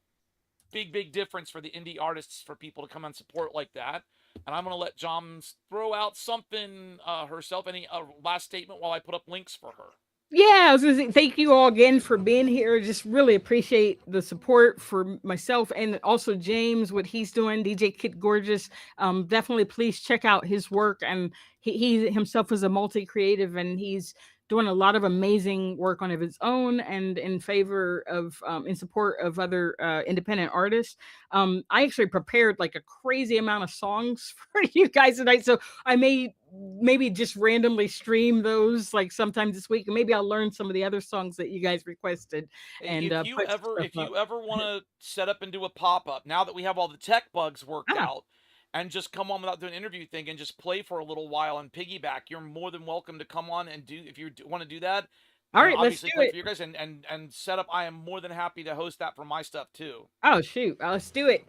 big, big difference for the indie artists for people to come and support like that. And I'm going to let Joms throw out something herself. Any last statement while I put up links for her? Yeah, I was gonna say thank you all again for being here. Just really appreciate the support for myself and also James, what he's doing, DJ Kid Gorgeous. Definitely please check out his work. And he himself is a multi-creative and he's doing a lot of amazing work on of his own and in favor of in support of other independent artists. I actually prepared like a crazy amount of songs for you guys tonight. So I may maybe just randomly stream those like sometime this week and maybe I'll learn some of the other songs that you guys requested Hey, and if you put ever stuff if up. you ever want to set up and do a pop-up, now that we have all the tech bugs worked Ah, out, and just come on without doing an interview thing and just play for a little while and piggyback, you're more than welcome to come on and do, if you want to do that, all and right, let's obviously do play it. for you guys and set up. I am more than happy to host that for my stuff too. Oh shoot, let's do it.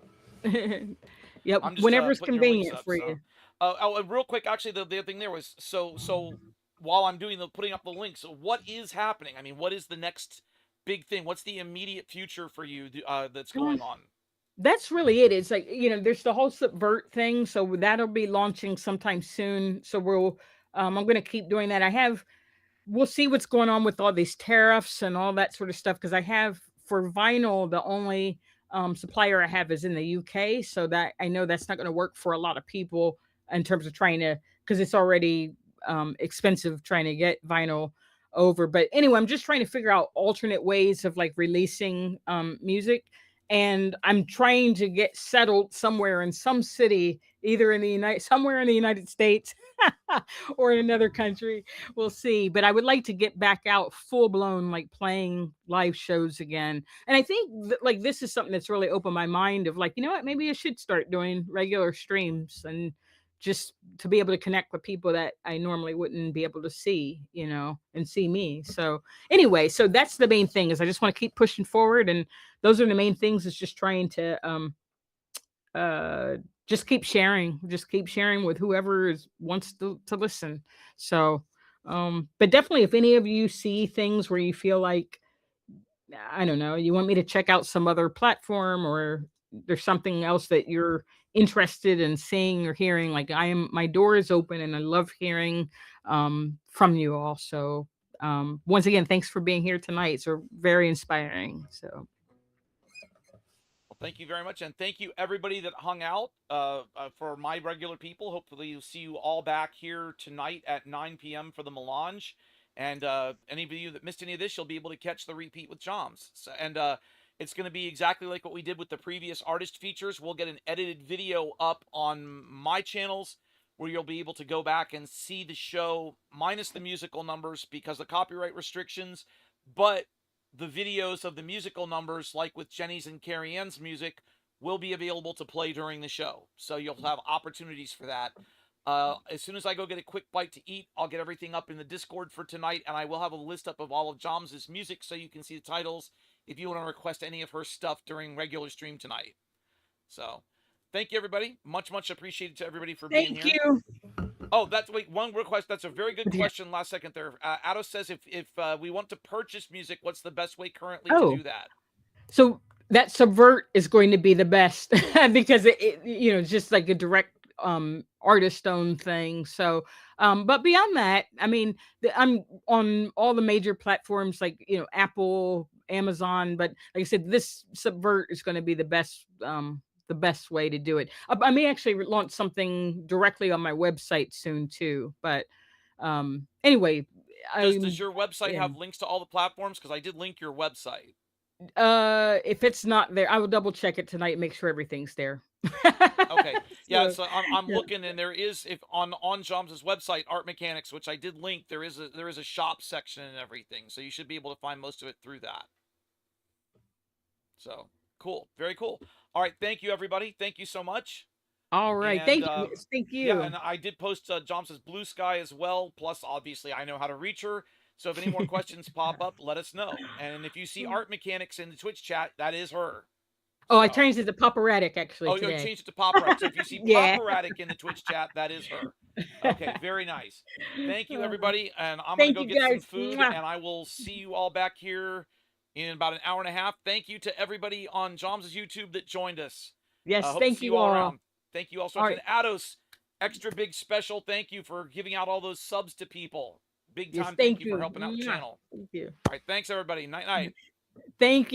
Yep, I'm just whenever's putting your links convenient up. for So, you. real quick, actually, the other thing there was so while I'm doing the putting up the links, what is happening? I mean, what is the next big thing? What's the immediate future for you that's going on? That's really it. It's like, there's the whole subvert thing. So that'll be launching sometime soon. So I'm going to keep doing that. We'll see what's going on with all these tariffs and all that sort of stuff. Cause I have for vinyl, the only supplier I have is in the UK. So that I know that's not going to work for a lot of people in terms of cause it's already expensive trying to get vinyl over. But anyway, I'm just trying to figure out alternate ways of like releasing music and I'm trying to get settled somewhere in some city either in the somewhere in the United States or in another country. We'll see. But I would like to get back out full blown, like playing live shows again. And I think like this is something that's really opened my mind of like, you know what, maybe I should start doing regular streams and just to be able to connect with people that I normally wouldn't be able to see, and see me. So anyway, so that's the main thing is I just want to keep pushing forward, and those are the main things is just trying to uh just keep sharing with whoever wants to listen. So but definitely if any of you see things where you feel like I don't know, you want me to check out some other platform or there's something else that you're interested in seeing or hearing, like my door is open and I love hearing from you all. So once again, thanks for being here tonight. It's very inspiring. So Well, thank you very much, and thank you everybody that hung out. For my regular people, hopefully you'll see you all back here tonight at 9 p.m. for the melange. And any of you that missed any of this, you'll be able to catch the repeat with Joms. So, and it's going to be exactly like what we did with the previous artist features. We'll get an edited video up on my channels where you'll be able to go back and see the show minus the musical numbers because of copyright restrictions, but the videos of the musical numbers, like with Jenny's and Carrie Ann's music, will be available to play during the show. So you'll have opportunities for that. As soon as I go get a quick bite to eat, I'll get everything up in the Discord for tonight, and I will have a list up of all of Joms' music so you can see the titles if you want to request any of her stuff during regular stream tonight. So, thank you, everybody. Much, much appreciated to everybody for being thank here. you. Oh, that's wait, one request. That's a very good Yeah. question. Last second there. Ados says if we want to purchase music, what's the best way currently to Oh, do that? so that Subvert is going to be the best because it's just like a direct artist owned thing. So but beyond that, I mean, I'm on all the major platforms like, Apple, Amazon, but like I said, this Subvert is going to be the best way to do it. I may actually launch something directly on my website soon too, but anyway, Does I'm your website yeah. have links to all the platforms? Because I did link your website. If it's not there, I will double check it tonight and make sure everything's there. Okay, yeah. So, So I'm yeah. looking, and there is if on Joms' website, Art Mechanics, which I did link, there is a shop section and everything, so you should be able to find most of it through that. So cool, very cool. All right, thank you everybody. Thank you so much. All right. And Thank you. Yes, thank yeah, you. and I did post Joms' Blue Sky as well. Plus, obviously, I know how to reach her. So if any more questions pop up, let us know. And if you see Art Mechanics in the Twitch chat, that is her. Oh, I So, changed it to Paparatic actually oh, you today. changed it to Poperatic. So if you see Yeah. Poperatic in the Twitch chat, that is her. Okay, very nice. Thank you, Uh, everybody. And I'm going to Thank go you get some guys. food, Mwah. and I will see you all back here in about an hour and a half. Thank you to everybody on Joms' YouTube that joined us. Yes, Hope to thank see you you all all. around. Thank you all so All much. right. And Ados, extra big special thank you for giving out all those subs to people. Big Yes, time thank thank you for you. helping out the Mwah. channel. Thank you. All right, thanks everybody. Night night. Thank you.